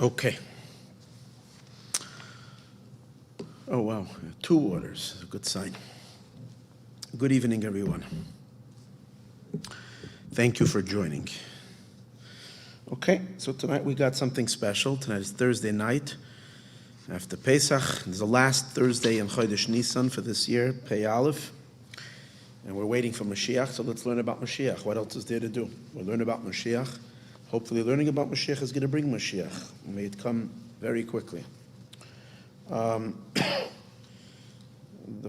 Okay. Oh, wow. 2 orders. A good sign. Good evening, everyone. Thank you for joining. Okay, so tonight we got something special. Tonight is Thursday night after Pesach. It's the last Thursday in Chodesh Nisan for this year, Pei Aleph. And we're waiting for Moshiach, so let's learn about Moshiach. What else is there to do? We'll learn about Moshiach. Hopefully learning about Moshiach is going to bring Moshiach. May it come very quickly. The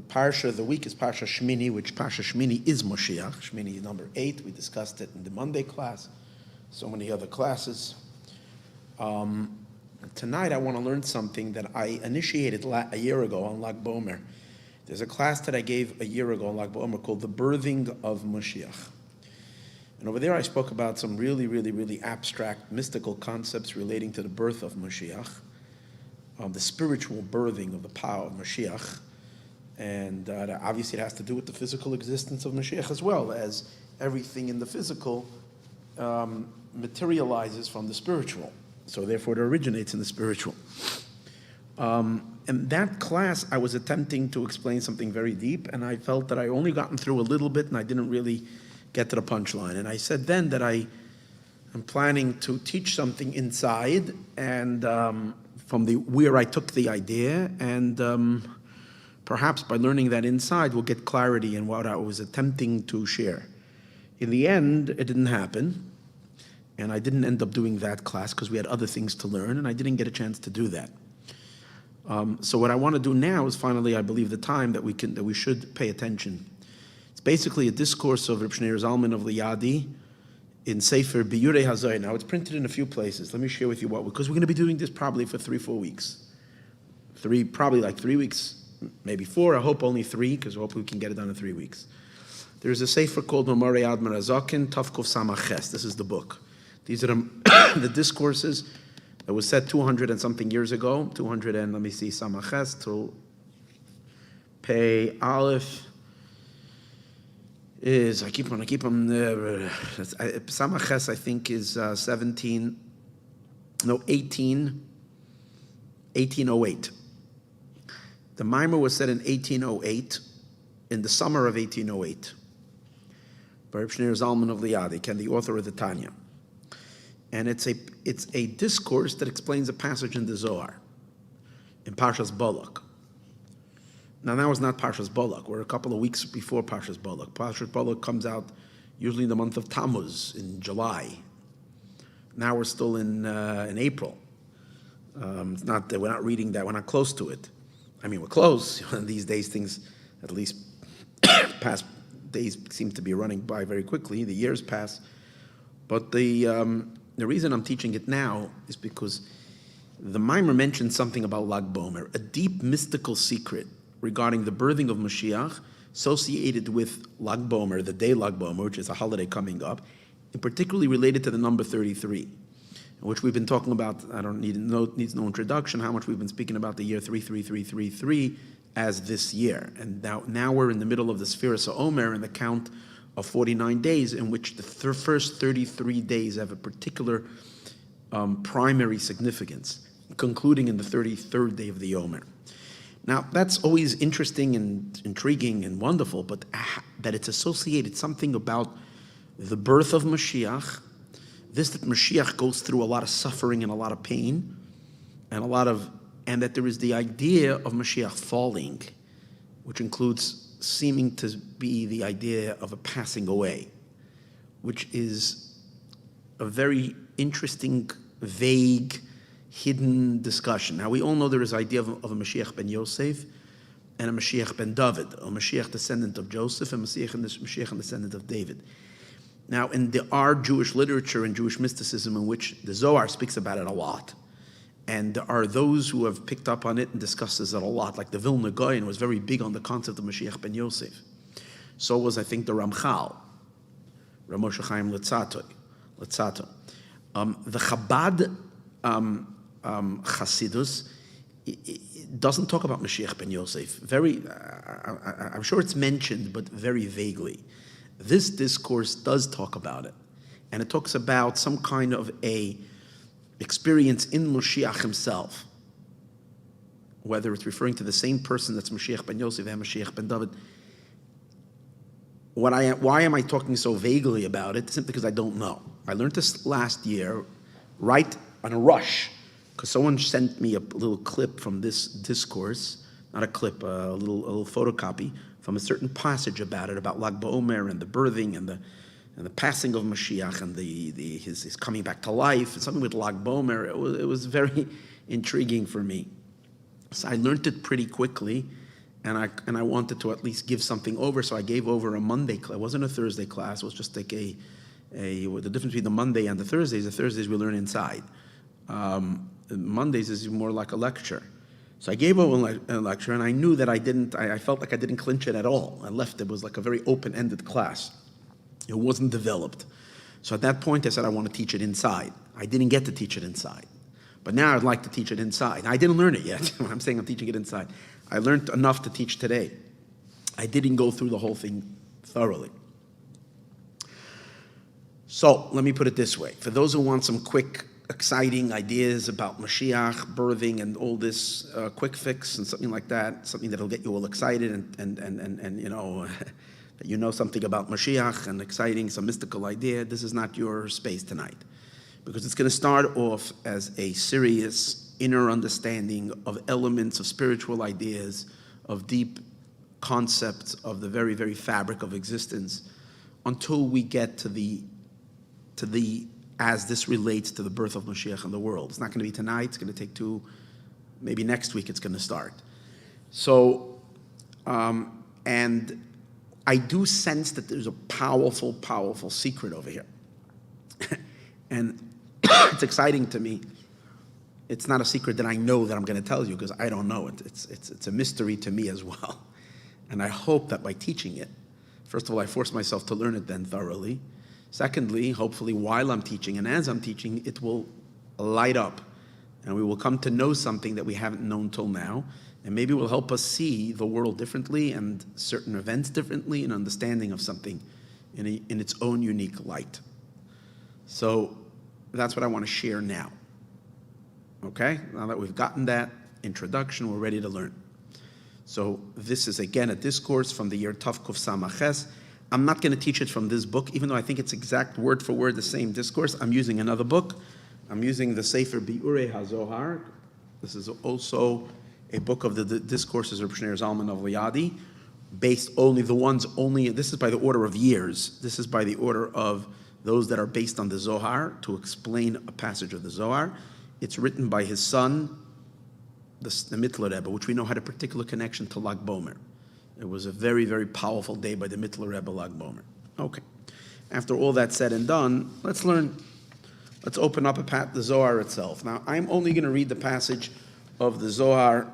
Parsha of the week is Parsha Shmini, which Parsha Shmini is Moshiach. Shmini is number 8. We discussed it in the Monday class. So many other classes. Tonight I want to learn something that I initiated a year ago on Lag Bomer. There's a class that I gave a year ago on Lag Bomer called The Birthing of Moshiach. And over there I spoke about some really, really, really abstract, mystical concepts relating to the birth of Moshiach, the spiritual birthing of the power of Moshiach. And obviously it has to do with the physical existence of Moshiach as well, as everything in the physical materializes from the spiritual. So therefore it originates in the spiritual. And that class I was attempting to explain something very deep, and I felt that I only gotten through a little bit and I didn't really get to the punchline. And I said then that I am planning to teach something inside, and from where I took the idea, and perhaps by learning that inside we'll get clarity in what I was attempting to share. In the end, it didn't happen, and I didn't end up doing that class because we had other things to learn, and I didn't get a chance to do that. So what I want to do now is finally, I believe, the time that we should pay attention. It's basically a discourse of Reb Shneur Zalman of Liadi in Sefer Biurei Zohar. Now it's printed in a few places. Let me share with you because we're going to be doing this probably for 3-4 weeks. Probably like 3 weeks, maybe 4. I hope only 3, because I hope we can get it done in 3 weeks. There's a Sefer called Mamorei Admar Azaken, Tavkuf Samach. This is the book. These are the discourses that was said 200 and something years ago. 200 and, let me see, Samach till Pei Aleph is, I keep them, Samach I think is 1808. The Mei'rosh was said in 1808, in the summer of 1808, by Reb Shneur Zalman of Liadi, the author of the Tanya. And it's a discourse that explains a passage in the Zohar, in Parshas Balak. Now that was not Parshas Balak. We're a couple of weeks before Parshas Balak. Parshas Balak comes out usually in the month of Tammuz, in July. Now we're still in April. It's not that we're not reading that. We're not close to it. I mean, we're close. These days, things, at least past days, seem to be running by very quickly. The years pass. But the reason I'm teaching it now is because the Mei'rosh mentioned something about Lag Bomer, a deep mystical secret regarding the birthing of Moshiach associated with Lag Bomer, the day Lag Bomer, which is a holiday coming up, and particularly related to the number 33, which we've been talking about. I don't needs no introduction, how much we've been speaking about the year 33333 as this year. And now we're in the middle of the Sfiras HaOmer and the count of 49 days, in which the first 33 days have a particular primary significance, concluding in the 33rd day of the Omer. Now, that's always interesting and intriguing and wonderful, but that it's associated something about the birth of Moshiach, that Moshiach goes through a lot of suffering and a lot of pain, and that there is the idea of Moshiach falling, which includes seeming to be the idea of a passing away, which is a very interesting, vague, hidden discussion. Now, we all know there is idea of a Mashiach ben Yosef and a Mashiach ben David, a Mashiach descendant of Joseph and Mashiach descendant of David. Now, in our Jewish literature and Jewish mysticism, in which the Zohar speaks about it a lot, and there are those who have picked up on it and discusses it a lot, like the Vilna Gaon was very big on the concept of Mashiach ben Yosef. So was, I think, the Ramchal, Ramosha Chaim Litzato. The Chabad Chasidus it doesn't talk about Mashiach ben Yosef. I'm sure it's mentioned, but very vaguely. This discourse does talk about it, and it talks about some kind of a experience in Moshiach himself, whether it's referring to the same person that's Moshiach ben Yosef and Moshiach ben David. Why am I talking so vaguely about it? Simply because I don't know. I learned this last year, right on a rush, because someone sent me a little clip from this discourse, not a clip, a little photocopy from a certain passage about it, about Lag BaOmer and the birthing and the passing of Mashiach and his coming back to life, and something with Lag BaOmer. It was very intriguing for me. So I learned it pretty quickly, and I wanted to at least give something over, so I gave over a Monday class. It wasn't a Thursday class. It was just like the difference between the Monday and the Thursdays we learn inside. Mondays is more like a lecture. So I gave over a lecture, and I knew that I felt like I didn't clinch it at all. I left. It was like a very open-ended class. It wasn't developed. So at that point, I said I want to teach it inside. I didn't get to teach it inside. But now I'd like to teach it inside. I didn't learn it yet. I'm saying I'm teaching it inside. I learned enough to teach today. I didn't go through the whole thing thoroughly. So let me put it this way. For those who want some quick, exciting ideas about Mashiach, birthing, and all this quick fix and something like that, something that'll get you all excited and you know, that you know something about Mashiach and exciting, some mystical idea, this is not your space tonight. Because it's going to start off as a serious inner understanding of elements of spiritual ideas, of deep concepts of the very, very fabric of existence, until we get to the as this relates to the birth of Moshiach in the world. It's not going to be tonight. It's going to take maybe next week it's going to start. So, and I do sense that there's a powerful, powerful secret over here. And it's exciting to me. It's not a secret that I know that I'm going to tell you, because I don't know it. It's a mystery to me as well. And I hope that by teaching it, first of all, I force myself to learn it then thoroughly. Secondly, hopefully while I'm teaching and as I'm teaching, it will light up and we will come to know something that we haven't known till now. And maybe it will help us see the world differently and certain events differently, and understanding of something in its own unique light. So that's what I want to share now. Okay? Now that we've gotten that introduction, we're ready to learn. So this is again a discourse from the year Tav Kuf Samaches. I'm not going to teach it from this book, even though I think it's exact word for word the same discourse. I'm using another book. I'm using the Sefer Biurei HaZohar. This is also a book of the discourses of Shneur Zalman of Liadi, based this is by the order of years. This is by the order of those that are based on the Zohar, to explain a passage of the Zohar. It's written by his son, the Mittler Rebbe, which we know had a particular connection to Lag BaOmer. It was a very, very powerful day by the Mittler Rebbe, Lag BaOmer. Okay. After all that said and done, let's learn. Let's open up the Zohar itself. Now, I'm only going to read the passage of the Zohar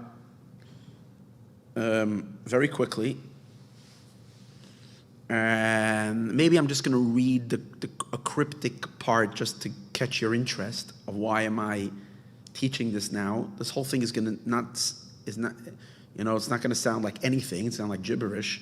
very quickly. And maybe I'm just going to read a cryptic part just to catch your interest of why am I teaching this now. This whole thing is not, you know, it's not going to sound like anything. It sounds like gibberish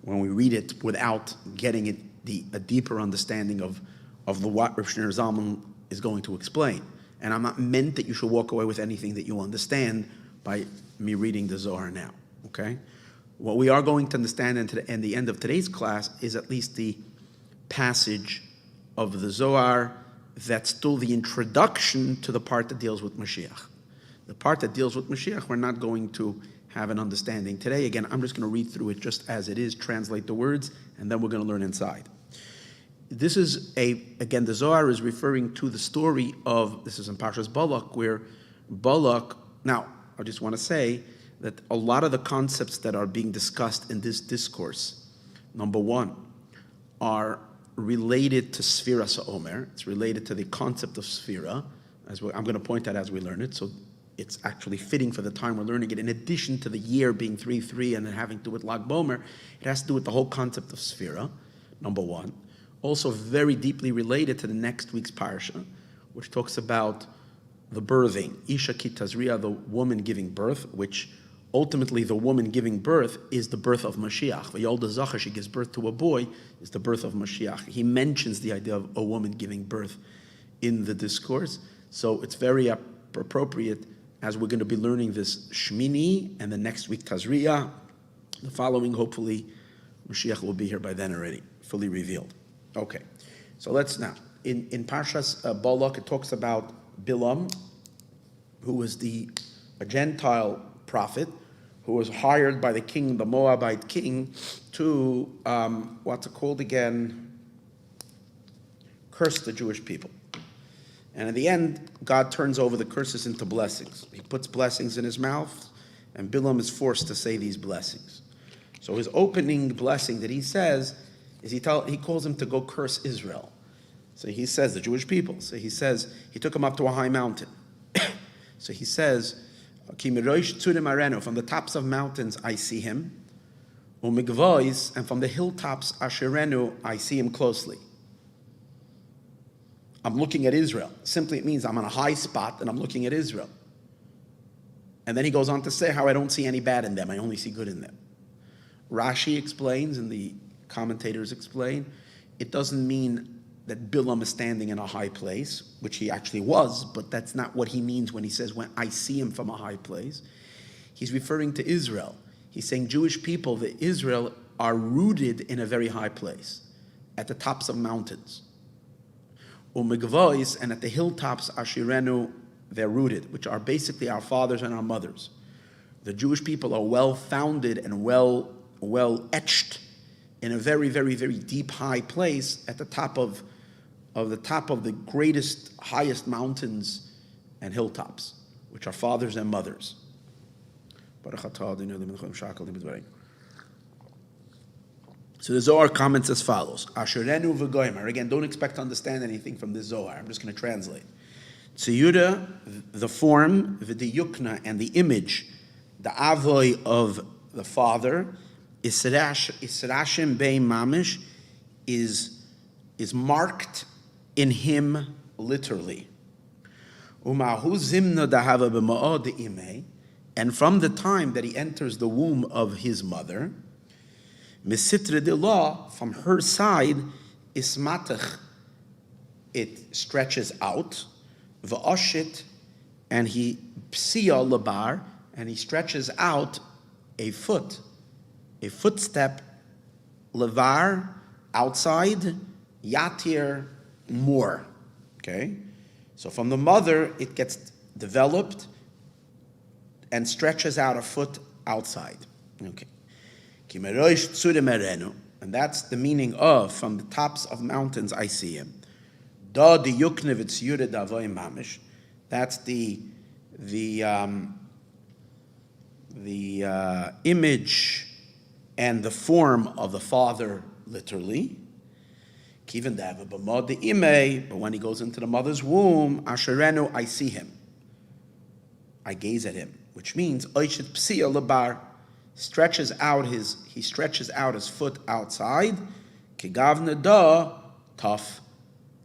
when we read it without getting a deeper understanding of what Rav Shneur Zalman is going to explain. And I'm not meant that you should walk away with anything that you understand by me reading the Zohar now, okay? What we are going to understand in the end of today's class is at least the passage of the Zohar that's still the introduction to the part that deals with Mashiach. The part that deals with Mashiach, we're not going to have an understanding today. Again, I'm just going to read through it just as it is, translate the words, and then we're going to learn inside. This is again, the Zohar is referring to the story of, this is in Parshas Balak, where Balak, now, I just want to say that a lot of the concepts that are being discussed in this discourse, number one, are related to Sfira Sa'omer. It's related to the concept of Sfira, I'm going to point out as we learn it, so it's actually fitting for the time we're learning it. In addition to the year being 3-3 and having to do with Lag BaOmer, it has to do with the whole concept of Sfira, number one. Also very deeply related to the next week's parsha, which talks about the birthing. Isha ki tazriya, the woman giving birth, which ultimately the woman giving birth is the birth of Mashiach. V'yolda Zohar, she gives birth to a boy, is the birth of Mashiach. He mentions the idea of a woman giving birth in the discourse. So it's very appropriate as we're going to be learning this Shmini and the next week Tazria. The following, hopefully, Moshiach will be here by then already, fully revealed. Okay, so let's now. In Parshas Balak, it talks about Bilam, who was a Gentile prophet, who was hired by the king, the Moabite king, to, what's it called again? Curse the Jewish people. And in the end, God turns over the curses into blessings. He puts blessings in his mouth, and Bilam is forced to say these blessings. So his opening blessing that he says is he calls him to go curse Israel. So he says, the Jewish people. So he says, he took him up to a high mountain. So he says, Mei'rosh Tzurm Arenu, from the tops of mountains I see him. And from the hilltops Arenu I see him closely. I'm looking at Israel. Simply it means I'm on a high spot and I'm looking at Israel. And then he goes on to say how I don't see any bad in them, I only see good in them. Rashi explains, and the commentators explain, it doesn't mean that Bilam is standing in a high place, which he actually was, but that's not what he means when he says, when I see him from a high place. He's referring to Israel. He's saying Jewish people, the Israel, are rooted in a very high place, at the tops of mountains. Umigvois, and at the hilltops, Ashirenu, they're rooted, which are basically our fathers and our mothers. The Jewish people are well founded and well etched in a very, very, very deep, high place at the top of the greatest, highest mountains and hilltops, which are fathers and mothers. So the Zohar comments as follows. Asherenu v'goymer. Again, don't expect to understand anything from this Zohar. I'm just going to translate. Tziyuda, the form, v'diyukna, and the image, the avoy of the father, Israshim bei mamish, is marked in him literally. Umahu zimna dahava b'ma'od imei, and from the time that he enters the womb of his mother, Mesitra de law, from her side, ismatach, it stretches out, v'oshit, and he psia labar, and he stretches out a footstep, levar, outside, yatir, more. Okay? So from the mother, it gets developed and stretches out a foot outside. Okay. Mei'rosh Tzurm Arenu, and that's the meaning of from the tops of mountains I see him. Da di yukne v'tziyuda davoy mamish. That's the image and the form of the father, literally. Kiven dava b'mod the imei, but when he goes into the mother's womb, asherenu, I see him. I gaze at him, which means oishet psia labar. He stretches out his foot outside, kigavna da, tough,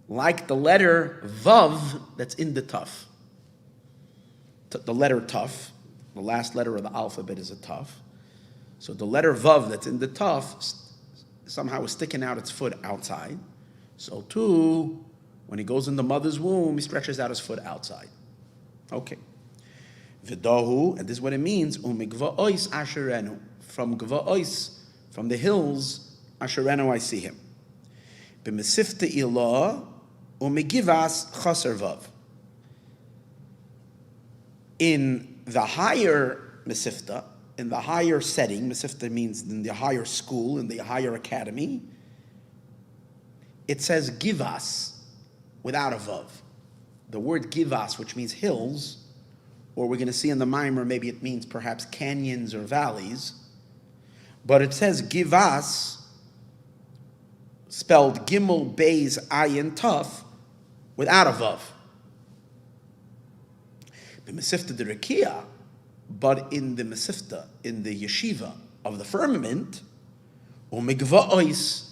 like the letter vav that's in the tough. The letter tough, the last letter of the alphabet is a tough. So the letter vav that's in the tough somehow is sticking out its foot outside. So too, when he goes in the mother's womb, he stretches out his foot outside. Okay. V'dahu, and this is what it means, umigva'ois asherenu, from gva'ois, from the hills, asherenu, I see him. B'mesifta ilah, umigivas chaser vav. In the higher mesifta, in the higher setting, mesifta means in the higher school, in the higher academy, it says givas, without a vav. The word givas, which means hills, or we're going to see in the Mei'rosh, maybe it means perhaps canyons or valleys, but it says givas, spelled gimel, beis, ayin, tuf, without a vav. The Mesifta de Rekia, but in the Mesifta, in the yeshiva of the firmament, umigva'ois,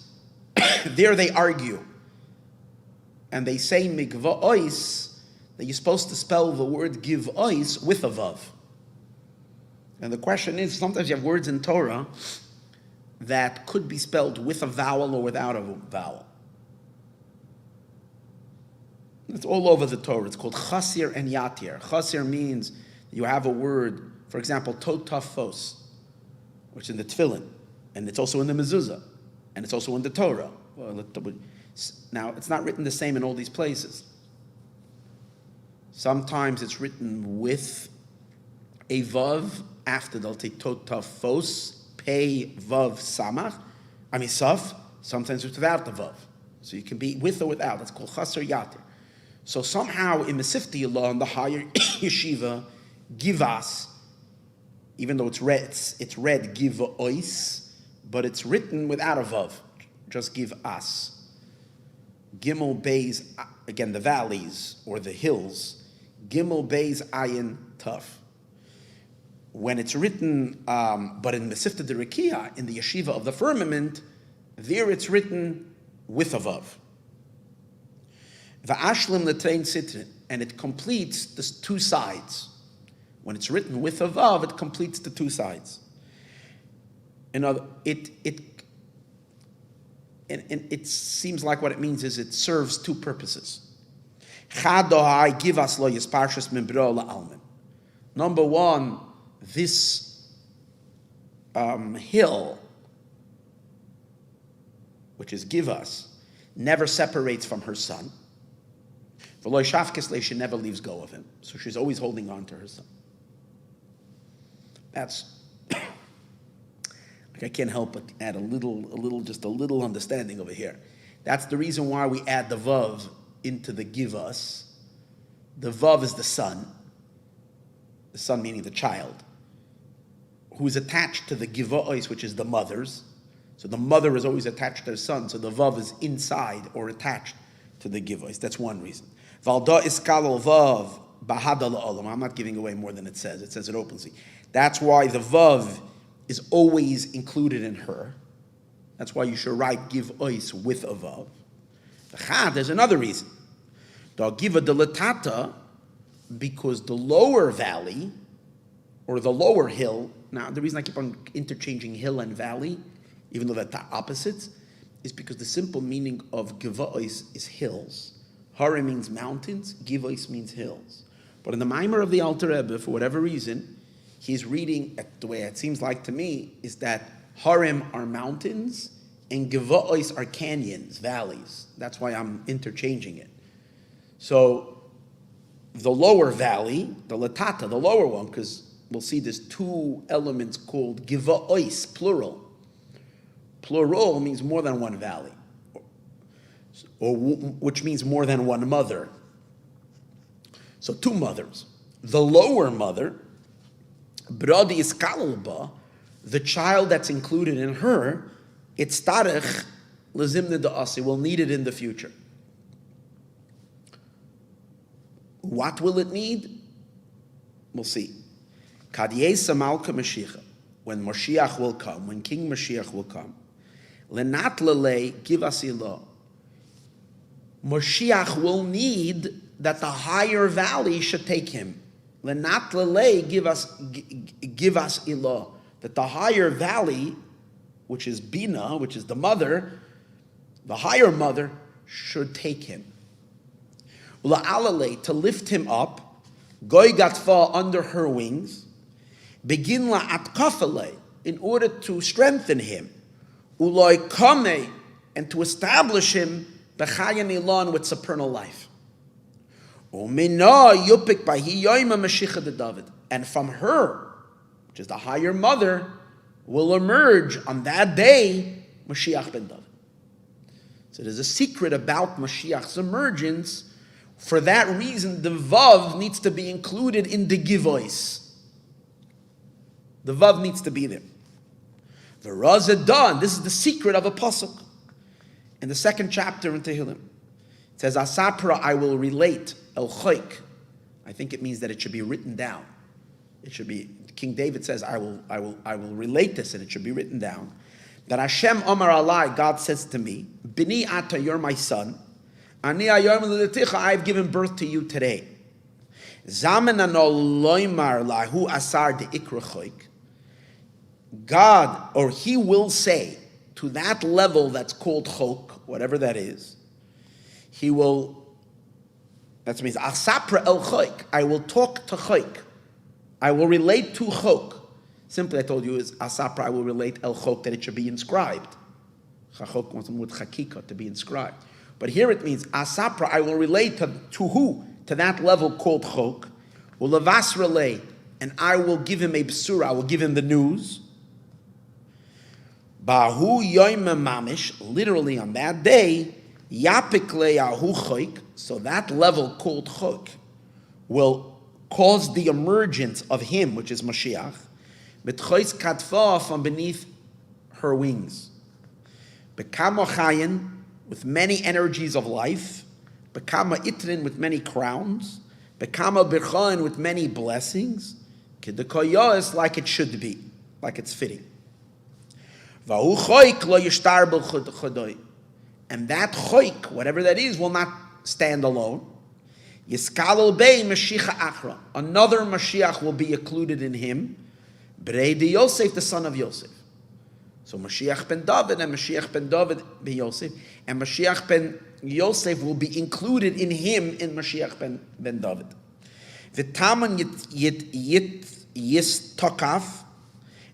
there they argue. And they say migva'ois, that you're supposed to spell the word give ois with a vav. And the question is, sometimes you have words in Torah that could be spelled with a vowel or without a vowel. It's all over the Torah. It's called chasir and yatir. Chasir means you have a word, for example, totafos, which is in the tefillin, and it's also in the mezuzah, and it's also in the Torah. Now, it's not written the same in all these places. Sometimes it's written with a vav after they'll take totafos, pei vav samach. Saf. Sometimes it's without the vav. So you can be with or without. That's called chasir yatir. So somehow in the Sifti law, in the higher yeshiva, givas, even though it's read give ois, but it's written without a vav, just give us. Gimel beis, again the valleys or the hills, Gimel beis ayin taf. When it's written, but in the Sifta de Rekiah, in the yeshiva of the firmament, there it's written with a vav. Va'ashlim l'trein sitrin, and it completes the two sides. When it's written with a vav, it completes the two sides. It seems like what it means is it serves two purposes. Chadohai givas lo yisparshas mibro la'almin. Number one, this hill, which is givas, never separates from her son. She never leaves go of him. So she's always holding on to her son. That's, I can't help but add a little understanding over here. That's the reason why we add the vav into the give us. The vav is the son meaning the child, who is attached to the giva'os, which is the mother's. So the mother is always attached to her son, so the vav is inside or attached to the giva'os. That's one reason. Valda iskal vav bahada la'olam. I'm not giving away more than it says. It says it openly. That's why the vav is always included in her. That's why you should write give ois with a vav. The chad, there's another reason. Da giva de latata, because the lower valley or the lower hill. Now the reason I keep on interchanging hill and valley, even though they're opposites, is because the simple meaning of giva'os is hills. Hare means mountains, giva'os means hills. But in the Mei'rosh of the Alter Rebbe, for whatever reason, he's reading, the way it seems like to me, is that Harim are mountains and giva'os are canyons, valleys. That's why I'm interchanging it. So the lower valley, the latata, the lower one, because we'll see there's two elements called giva'os, plural. Plural means more than one valley, or which means more than one mother. So two mothers. The lower mother, bradi iskalba, the child that's included in her, it's tarech lezimne da'asi, will need it in the future. What will it need? We'll see. Kadiyesa malka Moshiach, when Moshiach will come, when King Moshiach will come, lenat lele give us ilah. Moshiach will need that the higher valley should take him. Lenat lele give us ilah. That the higher valley, which is Bina, which is the mother, the higher mother, should take him. Ula'alale, to lift him up, goy gatfa, under her wings, begin la'atkafale, in order to strengthen him, uloi kame, and to establish him, b'chayan ilan, with supernal life. Umina yupik bahi yoyma mashiach de David, and from her, which is the higher mother, will emerge on that day Moshiach ben David. So there's a secret about Moshiach's emergence. For that reason, the vav needs to be included in the givois. The vav needs to be there. The Razadan, this is the secret of a pasuk. In the second chapter in Tehillim, it says, Asapra, I will relate, el choik. I think it means that it should be written down. It should be, King David says, I will relate this, and it should be written down. That Hashem Omar Alai, God says to me, Bini Ata, you're my son. Ani ayom l'leticha, I've given birth to you today. Zaman ano loymar lahu asar de ikra. God, or he will say, to that level that's called chok, whatever that is, he will That means asapra el choik. I will talk to choik. I will relate to chok. Simply, I told you is asapra. I will relate el chok that it should be inscribed. Chachok wants with chakika to be inscribed. But here it means asapra. I will relate to who? To that level called chok. Ulavas relay, and I will give him a bsura. I will give him the news. Bahu yoyme mamish. Literally on that day, yapik le'ahu chok. So that level called chok will cause the emergence of him, which is Moshiach, b'tchois katfa, from beneath her wings. Bekama chayin, with many energies of life. Bekama itrin, with many crowns. Bekama birchain, with many blessings. Kedekoyos, like it should be, like it's fitting. Vahu choik lo yishtar b'chodoi. And that choik, whatever that is, will not stand alone. Yiskalol bei Mashiach achra. Another Mashiach will be included in him. Biurei de Yosef, the son of Yosef. So Mashiach ben David and Mashiach ben David ben Yosef, and Mashiach ben Yosef will be included in him in Mashiach ben David. V'taman yis tokaf,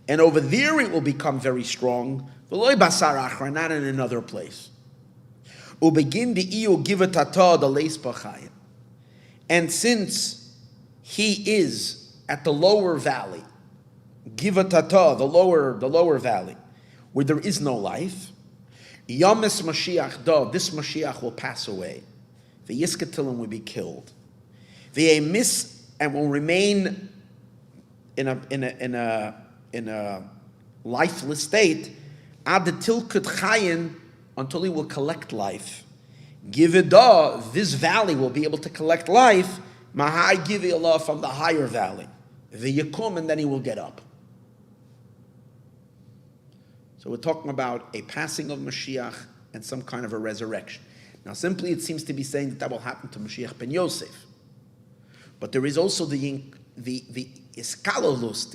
and over there it will become very strong. V'loy basar achra, not in another place. Ubegin the iu givatata the leis b'chayim. And since he is at the lower valley, givatata, the lower valley, where there is no life, yamis Mashiach da, this Mashiach will pass away. The Yiskatilim will be killed. The emis, and will remain in a lifeless state, ad tilkut chayin, until he will collect life. Givida, this valley will be able to collect life. Mahai givi Allah, from the higher valley. The Yakum, and then he will get up. So we're talking about a passing of Mashiach and some kind of a resurrection. Now, simply it seems to be saying that will happen to Mashiach ben Yosef. But there is also the iskalolus,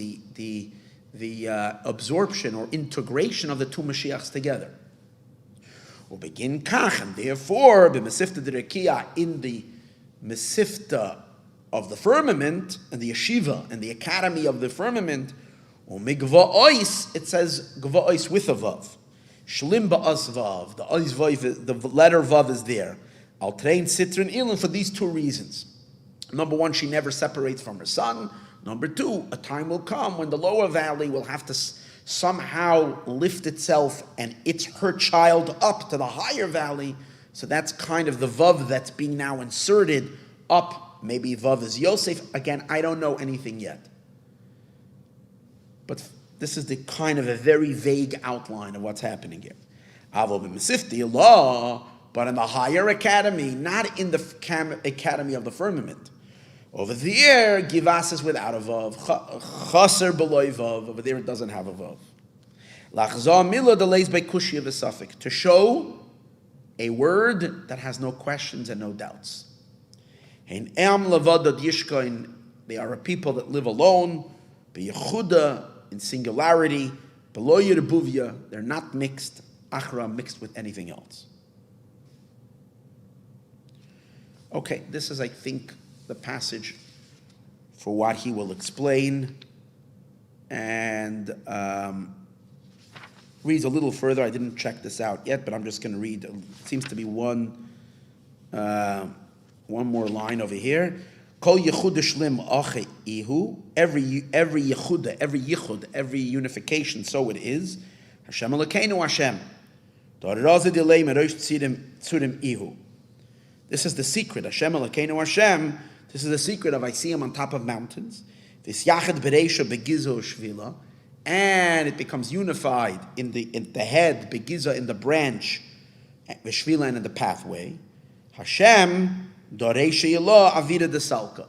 the absorption or integration of the two Mashiachs together. Will begin kach, and therefore, b'mesifta derekia, in the mesifta of the firmament, and the yeshiva, and the academy of the firmament, or migva ois, it says gva ois with a vav. Shlim ba'as vav, the ois vav, the letter vav is there. I'll train sitrin ilim for these two reasons. Number one, she never separates from her son. Number two, a time will come when the lower valley will have to somehow lift itself and it's her child up to the higher valley. So that's kind of the vav that's being now inserted up. Maybe vav is Yosef. Again, I don't know anything yet. But this is the kind of a very vague outline of what's happening here. Avol b'mesifti law, but in the higher academy, not in the academy of the firmament. Over there, Givas is without a vav. Chaser beloy vav. Over there, it doesn't have a vav. Lachzah mila delays by kushia v'safik, to show a word that has no questions and no doubts. Hein am lavadad yishkain, they are a people that live alone. Beyechuda, in singularity. Beloy yerbuvia, they're not mixed. Achra, mixed with anything else. Okay, this is, I think, the passage for what he will explain, and reads a little further. I didn't check this out yet, but I'm just going to read. It seems to be one more line over here. Kol yechuda shlim ache ihu. Every yechuda, every yichud, every unification. So it is. Hashem Elokeinu Hashem. Daraza delay Mei'rosh Tzurm ihu. This is the secret. Hashem Elokeinu Hashem. This is the secret of I see him on top of mountains. This yachad bereisha begizo shvila, and it becomes unified in the head, begiza in the branch, shvila and in the pathway. Hashem doreisha yila avida desalka.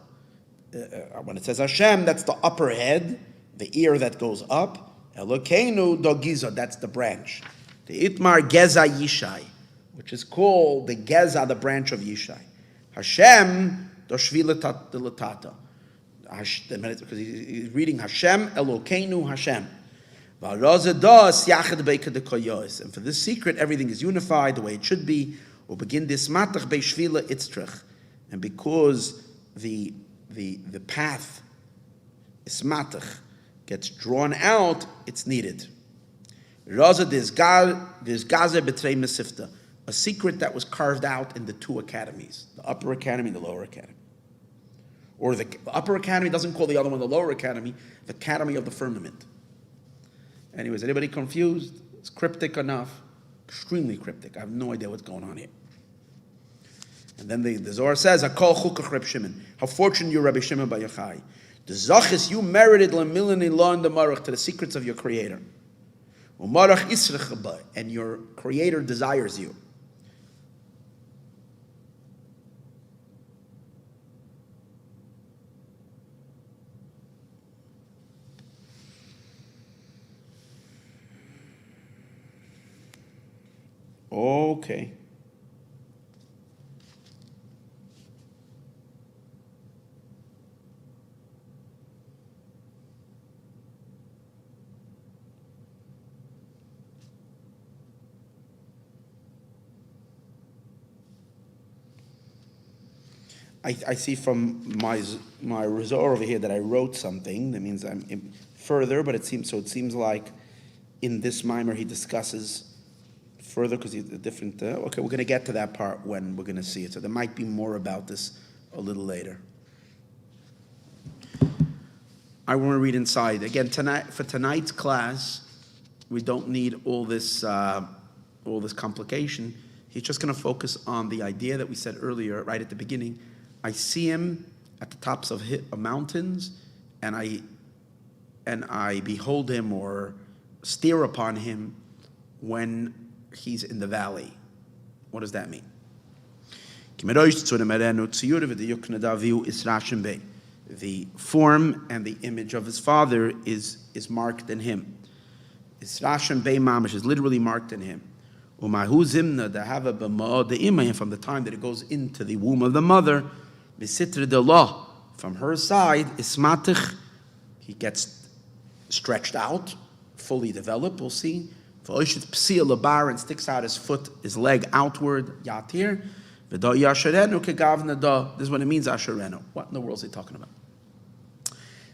When it says Hashem, that's the upper head, the ear that goes up. Elokeinu dogiza, that's the branch. The itmar geza yishai, which is called the geza, the branch of Yishai. Hashem. Because he's reading Hashem, Elokeinu Hashem. And for this secret, everything is unified the way it should be. Begin this matach beishvila itztrich. And because the path, ismatach, gets drawn out, it's needed. There's gaze betrei mesifta, a secret that was carved out in the two academies, the upper academy and the lower academy. Or the upper academy doesn't call the other one the lower academy, the academy of the firmament. Anyways, anybody confused? It's cryptic enough, extremely cryptic. I have no idea what's going on here. And then the Zohar says, "Akol chukach Reb Shimon." How fortunate you, Rabbi Shimon Bar Yochai. The zachis you merited lemilani law in the marach, to the secrets of your Creator. Umarach israch ba, and your Creator desires you. Okay. I see from my Zohar over here that I wrote something. That means I'm further, but it seems like in this mimer he discusses further because he's a different. Okay, we're going to get to that part when we're going to see it. So there might be more about this a little later. I want to read inside again tonight. For tonight's class, we don't need all this complication. He's just going to focus on the idea that we said earlier, right at the beginning. I see him at the tops of mountains, and I behold him or steer upon him when he's in the valley. What does that mean? The form and the image of his father is marked in him. Israshim Bey Mamish is literally marked in him. From the time that it goes into the womb of the mother, from her side, ismatich, he gets stretched out, fully developed, we'll see. And sticks out his foot, his leg outward, yatir. This is what it means, Asherenu. What in the world is he talking about?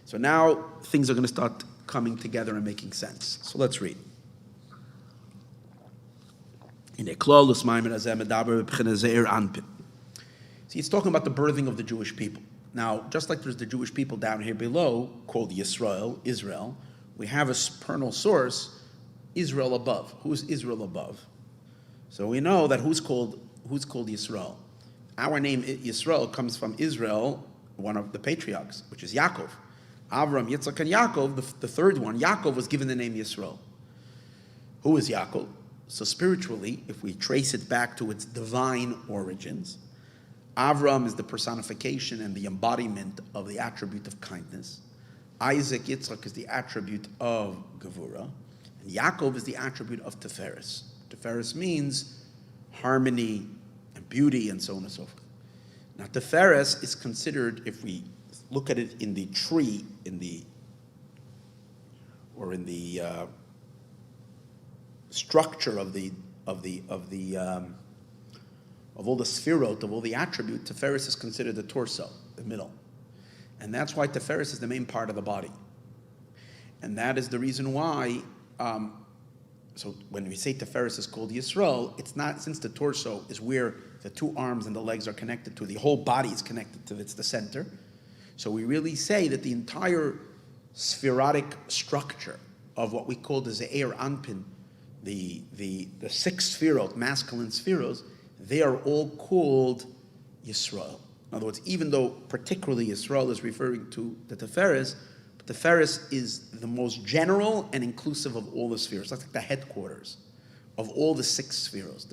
So now things are going to start coming together and making sense. So let's read. See, it's talking about the birthing of the Jewish people. Now, just like there's the Jewish people down here below, called Israel, we have a supernal source, Israel above. Who is Israel above? So we know that who's called Yisrael. Our name Yisrael comes from Israel, one of the patriarchs, which is Yaakov. Avram, Yitzchak, and Yaakov, the third one, Yaakov was given the name Yisrael. Who is Yaakov? So spiritually, if we trace it back to its divine origins, Avram is the personification and the embodiment of the attribute of kindness. Isaac, Yitzchak is the attribute of Gevurah. And Yaakov is the attribute of Tiferes. Tiferes means harmony and beauty and so on and so forth. Now, Tiferes is considered, if we look at it in the tree, structure of all the sphirot, of all the attribute, Tiferes is considered the torso, the middle. And that's why Tiferes is the main part of the body. And that is the reason why, so when we say Tiferes is called Yisrael, it's not, since the torso is where the two arms and the legs are connected to, the whole body is connected to, it's the center. So we really say that the entire spherotic structure of what we call the Ze'er Anpin, the six sphirot, masculine spheros, they are all called Yisrael. In other words, even though particularly Yisrael is referring to the Tiferes, but Tiferes is the most general and inclusive of all the spheres. That's like the headquarters of all the six spheros.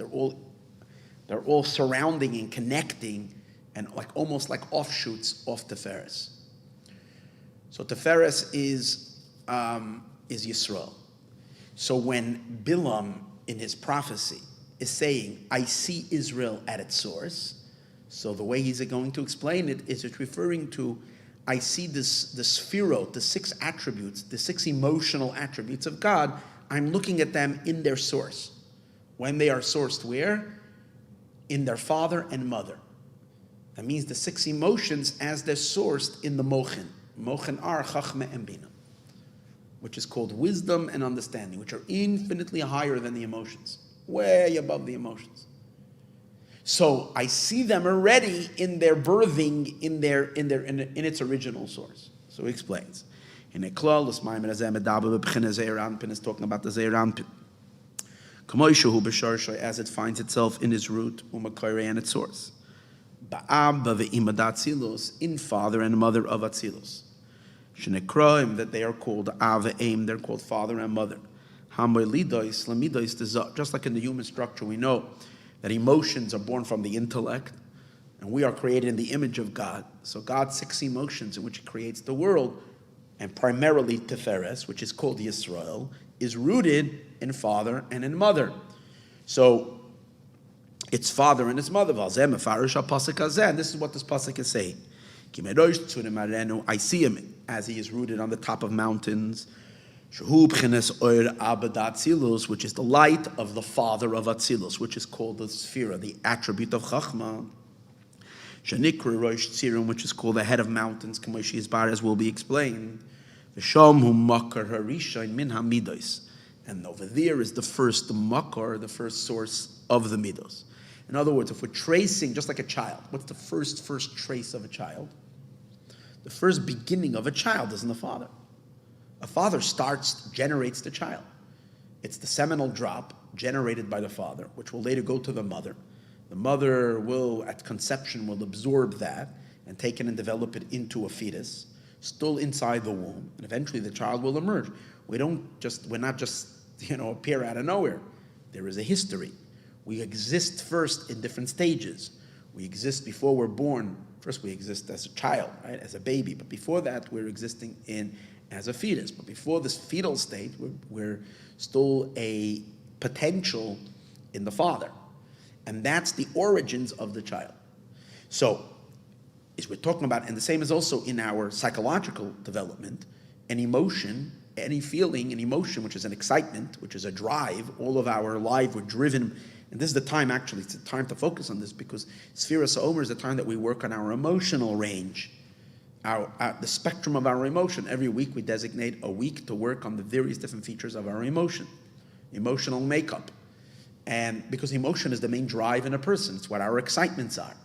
They're all surrounding and connecting, and almost like offshoots of Tiferes. So Tiferes is Yisrael. So when Bilam in his prophecy is saying, I see Israel at its source, so the way he's going to explain it is it's referring to, I see the sphirot, the six attributes, the six emotional attributes of God, I'm looking at them in their source. When they are sourced where? In their father and mother. That means the 6 emotions as they're sourced in the mochin. Mochin are chachma and bina, which is called wisdom and understanding, which are infinitely higher than the emotions, way above the emotions. So I see them already in their birthing, in its original source. So he explains. In a klal, this Maimer Azeh Medaber b'bchina Zeir Anpin is talking about the Zeir Anpin. K'moishu b'sharshay, as it finds itself in its root, u'makoyrei, and its source. Ba'abba ve'ima d'Atzilus, in father and mother of Atzilus. Shenekroim, that they are called Av ve'em, they're called father and mother. Hamoy lidois, lamidois, just like in the human structure, we know that emotions are born from the intellect, and we are created in the image of God. So God's 6 emotions in which He creates the world, and primarily Tiferes, which is called Yisrael, is rooted in father and in mother. So it's father and its mother. And this is what this pasuk is saying. Mei'rosh Tzurm Arenu, I see him as he is rooted on the top of mountains. Which is the light of the father of Atzilus, which is called the Sphira, the attribute of Chachma. Shenikra Rosh Tzurm, which is called the head of mountains, as will be explained. And over there is the first makar, the first source of the midos. In other words, if we're tracing, just like a child, what's the first trace of a child? The first beginning of a child is in the father. A father generates the child. It's the seminal drop generated by the father, which will later go to the mother. The mother will, at conception, will absorb that and take it and develop it into a fetus, still inside the womb, and eventually the child will emerge. We're not just appear out of nowhere. There is a history. We exist first in different stages. We exist before we're born. First, we exist as a child, right, as a baby. But before that, we're existing as a fetus. But before this fetal state, we're still a potential in the father. And that's the origins of the child. So, as we're talking about, and the same is also in our psychological development, an emotion, any feeling, an emotion, which is an excitement, which is a drive, all of our life we're driven, and this is the time, actually, it's the time to focus on this, because Sphira Sa'omer is the time that we work on our emotional range, the spectrum of our emotion. Every week we designate a week to work on the various different features of our emotion, emotional makeup. And because emotion is the main drive in a person, it's what our excitements are.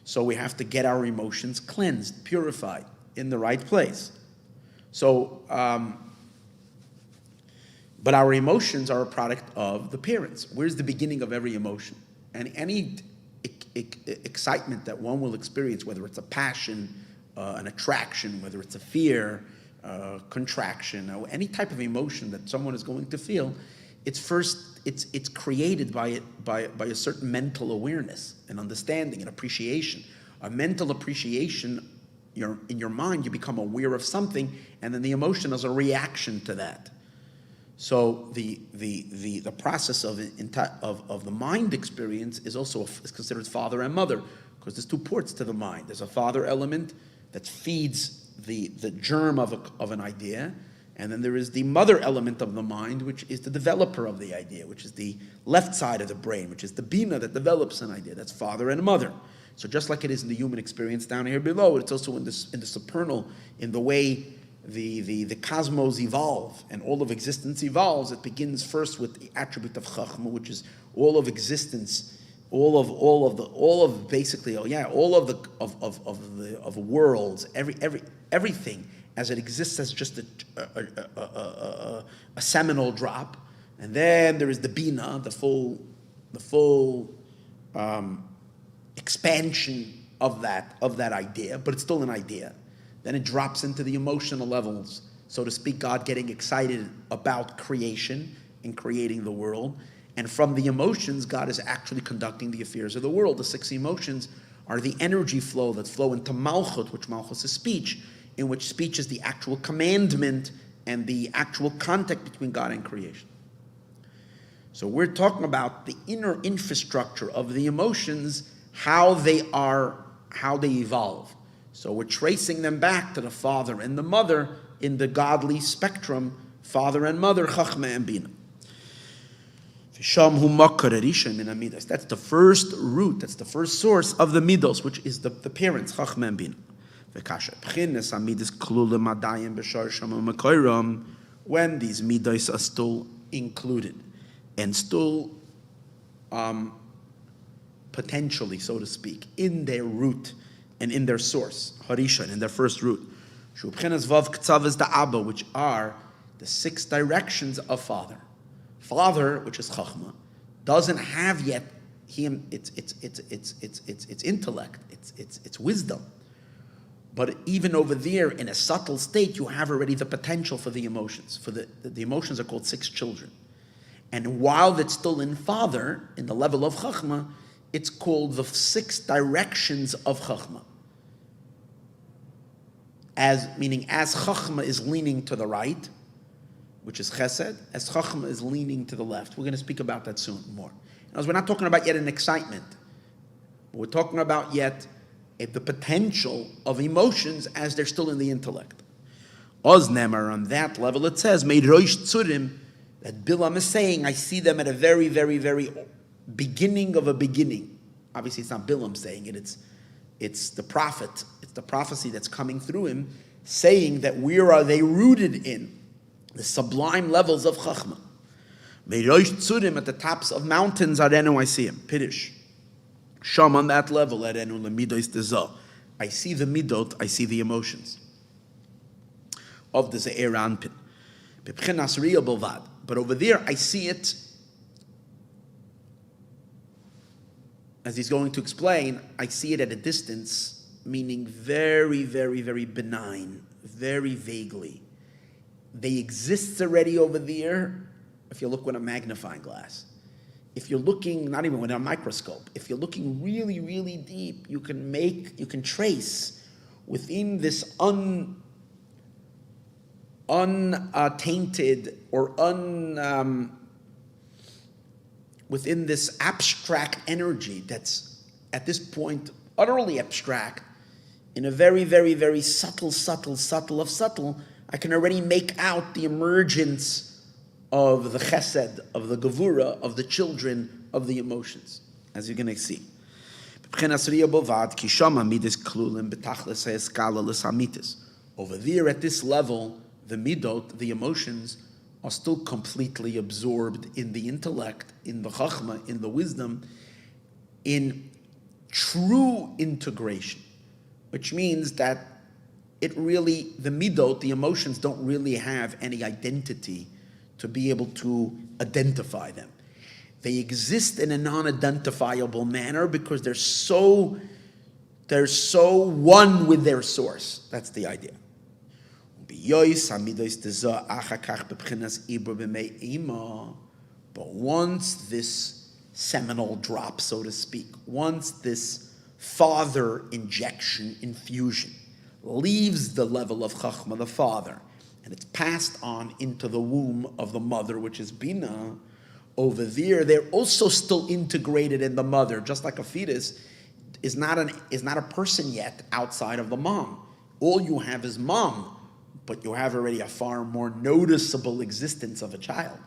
So we have to get our emotions cleansed, purified, in the right place. So, but our emotions are a product of the parents. Where's the beginning of every emotion? And any excitement that one will experience, whether it's a passion, an attraction, whether it's a fear, contraction, or any type of emotion that someone is going to feel, it's created by a certain mental awareness and understanding and appreciation. A mental appreciation, in your mind, you become aware of something, and then the emotion is a reaction to that. So the process of the mind experience is also is considered father and mother, because there's 2 ports to the mind. There's a father element that feeds the germ of an idea, and then there is the mother element of the mind, which is the developer of the idea, which is the left side of the brain, which is the bina that develops an idea. That's father and mother. So just like it is in the human experience down here below, it's also in the supernal, in the way the cosmos evolve and all of existence evolves. It begins first with the attribute of chachma, which is all of existence, all of worlds, everything as it exists as just a seminal drop, and then there is the bina, the full expansion of that idea, but it's still an idea. Then it drops into the emotional levels, so to speak, God getting excited about creation and creating the world. And from the emotions, God is actually conducting the affairs of the world. The 6 emotions are the energy flow that flow into Malchut, which Malchut is speech, in which speech is the actual commandment and the actual contact between God and creation. So we're talking about the inner infrastructure of the emotions, how they evolve. So we're tracing them back to the father and the mother in the godly spectrum, father and mother, chachma and bina. That's the first root, that's the first source of the midos, which is the parents, Chachma and Bina. When these midos are still included and still potentially, so to speak, in their root and in their source, Harishan, in their first root, which are the 6 directions of Father. Father, which is Chachma, doesn't have yet him. It's intellect. It's wisdom. But even over there, in a subtle state, you have already the potential for the emotions. For the emotions are called 6 children, and while it's still in Father, in the level of Chachma, it's called the 6 directions of Chachma. As Chachma is leaning to the right, which is Chesed, as Chachma is leaning to the left. We're going to speak about that soon more. We're not talking about yet an excitement. We're talking about yet the potential of emotions as they're still in the intellect. Oznemer, on that level, it says, Mei'rosh Tzurm, that Bilam is saying, I see them at a very, very, very beginning of a beginning. Obviously, it's not Bilam saying it, it's the prophet, it's the prophecy that's coming through him, saying that where are they rooted in? The sublime levels of Chachma. Mei'rosh Tzurm, at the tops of mountains, Arenu, I see him. Pirish. Sham, on that level, Arenu, lemidos dezah. I see the midot, I see the emotions of the Ze'er Anpin. B'pchinas Riya Bovad. But over there, I see it, as he's going to explain, I see it at a distance, meaning very, very, very benign, very vaguely. They exist already over there if you look with a magnifying glass. If you're looking, not even with a microscope, if you're looking really, really deep, you can trace within this untainted or within this abstract energy that's at this point utterly abstract, in a very, very, very subtle of subtle, I can already make out the emergence of the chesed, of the gevura, of the children, of the emotions, as you're going to see. Over there at this level, the midot, the emotions, are still completely absorbed in the intellect, in the chachma, in the wisdom, in true integration, which means that the midot, the emotions, don't really have any identity to be able to identify them. They exist in a non-identifiable manner because they're so one with their source. That's the idea. But once this seminal drop, so to speak, once this father infusion, leaves the level of Chachma, the father, and it's passed on into the womb of the mother, which is Bina, over there, they're also still integrated in the mother, just like a fetus is not a person yet outside of the mom. All you have is mom, but you have already a far more noticeable existence of a child.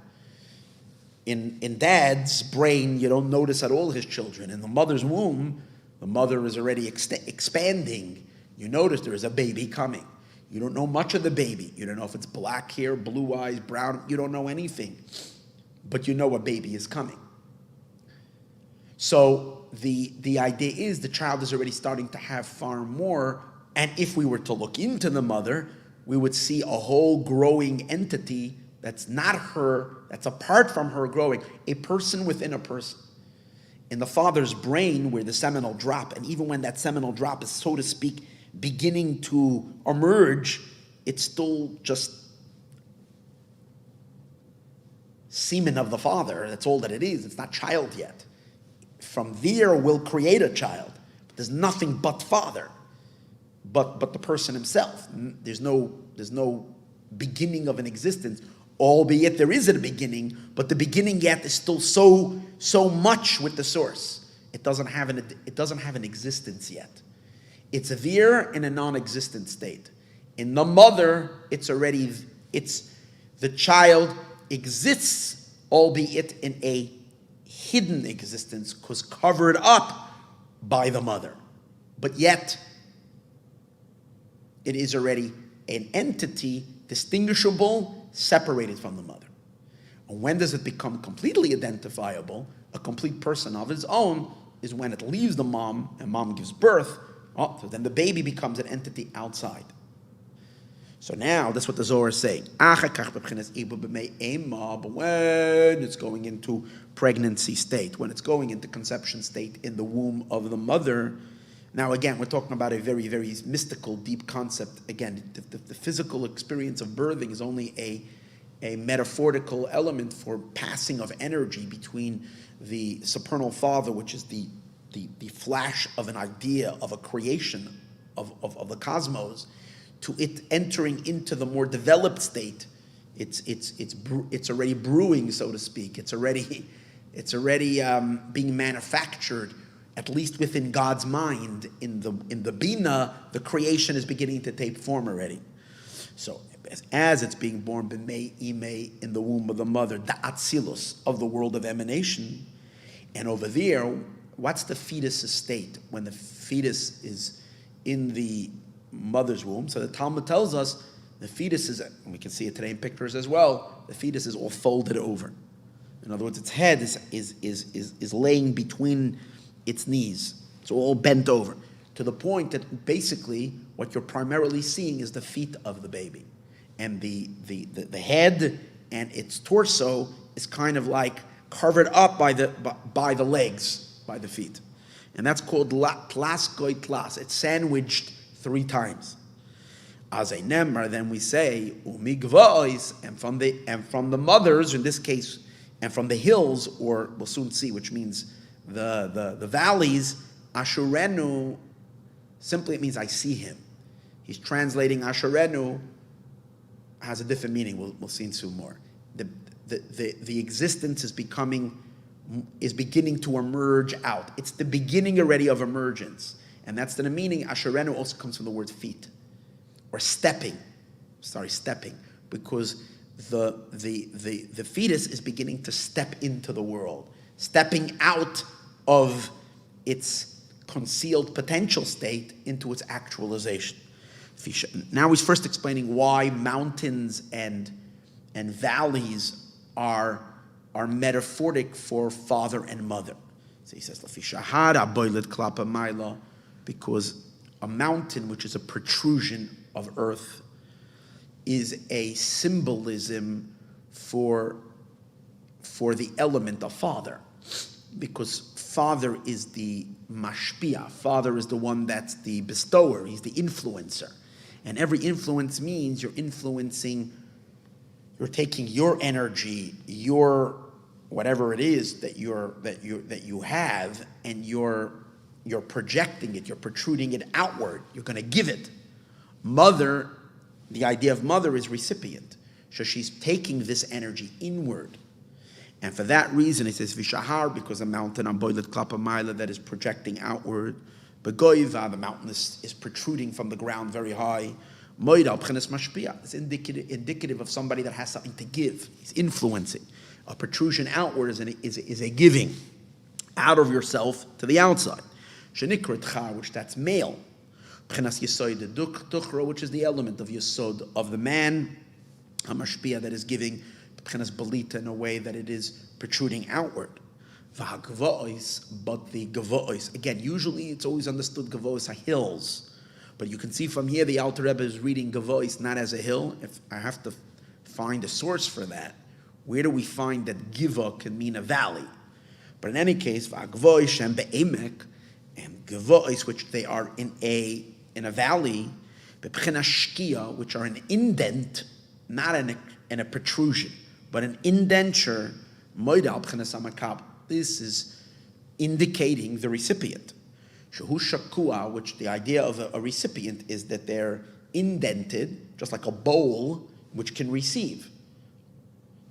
In dad's brain, you don't notice at all his children. In the mother's womb, the mother is already expanding. You notice there is a baby coming. You don't know much of the baby. You don't know if it's black hair, blue eyes, brown. You don't know anything. But you know a baby is coming. So the idea is the child is already starting to have far more. And if we were to look into the mother, we would see a whole growing entity that's not her, that's apart from her growing, a person within a person. In the father's brain, where the seminal drop, and even when that seminal drop is, so to speak, beginning to emerge, it's still just semen of the father. That's all that it is. It's not child yet. From there, we'll create a child. But there's nothing but father, but the person himself. There's no beginning of an existence, albeit there is a beginning, but the beginning yet is still so much with the source. It doesn't have an existence yet. It's there in a non-existent state. In the mother, the child exists, albeit in a hidden existence because covered up by the mother. But yet, it is already an entity distinguishable, separated from the mother. And when does it become completely identifiable, a complete person of its own, is when it leaves the mom and mom gives birth. Oh, so then the baby becomes an entity outside. So now, that's what the Zohar is saying. But when it's going into pregnancy state, when it's going into conception state in the womb of the mother, now again, we're talking about a very, very mystical, deep concept. Again, the physical experience of birthing is only a metaphorical element for passing of energy between the supernal father, which is the flash of an idea of a creation of the cosmos, to it entering into the more developed state. It's already brewing, so to speak. It's already being manufactured, at least within God's mind. In the Bina, the creation is beginning to take form already. So as it's being born b'mei imei, in the womb of the mother, the atzilus of the world of emanation, and over there, what's the fetus's state when the fetus is in the mother's womb? So the Talmud tells us the fetus is, and we can see it today in pictures as well, the fetus is all folded over. In other words, its head is laying between its knees. It's all bent over, to the point that basically what you're primarily seeing is the feet of the baby. And the head and its torso is kind of like covered up by the legs, by the feet. And that's called tlas goy tlas. It's sandwiched 3 times. As a nemar, then we say umigvois, and from the mothers, in this case, and from the hills, or we'll soon see, which means the valleys. Arenu, simply it means I see him. He's translating Arenu, has a different meaning. We'll see soon more. The existence is beginning to emerge out. It's the beginning already of emergence. And that's the meaning. Arenu also comes from the word feet, or stepping, because the fetus is beginning to step into the world, stepping out of its concealed potential state into its actualization. Now he's first explaining why mountains and valleys are metaphoric for father and mother. So he says, because a mountain, which is a protrusion of earth, is a symbolism for the element of father, because father is the mashpia. Father is the one that's the bestower. He's the influencer, and every influence means you're influencing. You're taking your energy, your whatever it is that you have, and you're projecting it. You're protruding it outward. You're going to give it. Mother. The idea of mother is recipient. So she's taking this energy inward. And for that reason, it says Vishahar, because a mountain on Boilet Klapa Maila that is projecting outward. Begoiva, the mountain is protruding from the ground very high. Moida, Pchenes Mashpia, it's indicative of somebody that has something to give. He's influencing. A protrusion outward is a giving out of yourself to the outside. Shenikrat, which that's male. Pchenas Yesod Duchra, which is the element of Yesod of the man, Hamashpia, that is giving Pchenas Balita in a way that it is protruding outward. V'hagvois, but the gavois, again, usually it's always understood gavois are hills, but you can see from here the Alter Rebbe is reading gavois not as a hill. If I have to find a source for that, where do we find that giva can mean a valley? But in any case, v'hagvois shem be'emek, and gavois, which they are in a valley, which are an indent, not in a protrusion, but an indenture. This is indicating the recipient. Which the idea of a recipient is that they're indented, just like a bowl, which can receive.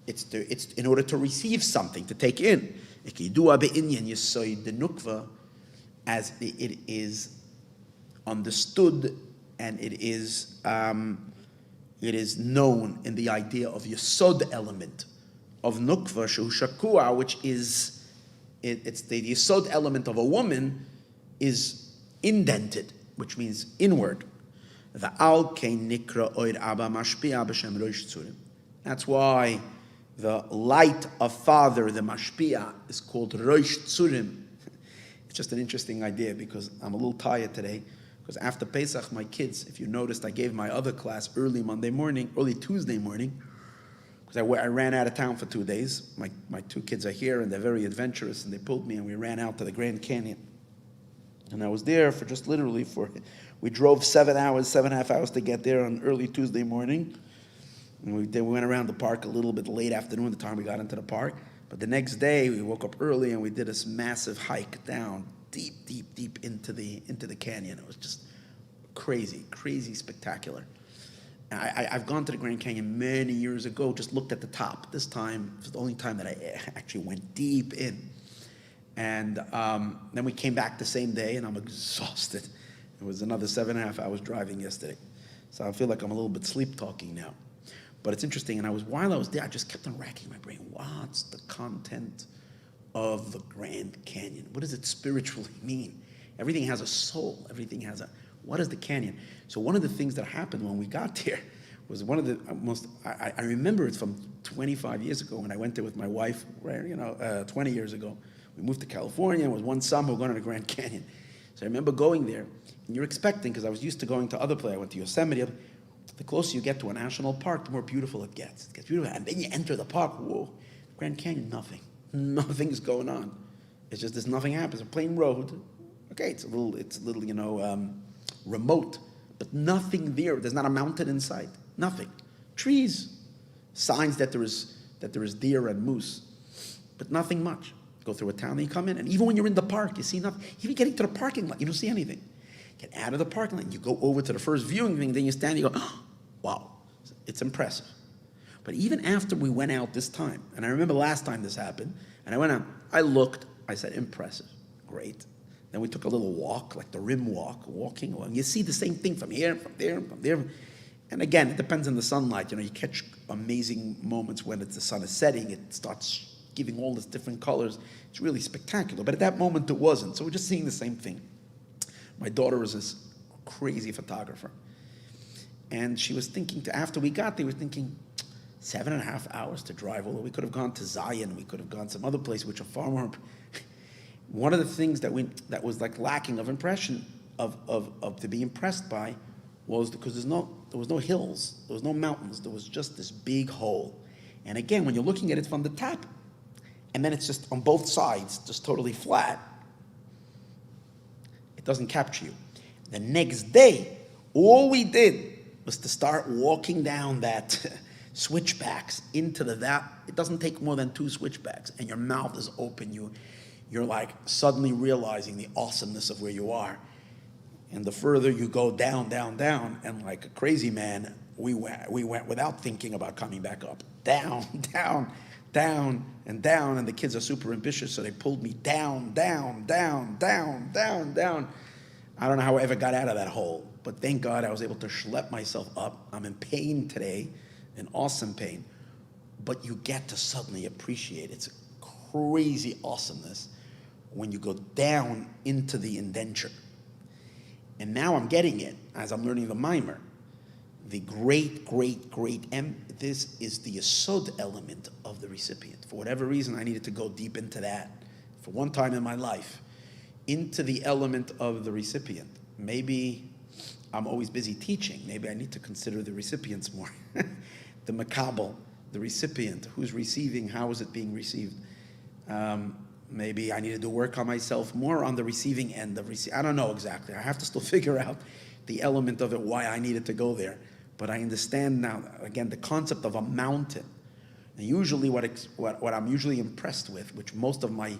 It's in order to receive something, to take in. As it is understood and it is known in the idea of Yesod element of Nukva Shehu Shakua, which is it's the yesod element of a woman is indented, which means inward. The al kein nikra oid abba mashpia b'shem rosh Tzurm. That's why the light of Father, the mashpia, is called Rosh Tzurm. It's just an interesting idea because I'm a little tired today. Because after Pesach, my kids, if you noticed, I gave my other class early Tuesday morning, because I ran out of town for 2 days. My two kids are here, and they're very adventurous, and they pulled me, and we ran out to the Grand Canyon. And I was there for just literally we drove 7.5 hours to get there on early Tuesday morning. And we went around the park a little bit late afternoon, the time we got into the park. But the next day, we woke up early, and we did this massive hike down deep into the canyon. It was just crazy spectacular. I've gone to the Grand Canyon many years ago, just looked at the top. This time was the only time that I actually went deep in. And then we came back the same day, and I'm exhausted. It was another 7.5 hours driving yesterday. So I feel like I'm a little bit sleep talking now. But it's interesting, and while I was there, I just kept on racking my brain. What's the content of the Grand Canyon? What does it spiritually mean? Everything has a soul. What is the canyon? So one of the things that happened when we got there was one of the most, I remember it from 25 years ago when I went there with my wife, 20 years ago. We moved to California. It was one summer, we were going to the Grand Canyon. So I remember going there, and you're expecting, because I was used to going to other places. I went to Yosemite. The closer you get to a national park, the more beautiful it gets. It gets beautiful. And then you enter the park, whoa, Grand Canyon, nothing. Nothing's going on. It's just there's nothing happens. A plain road. Okay, it's a little, remote, but nothing there. There's not a mountain in sight. Nothing. Trees, signs that there is deer and moose, but nothing much. Go through a town, and you come in, and even when you're in the park, you see nothing. Even getting to the parking lot, you don't see anything. Get out of the parking lot, you go over to the first viewing thing, then you stand, you go, oh, wow, it's impressive. But even after we went out this time, and I remember last time this happened, and I went out, I looked, I said, impressive, great. Then we took a little walk, like the rim walk, walking along. You see the same thing from here, from there, from there. And again, it depends on the sunlight. You catch amazing moments when the sun is setting. It starts giving all these different colors. It's really spectacular. But at that moment, it wasn't. So we're just seeing the same thing. My daughter is this crazy photographer. And she was thinking, after we got there, we were thinking, 7.5 hours to drive, although we could have gone to Zion, we could have gone some other place, which are far more. One of the things that was like lacking of impression, of to be impressed by, was because there was no hills, there was no mountains, there was just this big hole. And again, when you're looking at it from the top, and then it's just on both sides, just totally flat, it doesn't capture you. The next day, all we did was to start walking down that switchbacks into that. It doesn't take more than 2 switchbacks, and your mouth is open. You're like suddenly realizing the awesomeness of where you are. And the further you go down, and like a crazy man, we went without thinking about coming back up. Down, and down, and the kids are super ambitious, so they pulled me down. I don't know how I ever got out of that hole, but thank God I was able to schlep myself up. I'm in pain today, an awesome pain, but you get to suddenly appreciate its crazy awesomeness when you go down into the indenture. And now I'm getting it as I'm learning the mimer. The great, this is the yesod element of the recipient. For whatever reason, I needed to go deep into that for one time in my life, into the element of the recipient. Maybe I'm always busy teaching. Maybe I need to consider the recipients more. The makabel, the recipient, who's receiving, how is it being received? Maybe I need to do work on myself more on the receiving end of I don't know exactly. I have to still figure out the element of it, why I needed to go there. But I understand now, again, the concept of a mountain. And usually what I'm usually impressed with, which most of my,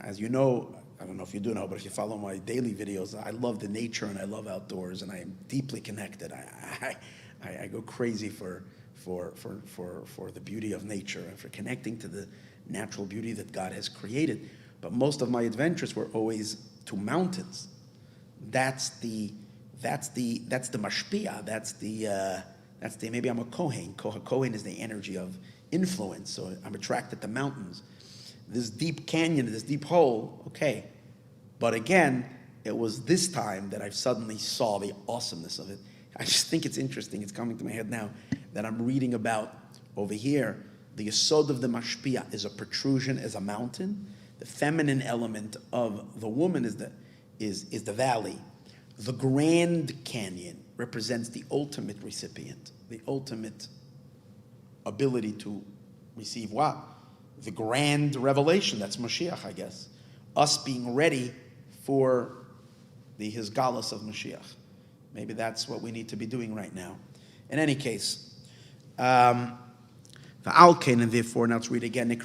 as you know, I don't know if you do know, but if you follow my daily videos, I love the nature and I love outdoors and I am deeply connected. I go crazy for the beauty of nature and for connecting to the natural beauty that God has created. But most of my adventures were always to mountains. That's the mashpia. That's the maybe I'm a Kohen. Kohen is the energy of influence. So I'm attracted to mountains. this deep canyon, this deep hole, okay. But again, it was this time that I suddenly saw the awesomeness of it. I just think it's interesting, it's coming to my head now, that I'm reading about over here, the yesod of the mashpia is a protrusion, is a mountain. The feminine element of the woman is the valley. The Grand Canyon represents the ultimate recipient, the ultimate ability to receive what? The grand revelation, that's Moshiach, I guess. Us being ready for the Hisgalus of Moshiach. Maybe that's what we need to be doing right now. In any case, and therefore, now let's read again, the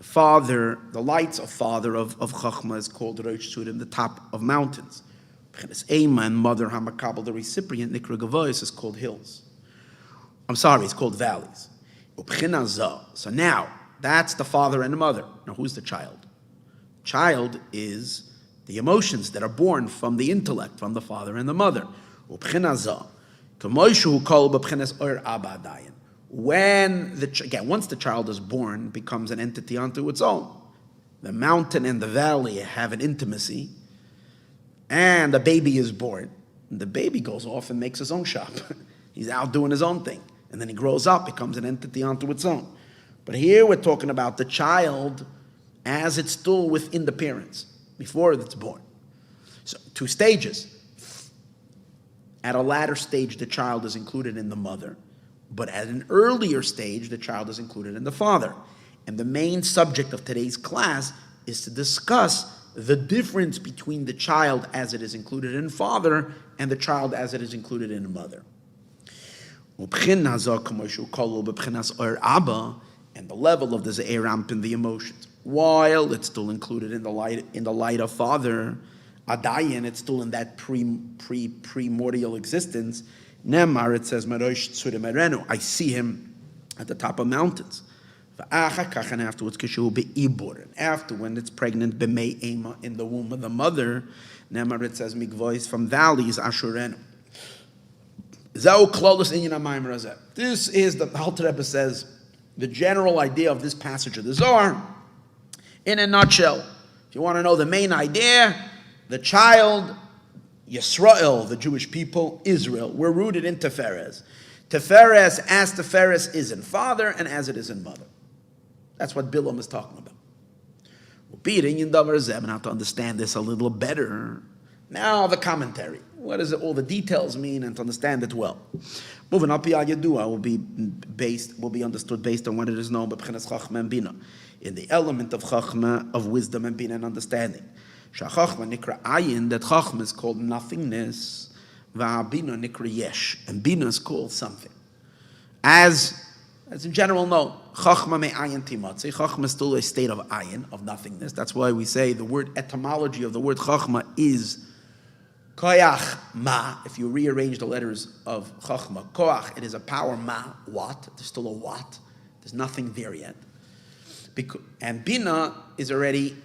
father, the lights of father of Chachma is called Rosh Tzurm, the top of mountains. And mother Hamakabel, the recipient, Nikra Gavois, is called hills. I'm sorry, it's called valleys. So now, that's the father and the mother. Now who's the child? Child is the emotions that are born from the intellect, from the father and the mother. Once the child is born, it becomes an entity unto its own. The mountain and the valley have an intimacy, and the baby is born. The baby goes off and makes his own shop. He's out doing his own thing. And then he grows up, becomes an entity unto its own. But here we're talking about the child as it's still within the parents, before it's born. So 2 stages. At a latter stage, the child is included in the mother. But at an earlier stage, the child is included in the father. And the main subject of today's class is to discuss the difference between the child as it is included in father and the child as it is included in mother. And the level of the Ze'eramp in the emotions. While it's still included in the light of father, Adayin, it's still in that primordial existence. Nemar, it says, Mei'rosh Tzurm Arenu, I see him at the top of mountains. And afterwards, after when it's pregnant, b'mei in the womb of the mother, Nemar, it says, Migvois, from valleys, Ashurenu. This is, the Alter Rebbe says, the general idea of this passage of the Zohar. In a nutshell, if you want to know the main idea, the child, Yisrael, the Jewish people, Israel, we're rooted in Teferes. Teferes, as Teferes is in father and as it is in mother. That's what Bilam is talking about. Now to understand this a little better, now the commentary. What does all the details mean, and to understand it well? Moving up, Yadua will be understood based on what it is known by B'chinas Chachma and Bina, in the element of Chachma, of wisdom and Bina and understanding. Shachachma nikra ayin, that Chachma is called nothingness, va'abina nikra yesh, and Bina is called something. As in general known, Chachma me ayin timatzi. Chachma is still a state of ayin, of nothingness. That's why we say the word etymology of the word Chachma is koach ma. If you rearrange the letters of Chachma, koach, it is a power, ma, what. There's still a what. There's nothing there yet. And Bina is already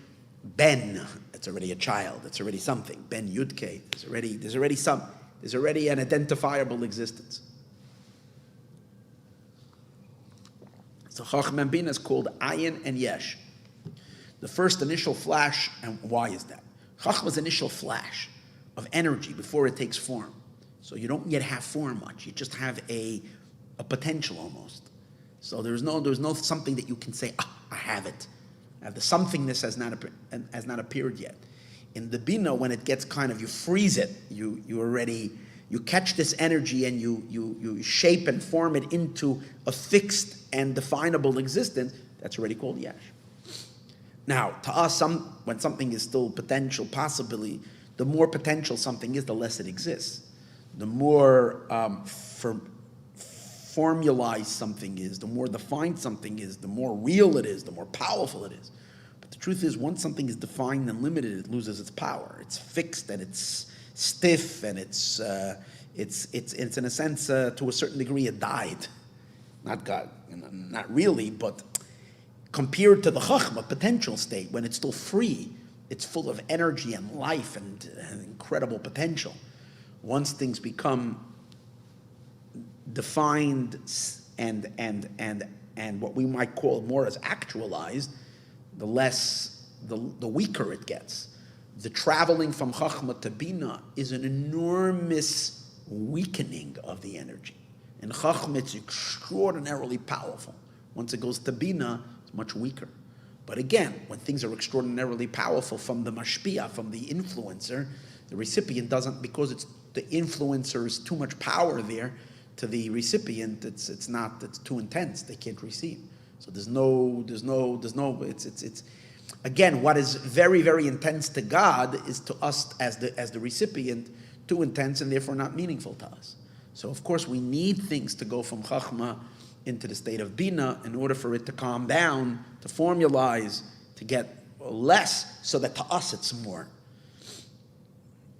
ben. It's already a child. It's already something. Ben Yudke. There's already an identifiable existence. So Chachma and Bina is called Ayin and Yesh. The first initial flash, and why is that? Chachma's initial flash of energy before it takes form. So you don't yet have form much. You just have a potential almost. So there's no something that you can say, I have it. The somethingness has not appeared yet. In the Bina, when it gets kind of, you freeze it, you catch this energy and you shape and form it into a fixed and definable existence, that's already called Yesh. Now, to us, when something is still potential, possibly, the more potential something is, the less it exists. The more formalized something is, the more defined something is, the more real it is, the more powerful it is. But the truth is, once something is defined and limited, it loses its power. It's fixed and it's stiff and it's in a sense, to a certain degree, it died. Not really, but compared to the Chachma potential state, when it's still free, it's full of energy and life and incredible potential. Once things become defined and and what we might call more as actualized, the weaker it gets. The traveling from Chachma to Bina is an enormous weakening of the energy. In Chachma, it's extraordinarily powerful. Once it goes to Bina, it's much weaker. But again, when things are extraordinarily powerful from the mashpia, from the influencer, the recipient doesn't, because it's the influencer is too much power there to the recipient. It's too intense. They can't receive. So it's again, what is very, very intense to God is to us as the recipient too intense and therefore not meaningful to us. So of course we need things to go from Chachma into the state of Bina in order for it to calm down, to formalize, to get less, so that to us it's more.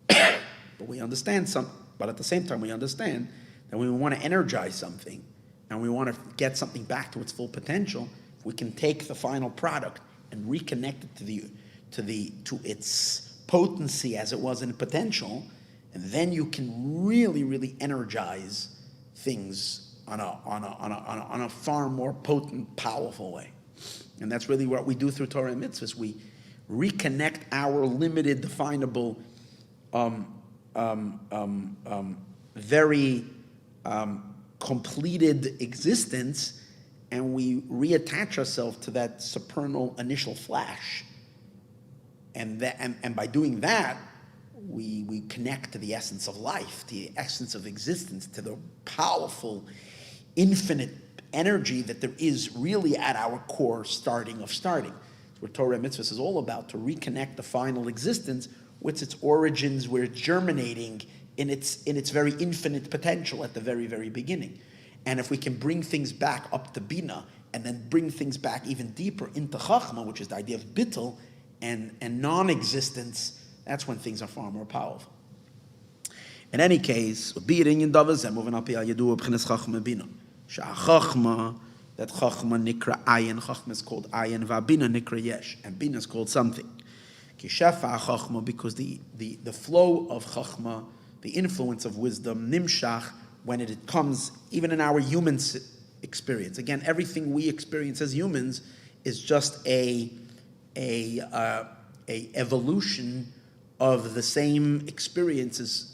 But we understand but at the same time we understand that when we want to energize something and we want to get something back to its full potential, if we can take the final product and reconnect it to its potency as it was in potential, and then you can really, really energize things on a far more potent, powerful way. And that's really what we do through Torah and mitzvahs. We reconnect our limited, definable, very completed existence, and we reattach ourselves to that supernal initial flash. And by doing that, we connect to the essence of life, to the essence of existence, to the powerful, infinite energy that there is really at our core, starting. It's what Torah and Mitzvahs is all about, to reconnect the final existence with its origins, where it's germinating in its very infinite potential at the very, very beginning. And if we can bring things back up to Bina, and then bring things back even deeper into Chachma, which is the idea of bittul and non-existence, that's when things are far more powerful. In any case, moving up Chachma, that Chachma nikra ayin, Chachma is called ayin, v'abina nikra yesh, and bina is called something. Kishafa Chachma, because the flow of Chachma, the influence of wisdom, nimshach, when it comes, even in our human experience. Again, everything we experience as humans is just a evolution of the same experiences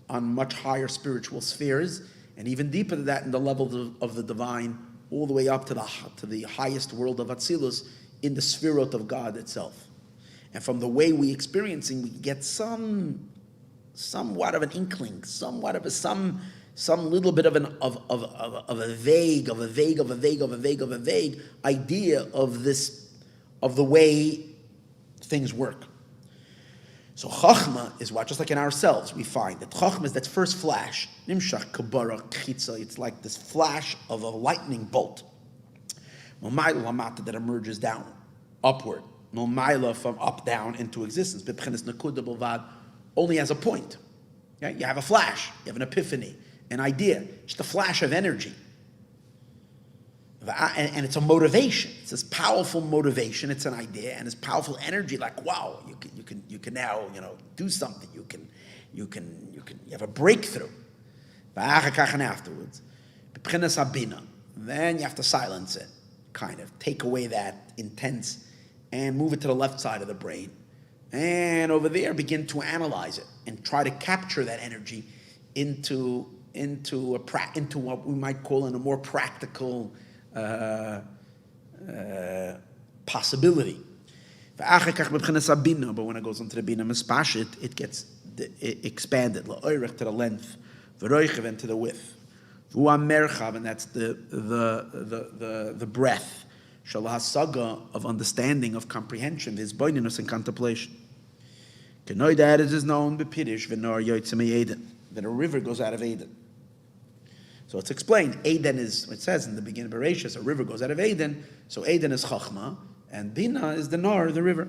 on much higher spiritual spheres, and even deeper than that in the level of the divine, all the way up to the highest world of Atzilus, in the spherot of God itself. And from the way we experiencing, we get somewhat of an inkling, somewhat of some little bit of a vague idea of the way things work. So Chachma is what, just like in ourselves, we find that Chachma is that first flash, Nimshach Kabara Chitza, it's like this flash of a lightning bolt. Momaila Lamata, that emerges down, upward. Momaila, from up down into existence. B'pchenes Nakuda B'vad, only as a point. Okay? You have a flash, you have an epiphany, an idea, just a flash of energy. And it's a motivation. It's this powerful motivation. It's an idea, and it's powerful energy. Like, wow, you can now do something. You have a breakthrough. And afterwards, then you have to silence it, kind of take away that intense, and move it to the left side of the brain, and over there begin to analyze it and try to capture that energy into what we might call in a more practical possibility. But when it goes into the bina mispashit, it gets expanded to the length, and to the width. And that's the breadth, saga of understanding, of comprehension, his boininess and contemplation. That it is known that a river goes out of Eden. So it's explained. Eden is, it says in the beginning of Bereshis, a river goes out of Eden. So Eden is Chachma, and Bina is the Nar, the river.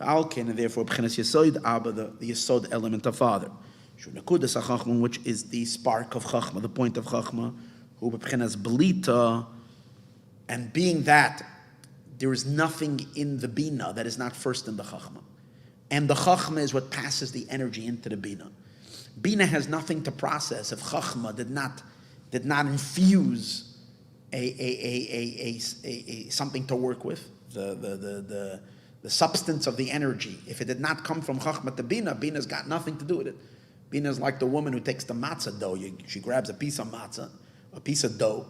And therefore, B'chinas Yesod, Abba, the Yesod element of Father. Shunakudas HaChachma, which is the spark of Chachma, the point of Chachma, who B'chinas Belita, and being that, there is nothing in the Bina that is not first in the Chachma. And the Chachma is what passes the energy into the Bina. Bina has nothing to process if Chachma did not infuse something to work with, the substance of the energy. If it did not come from Chachma to Bina, Bina's got nothing to do with it. Bina's like the woman who takes the matzah dough. She grabs a piece of matzah, a piece of dough.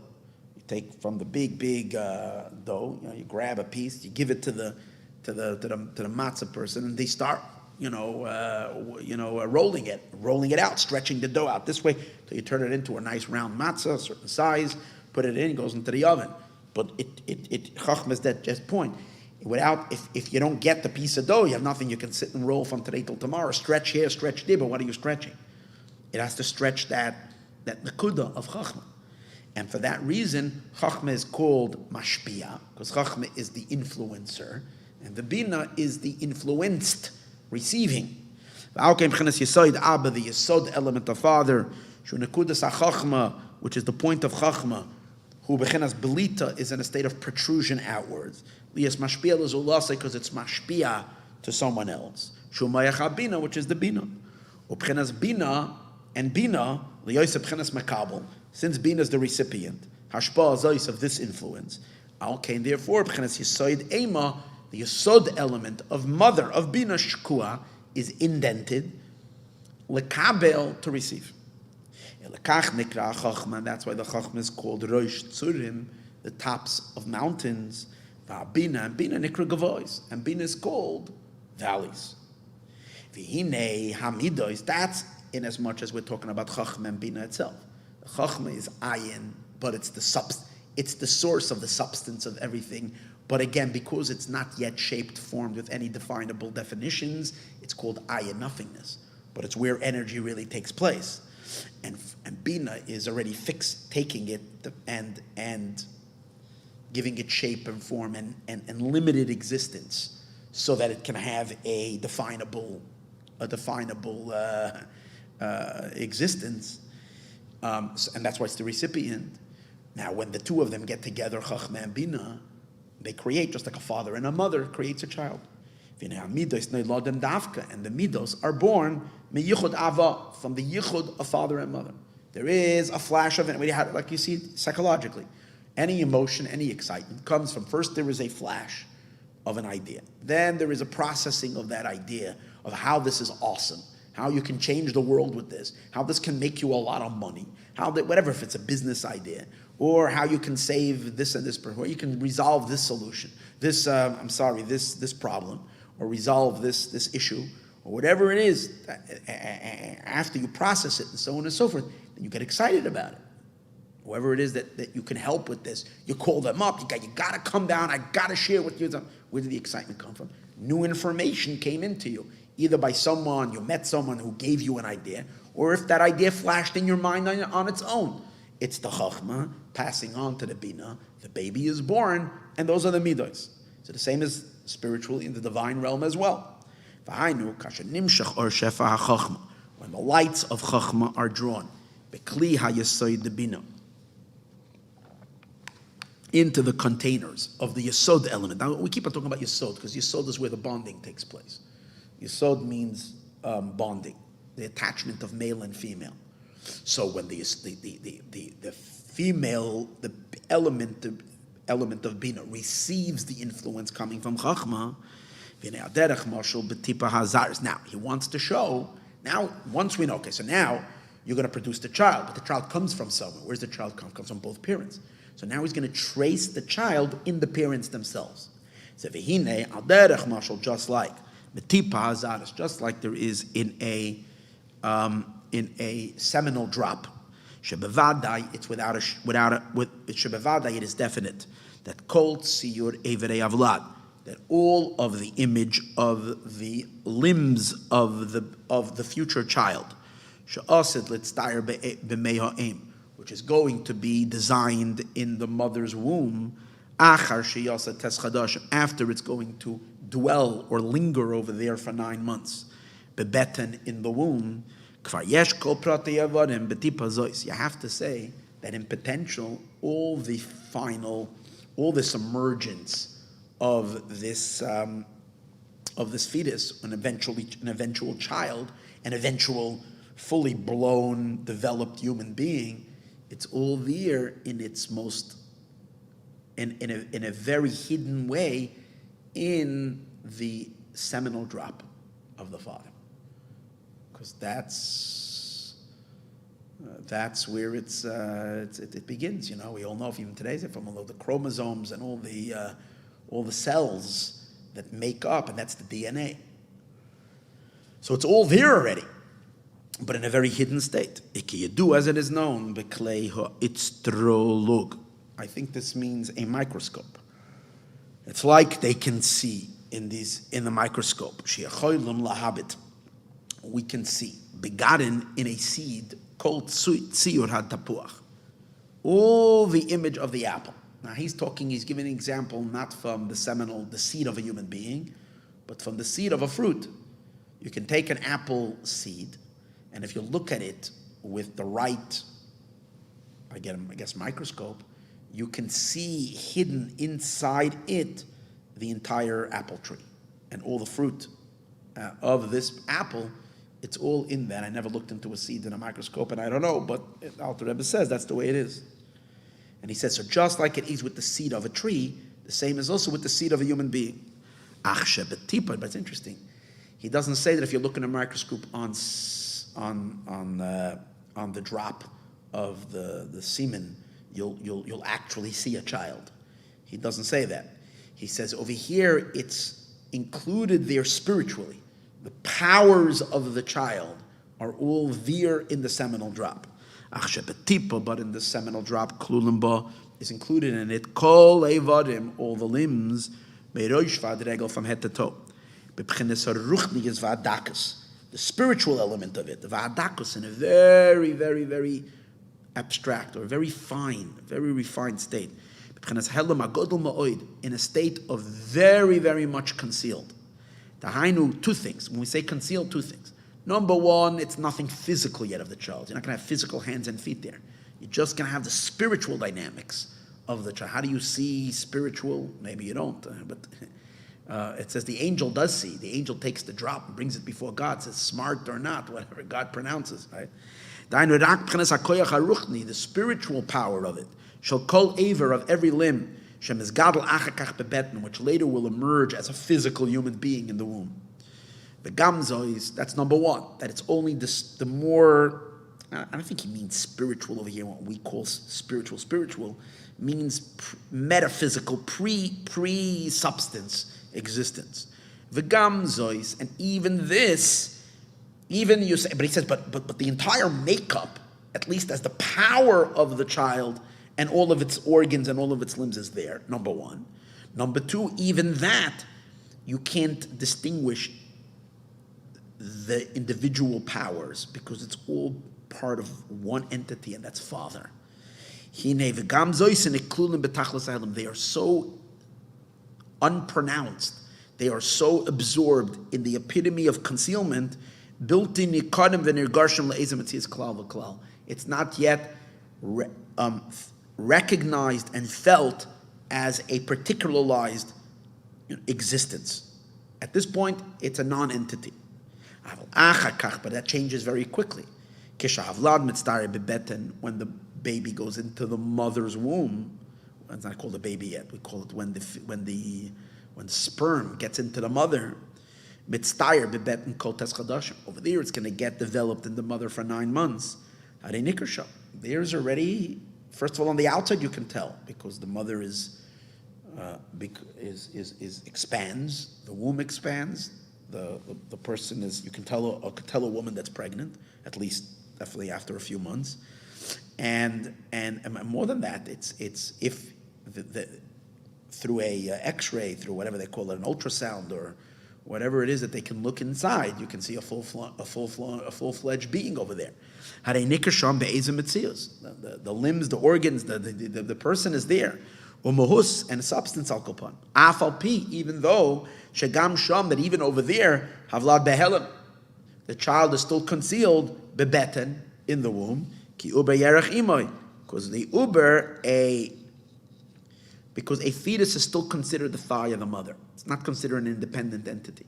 You take from the big dough. You grab a piece, you give it to the matzah person, and they start rolling it out, stretching the dough out this way till you turn it into a nice round matzah, a certain size. Put it in, it goes into the oven. But it Chachma is that just point. If you don't get the piece of dough, you have nothing. You can sit and roll from today till tomorrow. Stretch here, stretch there. But what are you stretching? It has to stretch that nekuda of Chachma. And for that reason, Chachma is called mashpia, because Chachma is the influencer, and the Bina is the influenced, receiving. The Yesod element of Father, which is the point of Chachma, who bechinas belita is in a state of protrusion outwards. Lias mashpia l'zulase, because it's mashpia to someone else. Shumayach bina, which is the bina. Ubechinas bina and bina liyos bechinas makabel. Since bina is the recipient, hashpa zois of this influence. Okay, and therefore bechinas yesod ema, the yesod element of mother of bina shkua is indented. Lekabel, to receive. That's why the Chachma is called Rosh Tzurm, the tops of mountains. Bina and Bina nikra gavois, and Bina is called valleys. V'hinei hamidos. That's in as much as we're talking about Chachma and Bina itself. The Chachma is ayin, but it's the source of the substance of everything. But again, because it's not yet shaped, formed with any definable definitions, it's called ayin, nothingness. But it's where energy really takes place. And Bina is already fixed, taking it and giving it shape and form and limited existence, so that it can have a definable existence, and that's why it's the recipient. Now, when the two of them get together, Chachma and Bina, they create, just like a father and a mother creates a child. And the midos are born miyichud ava, from the yichud of father and mother. There is a flash of it, like you see psychologically. Any emotion, any excitement comes from, first there is a flash of an idea. Then there is a processing of that idea of how this is awesome, how you can change the world with this, how this can make you a lot of money, whatever, if it's a business idea, or how you can save this and this person, or you can resolve this solution, this problem, or resolve this issue, or whatever it is. After you process it and so on and so forth, then you get excited about it. Whoever it is that you can help with this, you call them up, you got to come down, I got to share with you. Where did the excitement come from? New information came into you, either by someone, you met someone who gave you an idea, or if that idea flashed in your mind on its own. It's the Chachma passing on to the Bina, the baby is born, and those are the Midos. So the same as spiritually in the divine realm as well. When the lights of Chachma are drawn, into the containers of the Yesod element. Now, we keep on talking about Yesod, because Yesod is where the bonding takes place. Yesod means bonding, the attachment of male and female. So when the female, the element of Bina receives the influence coming from Chachma, now he wants to show, now once we know, okay, so now you're going to produce the child, but the child comes from somewhere. Where's the child come? Comes from both parents. So now he's going to trace the child in the parents themselves. So v'hinei al derech mashal, just like b'tipa hazaris, just like there is in a seminal drop. Shebevadai, it's shebevadai, it is definite that kol tziyur evirei avlad, that all of the image of the limbs of the future child, she'asid litzdayer b'mei ha'em, which is going to be designed in the mother's womb, achar sheyasa tes chadash, after it's going to dwell or linger over there for 9 months, bebeten, in the womb. You have to say that in potential, all the emergence of this fetus, an eventual child, an eventual fully blown, developed human being, it's all there in its most in a very hidden way in the seminal drop of the father, because that's where it begins. We all know, if even today, from all the chromosomes and all the cells that make up, and that's the DNA. So it's all there already, but in a very hidden state. As it is known, I think this means a microscope. It's like they can see in the microscope. We can see begotten in a seed called tzur had tapuach. All the image of the apple. Now he's giving an example not from the seed of a human being, but from the seed of a fruit. You can take an apple seed, and if you look at it with the right, I guess, microscope, you can see hidden inside it the entire apple tree and all the fruit of this apple. It's all in that. I never looked into a seed in a microscope, and I don't know, but Alter Rebbe says that's the way it is. And he says, so just like it is with the seed of a tree, the same is also with the seed of a human being. But it's interesting. He doesn't say that if you look in a microscope on the drop of the semen, you'll actually see a child. He doesn't say that. He says over here it's included there spiritually. The powers of the child are all there in the seminal drop. But in the seminal drop, klulimba is included in it. Kol evadim, all the limbs, Mei'rosh vad regel from head to toe. The spiritual element of it, the va'adakus, in a very, very, very abstract or very fine, very refined state. In a state of very, very much concealed. Tahainu, two things. When we say concealed, two things. Number one, it's nothing physical yet of the child. You're not going to have physical hands and feet there. You're just going to have the spiritual dynamics of the child. How do you see spiritual? Maybe you don't, but it says the angel does see. The angel takes the drop and brings it before God. Says smart or not, whatever God pronounces, right? The spiritual power of it, shall kol aver of every limb, which later will emerge as a physical human being in the womb. The gamzois, that's number one. That it's only the more. I don't think he means spiritual over here. What we call spiritual means metaphysical, pre-substance existence. The gamzois, and even this, you say, but he says, but the entire makeup, at least as the power of the child and all of its organs and all of its limbs is there. Number one. Number two, even that you can't distinguish the individual powers because it's all part of one entity, and that's Father. They are so unpronounced, they are so absorbed in the epitome of concealment, it's not yet recognized and felt as a particularized existence. At this point, it's a non-entity. But that changes very quickly. When the baby goes into the mother's womb, it's not called a baby yet. We call it when the sperm gets into the mother. Over there, it's going to get developed in the mother for 9 months. There's already, first of all, on the outside you can tell because the mother is expands, the womb expands. The person is, you can tell a woman that's pregnant, at least definitely after a few months, and more than that, it's if through a X-ray, through whatever they call it, an ultrasound or whatever it is that they can look inside, you can see a full-fledged being over there. The limbs, the organs, the person is there. And substance alkopan. Afalpi, even though shegam sham, that even over there, havlad behelim, the child is still concealed bebeten in the womb. Ki uber yerach imoy, because a fetus is still considered the thigh of the mother. It's not considered an independent entity.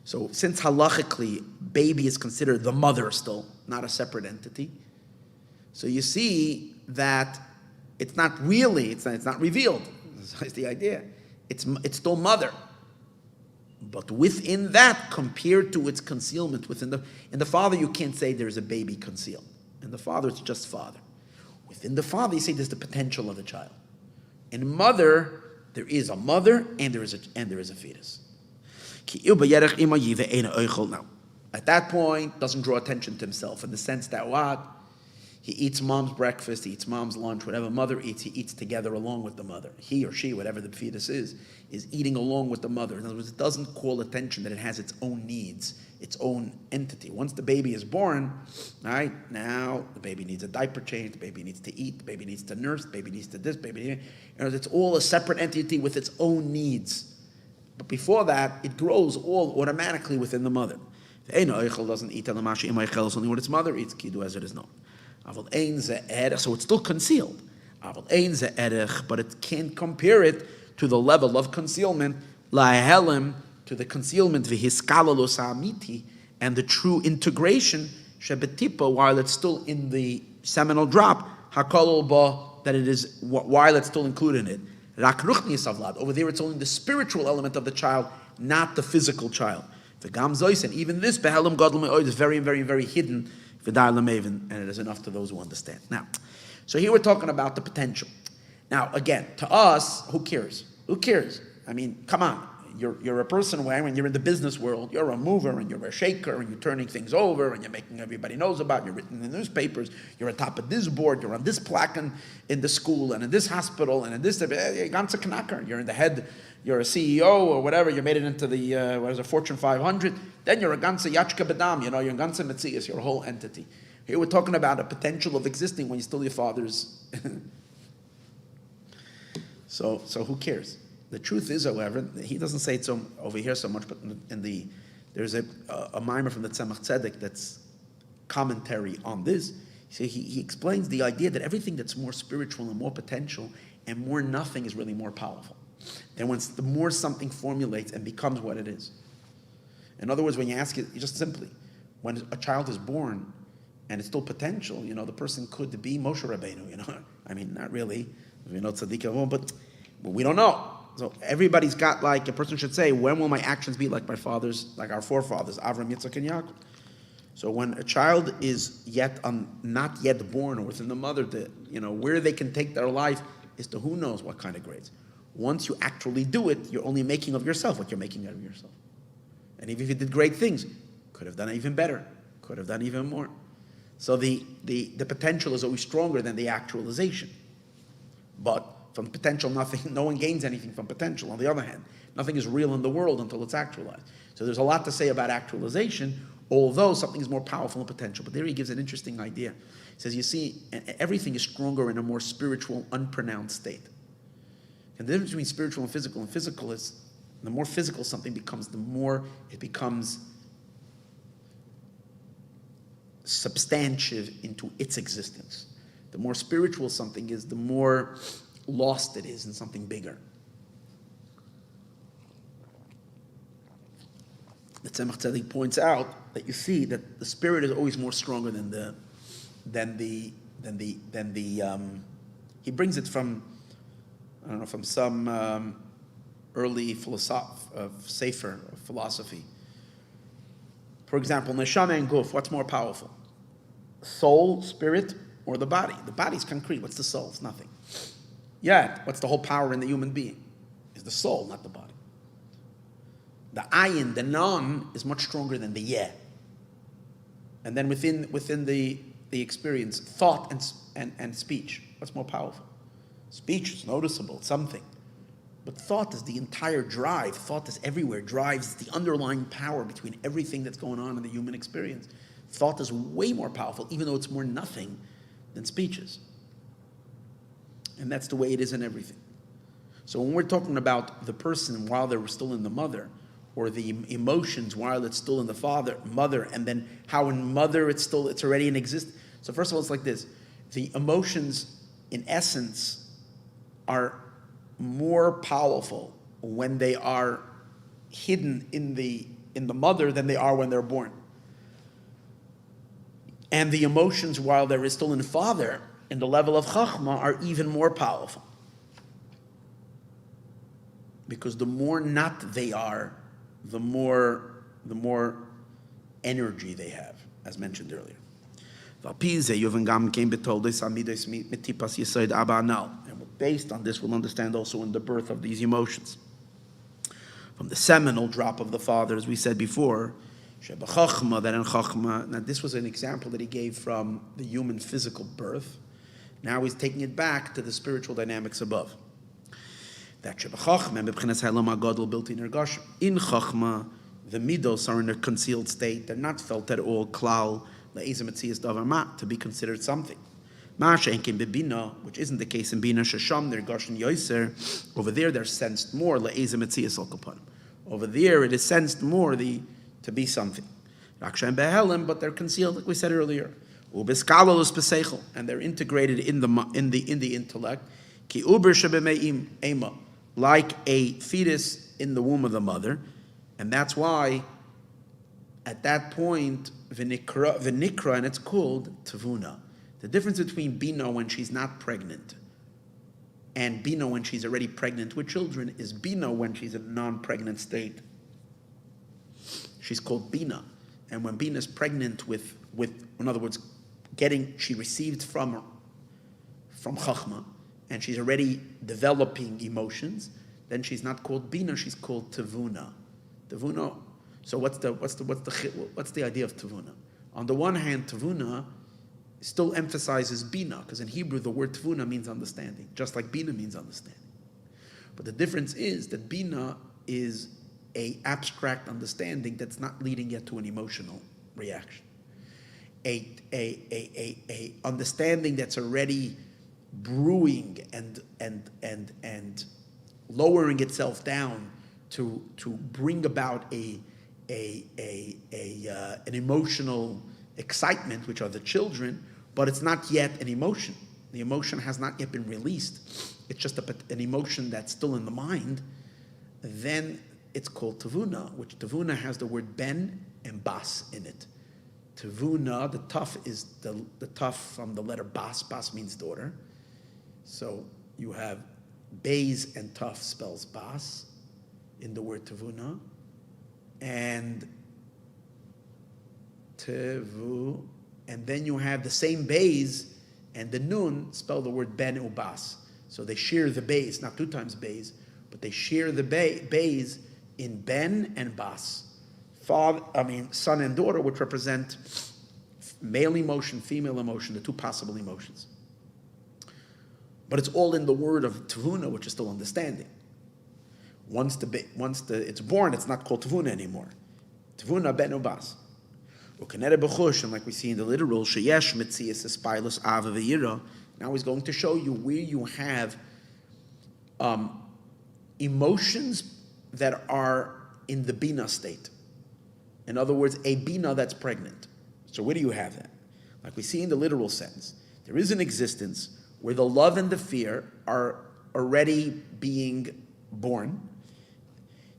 So since halachically baby is considered the mother still, not a separate entity, so you see that It's not really, it's not revealed. That's the idea. It's still mother. But within that, compared to its concealment, in the father, you can't say there's a baby concealed. In the father, it's just father. Within the father, you say there's the potential of the child. In mother, there is a mother and there is a fetus. Now, at that point, doesn't draw attention to himself in the sense that what? He eats mom's breakfast, he eats mom's lunch, whatever mother eats, he eats together along with the mother. He or she, whatever the fetus is eating along with the mother. In other words, it doesn't call attention that it has its own needs, its own entity. Once the baby is born, all right, now the baby needs a diaper change, the baby needs to eat, the baby needs to nurse, the baby needs to this, it's all a separate entity with its own needs. But before that, it grows all automatically within the mother. The doesn't eat only when its mother eats, kidu as it is known. So it's still concealed. But it can't compare it to the level of concealment, to the concealment, and the true integration, while it's still in the seminal drop, that it is, while it's still included in it. Over there, it's only the spiritual element of the child, not the physical child. And even this, is very, very, very hidden. And it is enough to those who understand. Now, so here we're talking about the potential. Now, again, to us, who cares? Who cares? I mean, come on. You're a person when you're in the business world, you're a mover and you're a shaker and you're turning things over and you're making everybody knows about it. You're written in the newspapers. You're on top of this board. You're on this plaque in the school and in this hospital and in this. You're ganze knacker. You're in the head. You're a CEO or whatever. You made it into the Fortune 500. Then you're a ganze yachka bedam. You're a ganze metzias. You're a whole entity. Here we're talking about a potential of existing when you're still your father's. So who cares? The truth is, however, he doesn't say it so over here so much, but there's a Mei'rosh from the Tzemach Tzedek that's commentary on this. He explains the idea that everything that's more spiritual and more potential and more nothing is really more powerful. And the more something formulates and becomes what it is. In other words, when you ask it, just simply, when a child is born and it's still potential, the person could be Moshe Rabbeinu, I mean, not really, tzaddik, but we don't know. So everybody's got a person should say, when will my actions be like my fathers, like our forefathers, Avram, Yitzchak, and Yaakov? So when a child is not yet born or within the mother, where they can take their life is to who knows what kind of grades. Once you actually do it, you're only making of yourself what you're making out of yourself. And even if you did great things, could have done even better, could have done even more. So the potential is always stronger than the actualization. But from potential, no one gains anything from potential. On the other hand, nothing is real in the world until it's actualized. So there's a lot to say about actualization, although something is more powerful than potential. But there he gives an interesting idea. He says, you see, everything is stronger in a more spiritual, unpronounced state. And the difference between spiritual and physical is, the more physical something becomes, the more it becomes substantive into its existence. The more spiritual something is, the more lost it is in something bigger. The Tzemach Tzedek points out that you see that the spirit is always more stronger than the he brings it from, I don't know, from some early sefer of philosophy. For example, neshama and guf, what's more powerful? Soul, spirit, or the body? The body's concrete. What's the soul? It's nothing. Yet, what's the whole power in the human being? Is the soul, not the body. The ayin, the non, is much stronger than the yeh. And then within the experience, thought and speech, what's more powerful? Speech is noticeable, it's something. But thought is the entire drive. Thought is everywhere. Drives the underlying power between everything that's going on in the human experience. Thought is way more powerful, even though it's more nothing than speech is. And that's the way it is in everything. So when we're talking about the person while they're still in the mother, or the emotions while it's still in the mother, and then how in mother it's already in existence. So first of all, it's like this. The emotions, in essence, are more powerful when they are hidden in the mother than they are when they're born. And the emotions while they're still in the father in the level of Chachma are even more powerful. Because the more not they are, the more energy they have, as mentioned earlier. And based on this, we'll understand also in the birth of these emotions. From the seminal drop of the Father, as we said before, that in Chachma. Now, this was an example that he gave from the human physical birth. Now he's taking it back to the spiritual dynamics above. That built in Chachma, the midos are in a concealed state. They're not felt at all, klal, to be considered something. Which isn't the case in Bina Shasham, they're Goshen Yoiser. Over there, they're sensed more. Over there, it is sensed more to be something. But they're concealed, like we said earlier. And they're integrated in the intellect. Like a fetus in the womb of the mother. And that's why, at that point, v'nikra, and it's called tavuna. The difference between Bina when she's not pregnant and Bina when she's already pregnant with children is Bina when she's in a non-pregnant state. She's called Bina. And when Bina is pregnant with, in other words, she received from Chachma, and she's already developing emotions, then she's not called Bina, she's called Tavuna. Tavuna. So what's the idea of Tavuna? On the one hand, Tavuna still emphasizes Bina, because in Hebrew the word Tavuna means understanding, just like Bina means understanding. But the difference is that Bina is a abstract understanding that's not leading yet to an emotional reaction. A understanding that's already brewing and lowering itself down to bring about an emotional excitement, which are the children, but it's not yet an emotion. The emotion has not yet been released. It's just an emotion that's still in the mind. Then it's called tavuna, which tavuna has the word ben and bas in it. Tavuna, the tuf is the tuf from the letter bas. Bas means daughter. So you have beis and tuf spells bas in the word tavuna. And tevu, and then you have the same beis and the nun spell the word ben ubas. So they share the beis, not two times beis, but they share the beis in ben and bas. Son and daughter, which represent male emotion, female emotion, the two possible emotions. But it's all in the word of tavuna, which is still understanding. Once it's born, it's not called tavuna anymore. Tavuna ben ubas. And like we see in the literal, sheyesh mitzias espilus ava v'yira. Now he's going to show you where you have emotions that are in the bina state. In other words, a bina that's pregnant. So where do you have that? Like we see in the literal sense, there is an existence where the love and the fear are already being born.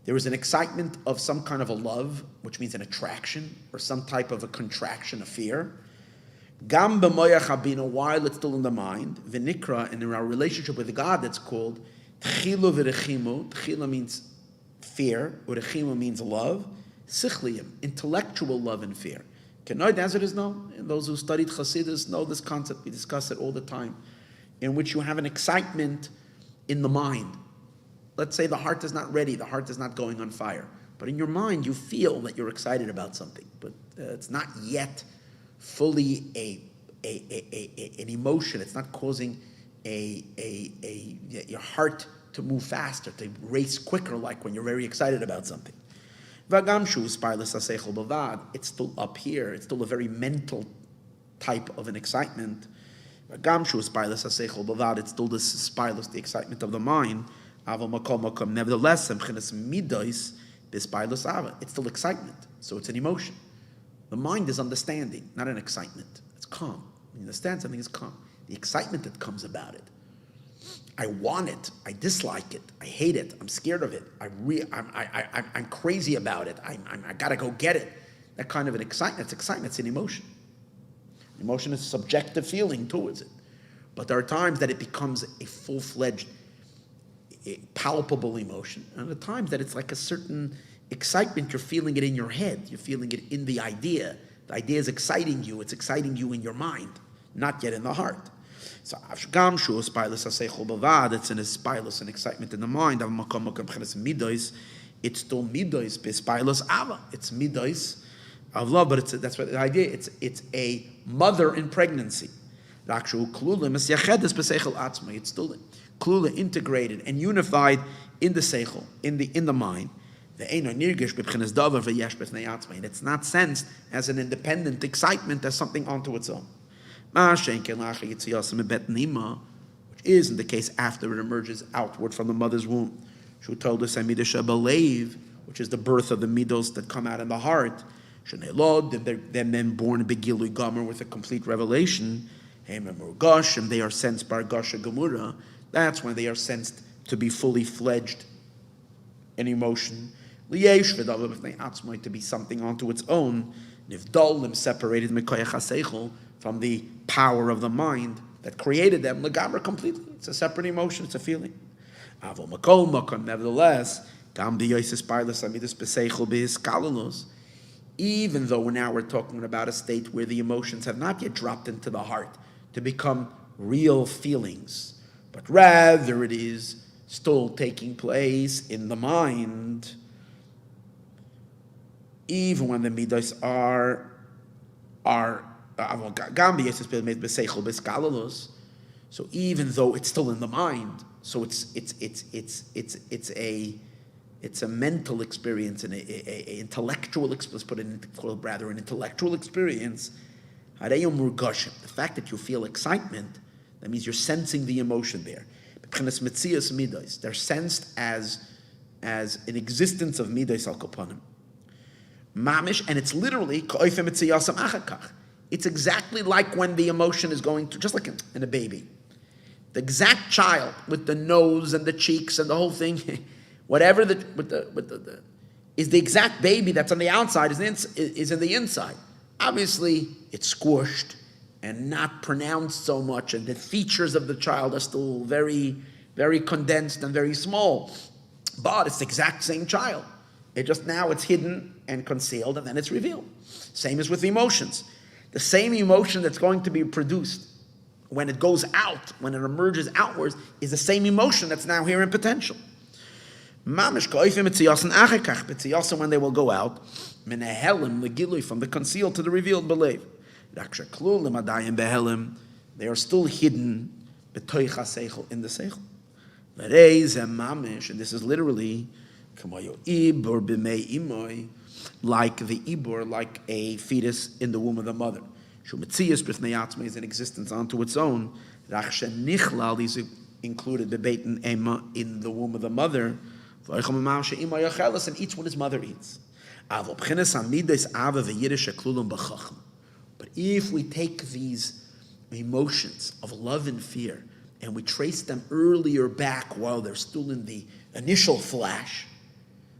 There is an excitement of some kind of a love, which means an attraction, or some type of a contraction of fear. Gam b'moyach habina, while it's still in the mind, v'nikra, and in our relationship with God, that's called tchilu v'rechimu. Tchila means fear, urechimu means love. Sichliyim, intellectual love and fear. Kenoid, as it is known, and those who studied Chassidus know this concept. We discuss it all the time, in which you have an excitement in the mind. Let's say the heart is not ready, the heart is not going on fire. But in your mind, you feel that you're excited about something. But it's not yet fully an emotion. It's not causing your heart to move faster, to race quicker, like when you're very excited about something. It's still up here. It's still a very mental type of an excitement. It's still the spilus, the excitement of the mind. Nevertheless, it's still excitement. So it's an emotion. The mind is understanding, not an excitement. It's calm. When you understand something, it's calm. The excitement that comes about it. I want it. I dislike it. I hate it. I'm scared of it. I'm crazy about it. I gotta go get it. That kind of an excitement. It's excitement. It's an emotion. Emotion is a subjective feeling towards it. But there are times that it becomes a full-fledged, palpable emotion. And at times that it's like a certain excitement, you're feeling it in your head, you're feeling it in the idea. The idea is exciting you, it's exciting you in your mind, not yet in the heart. So it's in a spilus and excitement in the mind. It's still midos b'spilus ava. It's midos of love, but that's what the idea. It's a mother in pregnancy. It's still klula, integrated and unified in the seichel, in the mind. And it's not sensed as an independent excitement, as something onto its own. Which is in the case after it emerges outward from the mother's womb. Who told us which is the birth of the midos that come out in the heart. Then born begilui gomer with a complete revelation. And they are sensed by gasha gemura. That's when they are sensed to be fully fledged in emotion. To be something onto its own. Separated from the power of the mind that created them, legamra completely. It's a separate emotion, it's a feeling. Nevertheless, even though now we're talking about a state where the emotions have not yet dropped into the heart to become real feelings, but rather it is still taking place in the mind, even when the midos are so even though it's still in the mind, so it's a mental experience and a intellectual, let's put it rather an intellectual experience. The fact that you feel excitement, that means you're sensing the emotion there. They're sensed as an existence of midos al kapanim. Mamish, and it's literally it's exactly like when the emotion is going to, just like in a baby. The exact child with the nose and the cheeks and the whole thing, whatever is the exact baby that's on the outside is in the inside. Obviously, it's squished and not pronounced so much, and the features of the child are still very, very condensed and very small. But it's the exact same child. Now it's hidden and concealed, and then it's revealed. Same as with emotions. The same emotion that's going to be produced when it goes out, when it emerges outwards, is the same emotion that's now here in potential. Mamish when they will go out, from the concealed to the revealed believe. They are still hidden in the seichel. And this is literally like the ibor, like a fetus in the womb of the mother. Is an existence unto its own. Is included in the womb of the mother. And each one his mother eats. But if we take these emotions of love and fear and we trace them earlier back while they're still in the initial flash,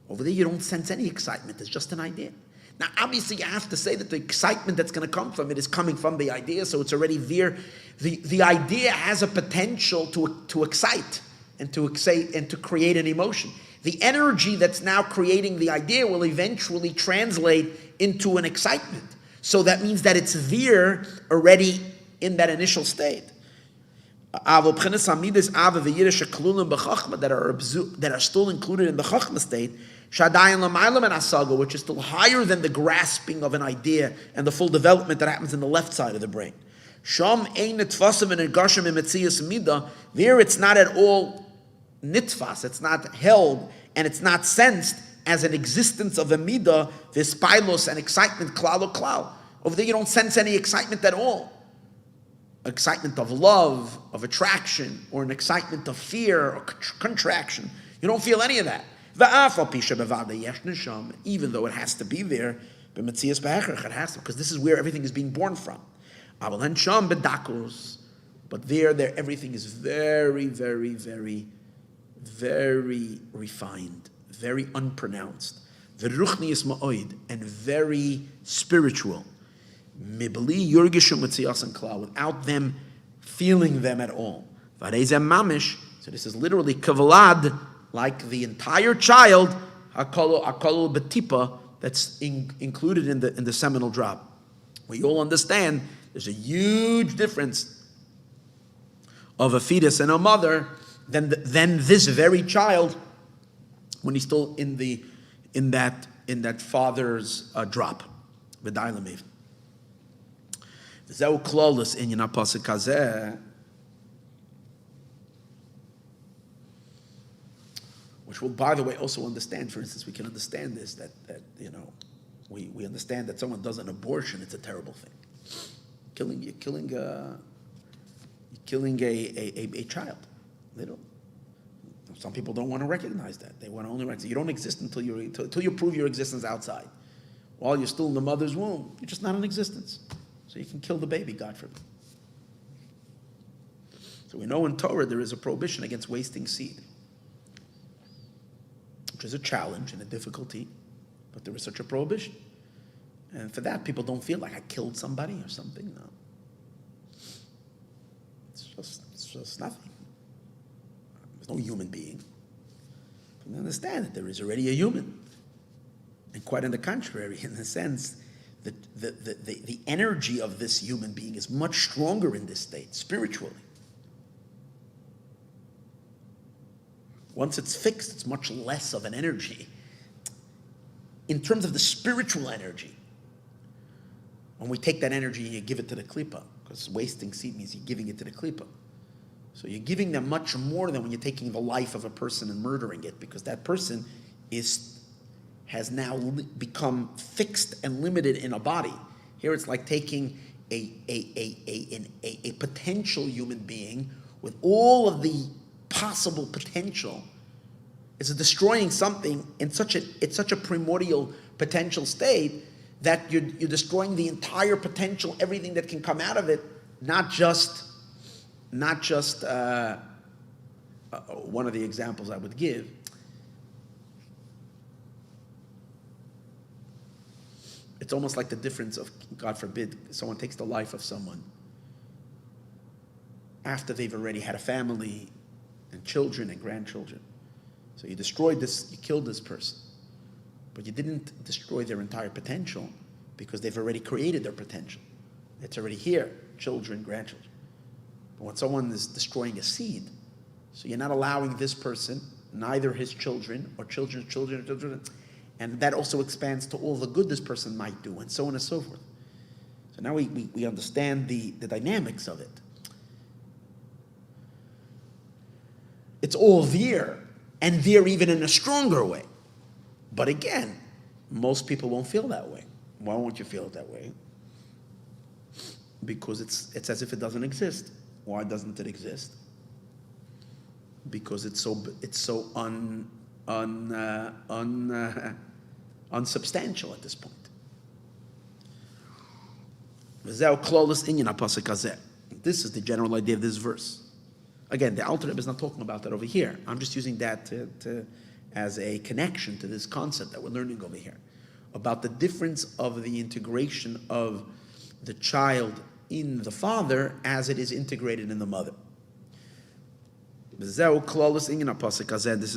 over there you don't sense any excitement, it's just an idea. Now obviously you have to say that the excitement that's going to come from it is coming from the idea, so it's already there. The idea has a potential to excite and to create an emotion. The energy that's now creating the idea will eventually translate into an excitement. So that means that it's there already in that initial state. That are still included in the chachma state, which is still higher than the grasping of an idea and the full development that happens in the left side of the brain. There it's not at all nitfas, it's not held, and it's not sensed as an existence of a midah, this spilos and excitement, klal. Over there you don't sense any excitement at all. Excitement of love, of attraction, or an excitement of fear or contraction. You don't feel any of that. Even though it has to be there, it has to, because this is where everything is being born from. But there everything is very, very, very, very refined, very unpronounced, and very spiritual. Without them feeling them at all. So this is literally kavlad, like the entire child, hakol betipa, that's included in the seminal drop. We all understand there's a huge difference of a fetus and a mother than this very child when he's still in that father's drop. V'dai V'zeu klolus in pasuk hazeh, which will, by the way, also understand. For instance, we can understand this that we understand that someone does an abortion. It's a terrible thing. You're killing a child. Some people don't want to recognize that. They want to only recognize you don't exist until you prove your existence outside. While you're still in the mother's womb, you're just not in existence. So you can kill the baby, God forbid. So we know in Torah there is a prohibition against wasting seed, which is a challenge and a difficulty, but there is such a prohibition. And for that, people don't feel like I killed somebody or something. No. It's just nothing. There's no human being. You understand that there is already a human. And quite on the contrary, in the sense that the energy of this human being is much stronger in this state, spiritually. Once it's fixed, it's much less of an energy. In terms of the spiritual energy, when we take that energy and you give it to the klipa, because wasting seed means you're giving it to the klipa. So you're giving them much more than when you're taking the life of a person and murdering it, because that person has now become fixed and limited in a body. Here it's like taking a potential human being with all of the possible potential. It's destroying something in such a primordial potential state that you're destroying the entire potential, everything that can come out of it, not just one of the examples I would give. It's almost like the difference of, God forbid, someone takes the life of someone after they've already had a family and children and grandchildren. So you destroyed this, you killed this person, but you didn't destroy their entire potential because they've already created their potential. It's already here, children, grandchildren. But when someone is destroying a seed, so you're not allowing this person, neither his children or children's children, and that also expands to all the good this person might do, and so on and so forth. So now we understand the dynamics of it. It's all there, and there even in a stronger way. But again, most people won't feel that way. Why won't you feel it that way? Because it's as if it doesn't exist. Why doesn't it exist? Because it's so unsubstantial at this point. This is the general idea of this verse. Again, the Alter Rebbe is not talking about that over here. I'm just using that as a connection to this concept that we're learning over here, about the difference of the integration of the child in the father as it is integrated in the mother. This is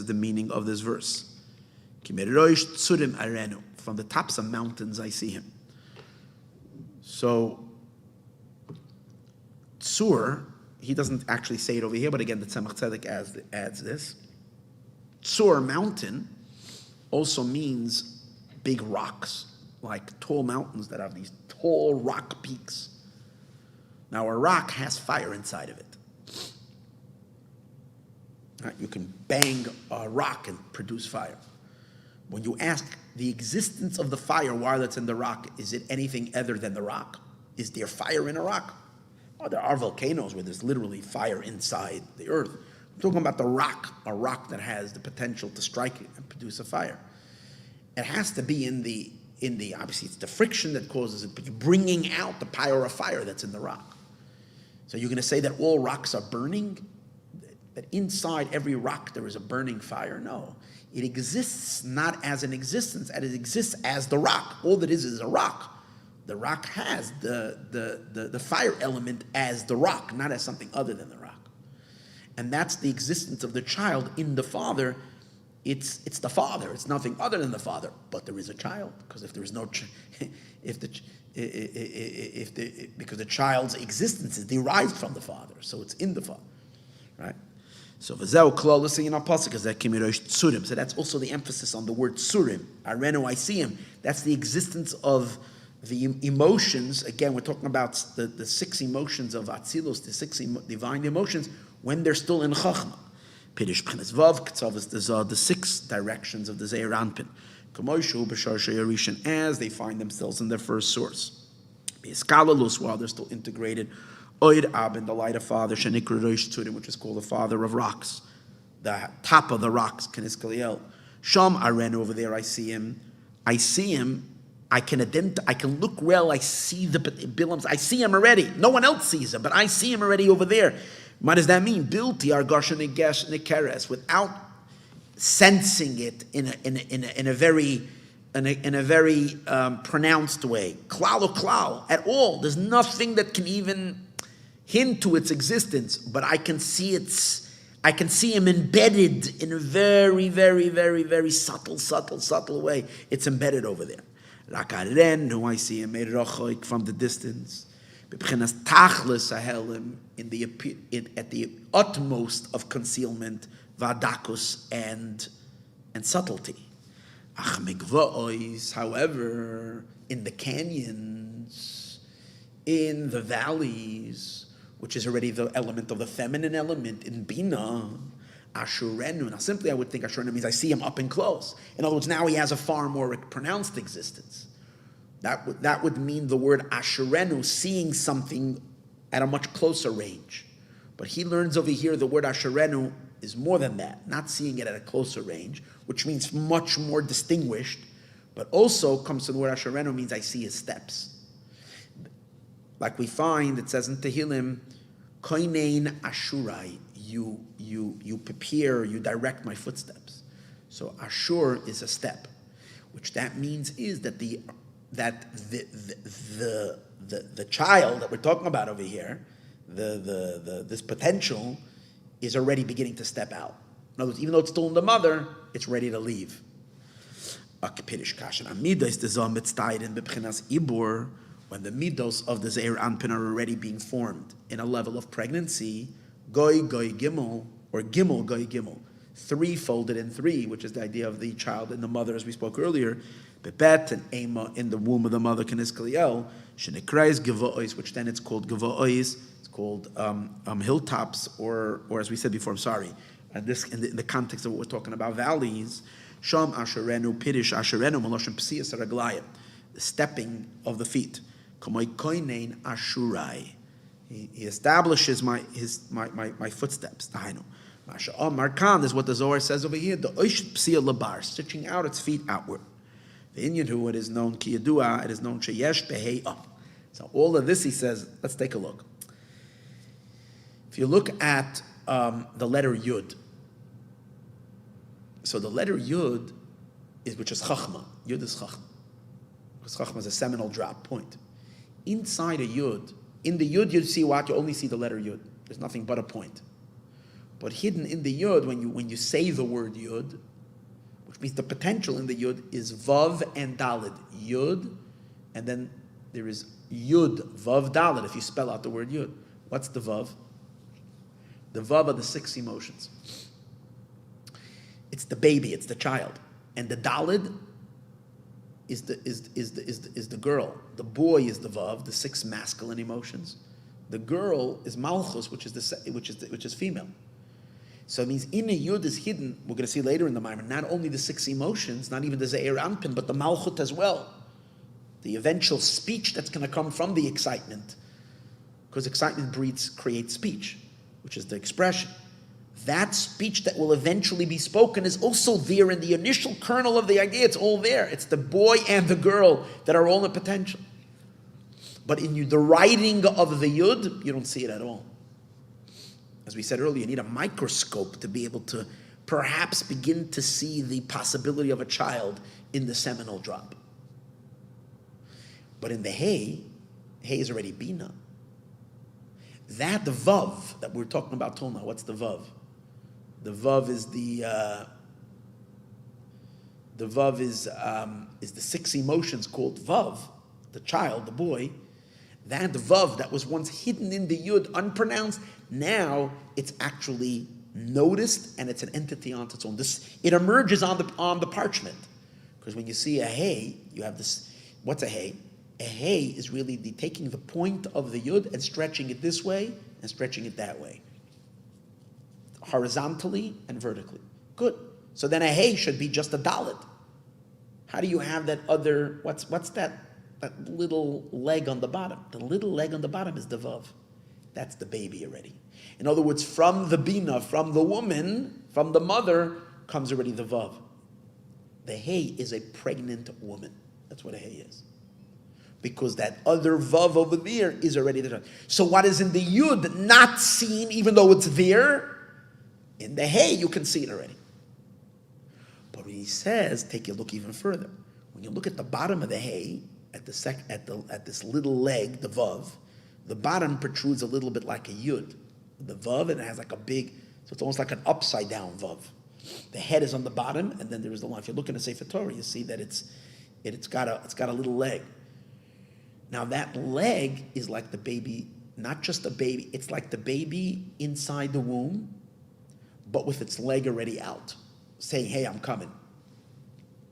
the meaning of this verse. Mei'rosh Tzurm Arenu. From the tops of mountains I see him. So Tzur, he doesn't actually say it over here, but again the Tzemach Tzedek adds this. Tzur, mountain, also means big rocks, like tall mountains that have these tall rock peaks. Now a rock has fire inside of it. Right? You can bang a rock and produce fire. When you ask the existence of the fire while it's in the rock, is it anything other than the rock? Is there fire in a rock? Oh, there are volcanoes where there's literally fire inside the earth. I'm talking about the rock, a rock that has the potential to strike it and produce a fire. It has to be in the obviously it's the friction that causes it, but you're bringing out the power of fire that's in the rock. So you're going to say that all rocks are burning? That inside every rock there is a burning fire? No. It exists not as an existence, and it exists as the rock. All that is a rock. The rock has the fire element as the rock, not as something other than the rock. And that's the existence of the child in the father. It's the father. It's nothing other than the father. But there is a child, because if there is no, because the child's existence is derived from the father, so it's in the father, right? So v'zeu klal l'singin al-pasuk is that Mei'rosh Tzurm. So that's also the emphasis on the word Tzurm. Arenu, I see him. That's the existence of the emotions. Again, we're talking about the 6 emotions of Atzilus, the 6 divine emotions, when they're still in Chachma. Pidish B'chinas Vav, Ketzav is the 6 directions of the Zeir Anpin. K'moishu b'shar she'yarishin, as they find themselves in their first source. B'yiskalalus, while they're still integrated. Oid Ab, in the light of Father, Shenikra Rosh Tzurim, which is called the Father of Rocks. The top of the rocks, Kenis Kaliel. Sham Arenu, over there, I see him. I can identify, I can look well, I see the Bilams, I see him already. No one else sees him, but I see him already over there. What does that mean? Bilti Argasha Negesh Nekeres, without sensing it in a very pronounced way. Klal at all. There's nothing that can even hint to its existence, but I can see him embedded in a very, very, very, very subtle way. It's embedded over there. Arenu, I see him Mei'rosh from the distance. B'chinas tachlis ahelim, at the utmost of concealment, vadakus and subtlety. Ach migva'os, however, in the canyons, in the valleys, which is already the element of the feminine element in Bina, Ashurenu. Now, simply I would think Ashurenu means I see him up and close. In other words, now he has a far more pronounced existence. That would mean the word Ashurenu, seeing something at a much closer range. But he learns over here the word Ashurenu is more than that, not seeing it at a closer range, which means much more distinguished, but also comes to the word Ashurenu means I see his steps. Like we find, it says in Tehillim, Koinein Ashurai, you prepare, you direct my footsteps. So Ashur is a step, which that means is that the child that we're talking about over here, this potential, is already beginning to step out. In other words, even though it's still in the mother, it's ready to leave. When the midos of the Zeir Anpin are already being formed in a level of pregnancy, goy gimel, or gimel goy gimel, 3 folded in 3, which is the idea of the child and the mother, as we spoke earlier, bebet and ema in the womb of the mother, kenis kaliel, shenekrais gavois, which then it's called gavois, it's called hilltops, or as we said before, I'm sorry, and this in the context of what we're talking about, valleys, sham asherenu, pidish asherenu, maloshem psiyas araglayim, the stepping of the feet. Koinein Ashurai. He establishes my footsteps. Markan is what the Zohar says over here. The Oishet Psiya Labar, stitching out its feet outward. The Inyan, it is known Kiyadua, it is known Sheyesh Beheya. So all of this, he says, let's take a look. If you look at the letter Yud, so the letter Yud which is Chachma. Yud is Chachma. Because Chachma is a seminal drop point. Inside a Yud, in the Yud you see what? You only see the letter Yud. There's nothing but a point. But hidden in the Yud, when you say the word Yud, which means the potential in the Yud is Vav and Dalid. Yud, and then there is Yud, Vav, Dalid, if you spell out the word Yud. What's the Vav? The Vav are the 6 emotions. It's the baby, it's the child. And the Dalid is the girl. The boy is the Vav, the 6 masculine emotions. The girl is Malchus, which is female. So it means in a Yud is hidden, we're going to see later in the Mei'rosh, not only the 6 emotions, not even the Zeir Anpin, but the Malchut as well. The eventual speech that's going to come from the excitement. Because excitement creates speech, which is the expression. That speech that will eventually be spoken is also there in the initial kernel of the idea. It's all there. It's the boy and the girl that are all in potential. But in the writing of the Yud, you don't see it at all. As we said earlier, you need a microscope to be able to perhaps begin to see the possibility of a child in the seminal drop. But in the Hey is already Bina. That the Vav that we're talking about till now, what's the Vav? The Vav is the 6 emotions called Vav, the child, the boy. That Vav that was once hidden in the Yud, unpronounced, now it's actually noticed and it's an entity on its own. It emerges on the parchment. Because when you see a Hey, you have this. What's a Hey? A Hey is really taking the point of the Yud and stretching it this way and stretching it that way, horizontally and vertically. Good. So then a Hey should be just a Dalet. How do you have that other? What's that little leg on the bottom? The little leg on the bottom is the Vav. That's the baby already. In other words, from the Bina, from the woman, from the mother, comes already the Vav. The Hey is a pregnant woman. That's what a Hey is. Because that other Vav over there is already there. So what is in the Yud not seen, even though it's there, in the Hey you can see it already. But when he says, take a look even further. When you look at the bottom of the Hey, at this little leg, the Vav, the bottom protrudes a little bit like a Yud. The Vav, and it has like a big, so it's almost like an upside down Vav. The head is on the bottom, and then there is the line. If you look in the Sefer Torah, you see that it's got a little leg. Now that leg is like the baby, not just a baby, it's like the baby inside the womb, but with its leg already out, saying, hey, I'm coming.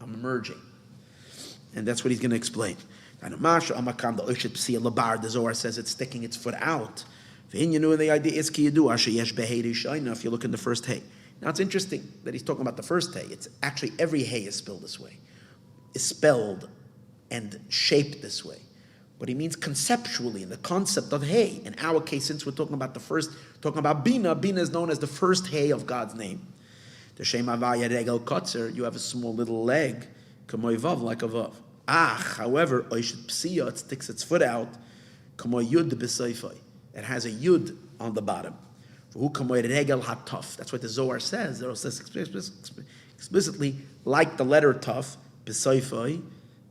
I'm emerging. And that's what he's going to explain. The Zohar says it's sticking its foot out. And the idea is, if you look in the first Hey. Now it's interesting that he's talking about the first Hey. It's actually every Hey is spelled this way. Is spelled and shaped this way. But he means conceptually, in the concept of Hey. In our case, since we're talking about talking about Bina, Bina is known as the first Hey of God's name. The Shem Havaya Regel Kotzer, you have a small little leg, Kamoy Vav, like a Vav. However, Oishet Psiya, it sticks its foot out, Kamoy Yud B'Seifai. It has a Yud on the bottom. Who Kamoy Regel HaTaf. That's what the Zohar says. The Zohar says explicitly, like the letter Taf, B'Seifai,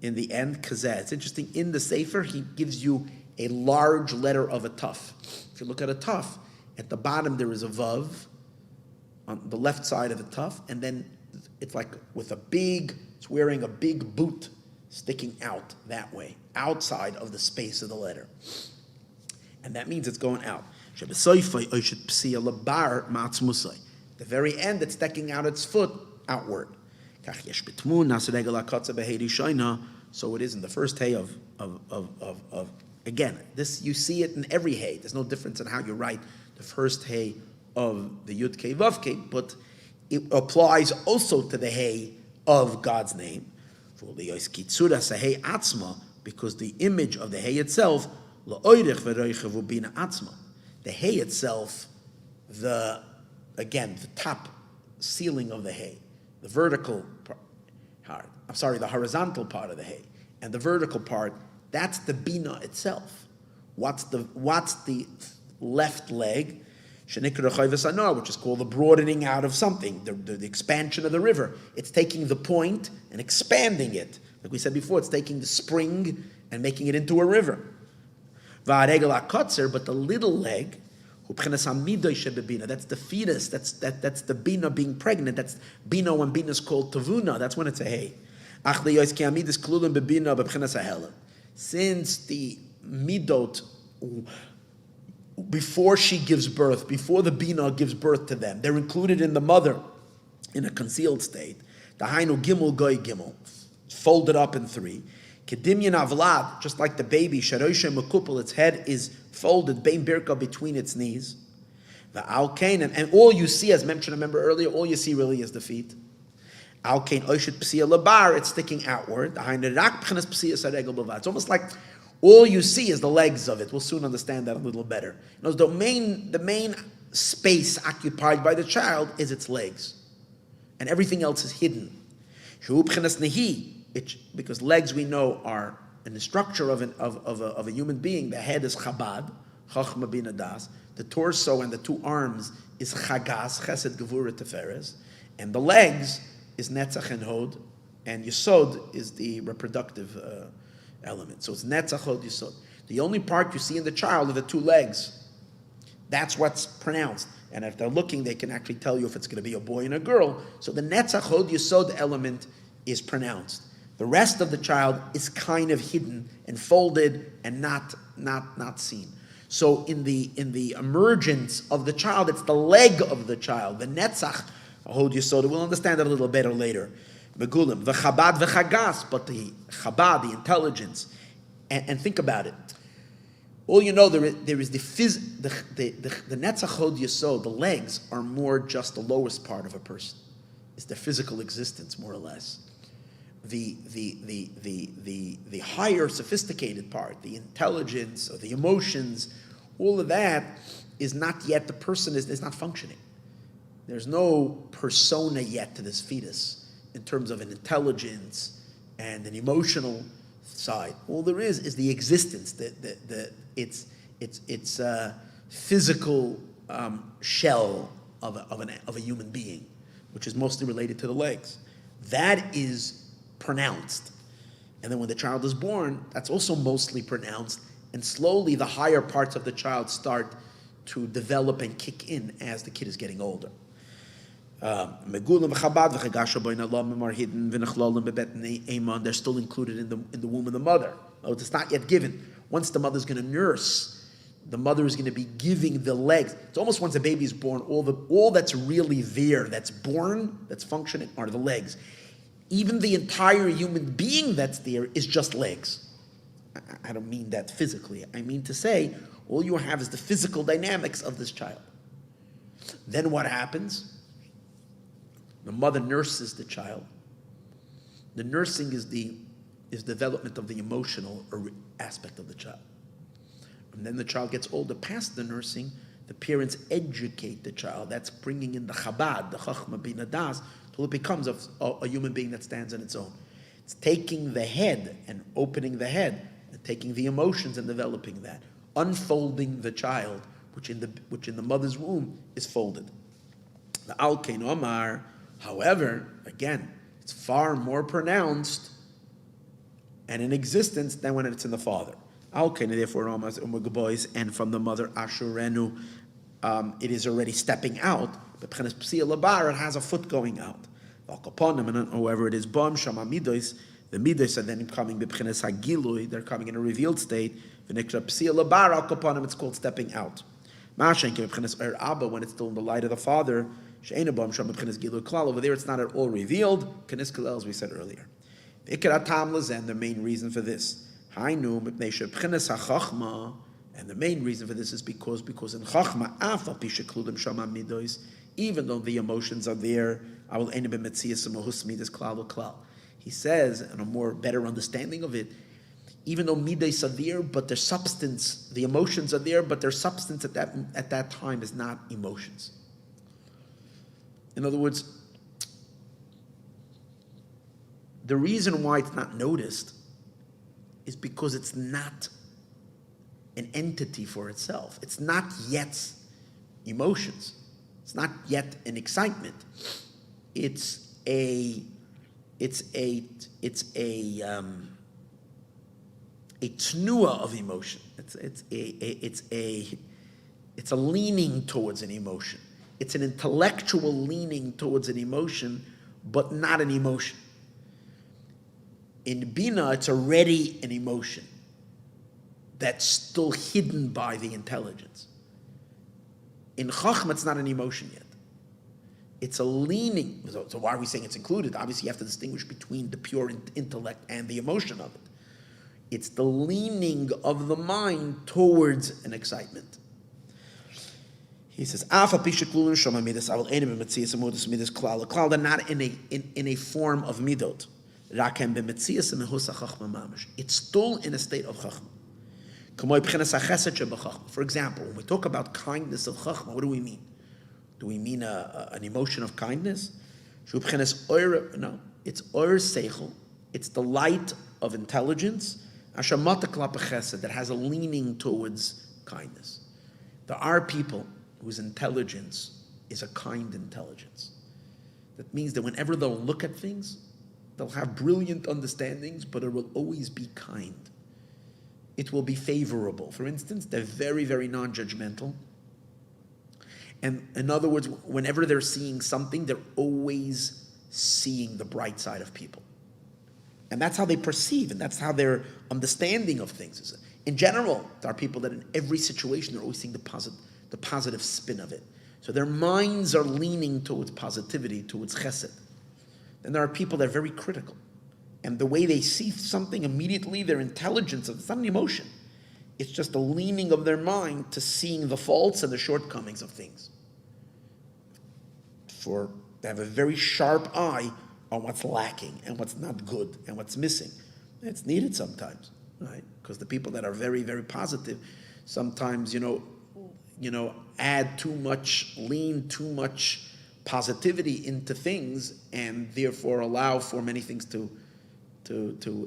in the end, Kazeh. It's interesting, in the Sefer, he gives you a large letter of a Taf. If you look at a Taf, at the bottom there is a Vav, on the left side of the Taf, and then it's like with it's wearing a big boot sticking out that way, outside of the space of the letter. And that means it's going out. The very end, it's sticking out its foot outward. So it is in the first Hey of again, this you see it in every Hey. There's no difference in how you write the first Hey of the Yud Kei Vav Kei, but it applies also to the Hey of God's name. Because the image of the Hey itself, the Hey itself, the top ceiling of the Hey, the horizontal part of the Hey, and the vertical part, that's the Bina itself. What's the left leg? Which is called the broadening out of something, the expansion of the river. It's taking the point and expanding it. Like we said before, it's taking the spring and making it into a river. But the little leg, that's the fetus, that's the Bina being pregnant, that's Bina when Bina is called Tavuna, that's when it's a Hey. Since the Midot, before she gives birth, before the Bina gives birth to them, they're included in the mother in a concealed state. The Hainu Gimel Goy Gimel, folded up in 3. Kedimyan Avlad, just like the baby, Sharoisha Makupal, its head is folded, Bein Birka, between its knees. The Alkain, and all you see, as mentioned, remember earlier, all you see really is the feet. Alkain Oishet Psiya Labar, it's sticking outward. The Hainu Rak Pchenes Psiya Saregel Bavad. It's almost like all you see is the legs of it. We'll soon understand that a little better. The main space occupied by the child is its legs, and everything else is hidden. Because legs we know are in the structure of a human being. The head is Chabad, Chachma Bina Das. The torso and the 2 arms is Chagas, Chesed Gevura Teferes, and the legs is Netzach and Hod, and Yesod is the reproductive element. So it's netzach hod yisod. The only part you see in the child are the two legs. That's what's pronounced. And if they're looking, they can actually tell you if it's going to be a boy and a girl. So the netzach hod yisod element is pronounced. The rest of the child is kind of hidden and folded and not seen. So in the emergence of the child, it's the leg of the child, the netzach hod yisod. We'll understand that a little better later. Megulim, the chabad v'chagas, but the chabad, the intelligence, and think about it. All you know, there is the netzach hod yisod, the legs are more just the lowest part of a person. It's their physical existence, more or less. The higher, sophisticated part, the intelligence or the emotions, all of that is not yet, the person is not functioning. There's no persona yet to this fetus in terms of an intelligence and an emotional side. All there is the existence, its physical shell of a human being, which is mostly related to the legs. That is pronounced. And then when the child is born, that's also mostly pronounced, and slowly the higher parts of the child start to develop and kick in as the kid is getting older. They're still included in the womb of the mother. It's not yet given. Once the mother's going to nurse, the mother is going to be giving the legs. It's almost once a baby is born, all that's really there, that's born, that's functioning, are the legs. Even the entire human being that's there is just legs. I don't mean that physically. I mean to say, all you have is the physical dynamics of this child. Then what happens? The mother nurses the child. The nursing is development of the emotional aspect of the child. And then the child gets older. Past the nursing, the parents educate the child. That's bringing in the chabad, the chachma bina das, till it becomes a human being that stands on its own. It's taking the head and opening the head, and taking the emotions and developing that, unfolding the child, which in the mother's womb is folded. The al kein omar. However, again, it's far more pronounced and in existence than when it's in the father. Therefore, and from the mother, Arenu, it is already stepping out. It has a foot going out. However, it is the midos are then coming, they're coming in a revealed state. It's called stepping out. When it's still in the light of the father, over there it's not at all revealed, as we said earlier. And the main reason for this, and the main reason for this is because in Chachma, even though the emotions are there, he says, and a more better understanding of it, even though midas are there, but their substance, the emotions are there, but their substance at that time is not emotions. In other words, the reason why it's not noticed is because it's not an entity for itself. It's not yet emotions. It's not yet an excitement. It's a tnua of emotion. It's a leaning towards an emotion. It's an intellectual leaning towards an emotion, but not an emotion. In Bina, it's already an emotion that's still hidden by the intelligence. In Chachma, it's not an emotion yet. It's a leaning. So why are we saying it's included? Obviously, you have to distinguish between the pure intellect and the emotion of it. It's the leaning of the mind towards an excitement. He says, "They're not in a form of midot. It's still in a state of chachma. For example, when we talk about kindness of chachma, what do we mean? Do we mean an emotion of kindness? No, it's oir seichel. It's the light of intelligence that has a leaning towards kindness. There are people whose intelligence is a kind intelligence. That means that whenever they'll look at things, they'll have brilliant understandings, but it will always be kind. it will be favorable. For instance, they're very, very non-judgmental. And in other words, whenever they're seeing something, they're always seeing the bright side of people. And that's how they perceive, and that's how their understanding of things is. In general, there are people that in every situation, they're always seeing the positive spin of it. So their minds are leaning towards positivity, towards chesed. Then there are people that are very critical. And the way they see something, immediately their intelligence, it's not an emotion. It's just a leaning of their mind to seeing the faults and the shortcomings of things. They have a very sharp eye on what's lacking and what's not good and what's missing. It's needed sometimes, right? Because the people that are very, very positive sometimes, add too much, lean too much positivity into things, and therefore allow for many things to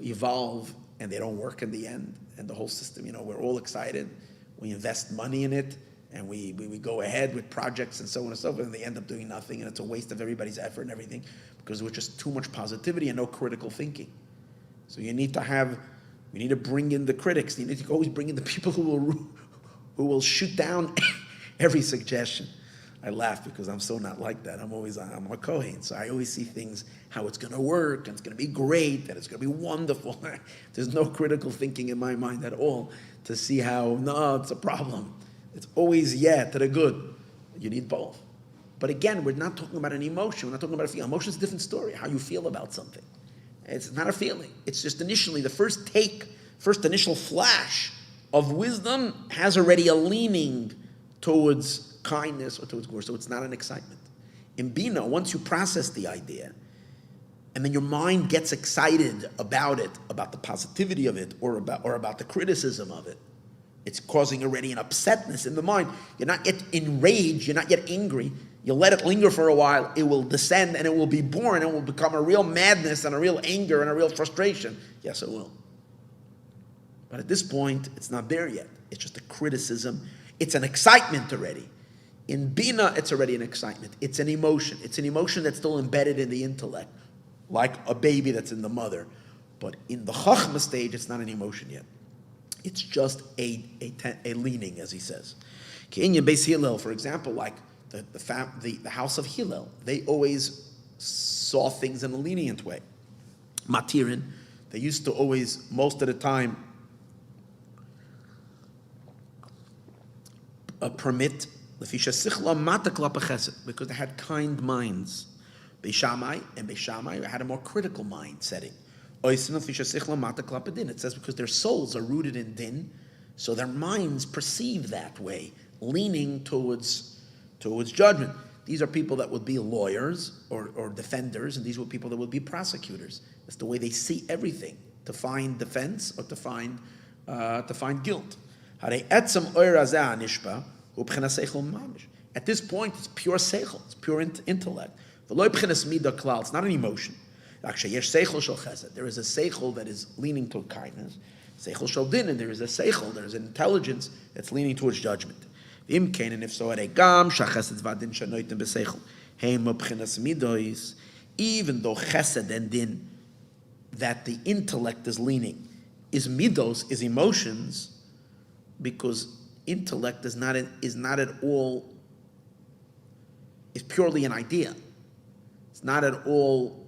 evolve, and they don't work in the end. And the whole system, we're all excited. We invest money in it, and we go ahead with projects and so on and so forth, and they end up doing nothing, and it's a waste of everybody's effort and everything, because there's just too much positivity and no critical thinking. So we need to bring in the critics. You need to always bring in the people who will shoot down every suggestion. I laugh because I'm so not like that. I'm a Kohen, so I always see things, how it's going to work, and it's going to be great, and it's going to be wonderful. There's no critical thinking in my mind at all to see how, no, it's a problem. It's always, to the good. You need both. But again, we're not talking about an emotion. We're not talking about a feeling. Emotion is a different story, how you feel about something. It's not a feeling. It's just initially, the first initial flash of wisdom has already a leaning towards kindness or towards gore. So it's not an excitement. In Bina, once you process the idea, and then your mind gets excited about it, about the positivity of it, or about the criticism of it, it's causing already an upsetness in the mind. You're not yet enraged, you're not yet angry. You'll let it linger for a while, it will descend, and it will be born, and it will become a real madness and a real anger and a real frustration. Yes, it will. But at this point, it's not there yet. It's just a criticism. It's an excitement already. In Bina, it's already an excitement. It's an emotion. It's an emotion that's still embedded in the intellect, like a baby that's in the mother. But in the Chachma stage, it's not an emotion yet. It's just a leaning, as he says. Kinyan Beis Hillel, for example, like the house of Hillel, they always saw things in a lenient way. Matirin, they used to always, most of the time, permit because they had kind minds. Beishamai had a more critical mind setting. It says because their souls are rooted in din, so their minds perceive that way, leaning towards judgment. These are people that would be lawyers or defenders, and these were people that would be prosecutors. That's the way they see everything, to find defense or to find guilt. At this point, it's pure seichel, it's pure intellect. It's not an emotion. There is a seichel that is leaning toward kindness. Seichel shel din, and there is a seichel, there is an intelligence that's leaning towards judgment. And if so, even though chesed and din, that the intellect is leaning, is midos, is emotions, because intellect is not at all, is purely an idea. It's not at all,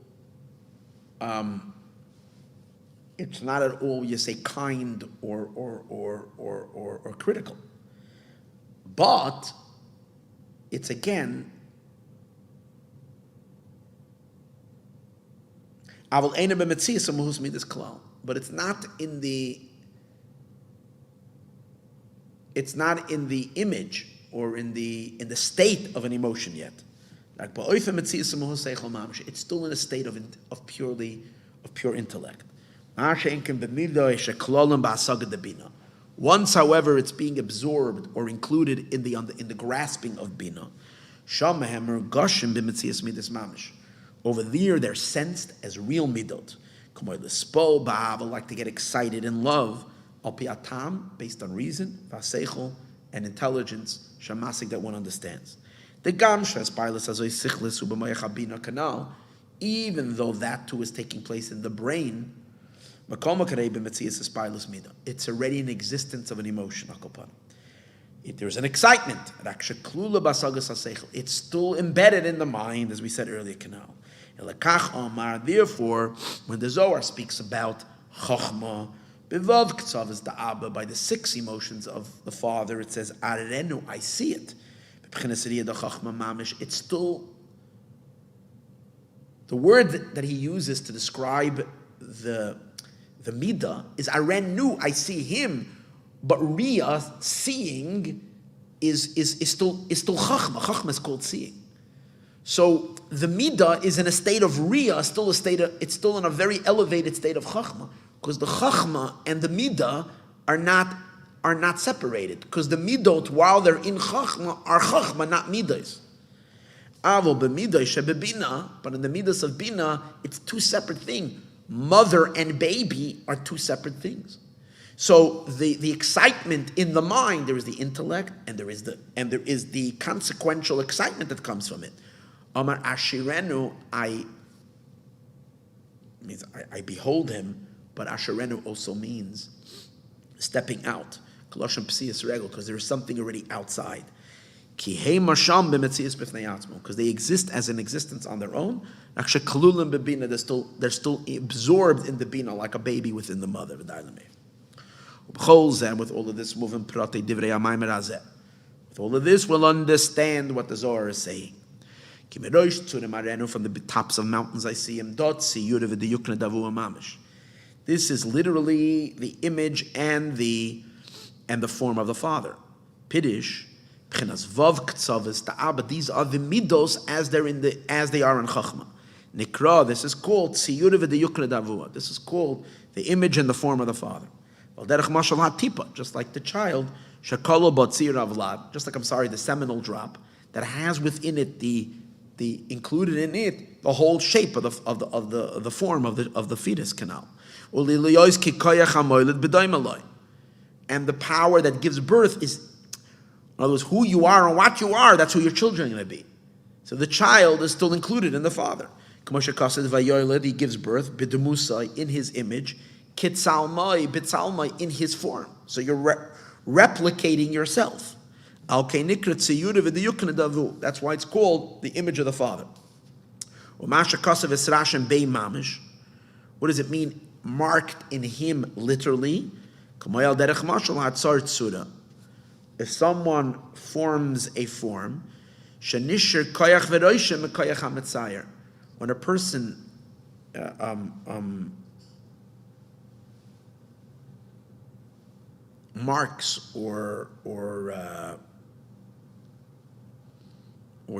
you say, kind or critical. But it's again, but it's not in the image or in the state of an emotion yet. It's still in a state of pure intellect. Once, however, it's being absorbed or included in the grasping of bina. Over there, they're sensed as real midot. Like to get excited in love, based on reason, and intelligence, shamasik, that one understands. The gamshas pilot says even though that too is taking place in the brain, It's already an existence of an emotion. There's an excitement. It's still embedded in the mind, as we said earlier. Therefore, when the Zohar speaks about Chachma, by the 6 emotions of the Father, it says, Arenu, I see it. It's still, the word that he uses to describe the midah is Arenu, I see him, but Riyah, seeing, is still Chachma. Chachma is called seeing. So the midah is in a state of Riyah, it's still in a very elevated state of Chachma, because the Chachma and the midah are not separated, because the midot, while they're in Chachma, are Chachma, not midas. But in the midas of Bina, it's 2 separate things. Mother and baby are 2 separate things. So the excitement in the mind, there is the intellect, and there is the consequential excitement that comes from it. Amar Ashirenu, I behold him, but Ashirenu also means stepping out. Because there is something already outside. Because they exist as an existence on their own. They're still absorbed in the bina like a baby within the mother. With all of this, with all of this, we'll understand what the Zohar is saying. From the tops of mountains I see him. This is literally the image and the form of the Father. Pidish, Pchinas Vav Ktsavis Ta'aba. These are the midos as they are in Chachma. Nikra, this is called Tziyuda v'deyukna davua. This is called the image and the form of the Father. Just like the child, Shakalo Batzir Avlad, just like the seminal drop that has within it the included in it the whole shape of the form of the fetus canal. And the power that gives birth is, in other words, who you are and what you are, that's who your children are going to be. So the child is still included in the father. He gives birth, bidemusai, in his image, kitsalmai, bitzalmai, in his form. So you're replicating yourself. That's why it's called the image of the Father. What does it mean, marked in him literally? If someone forms a form, when a person marks or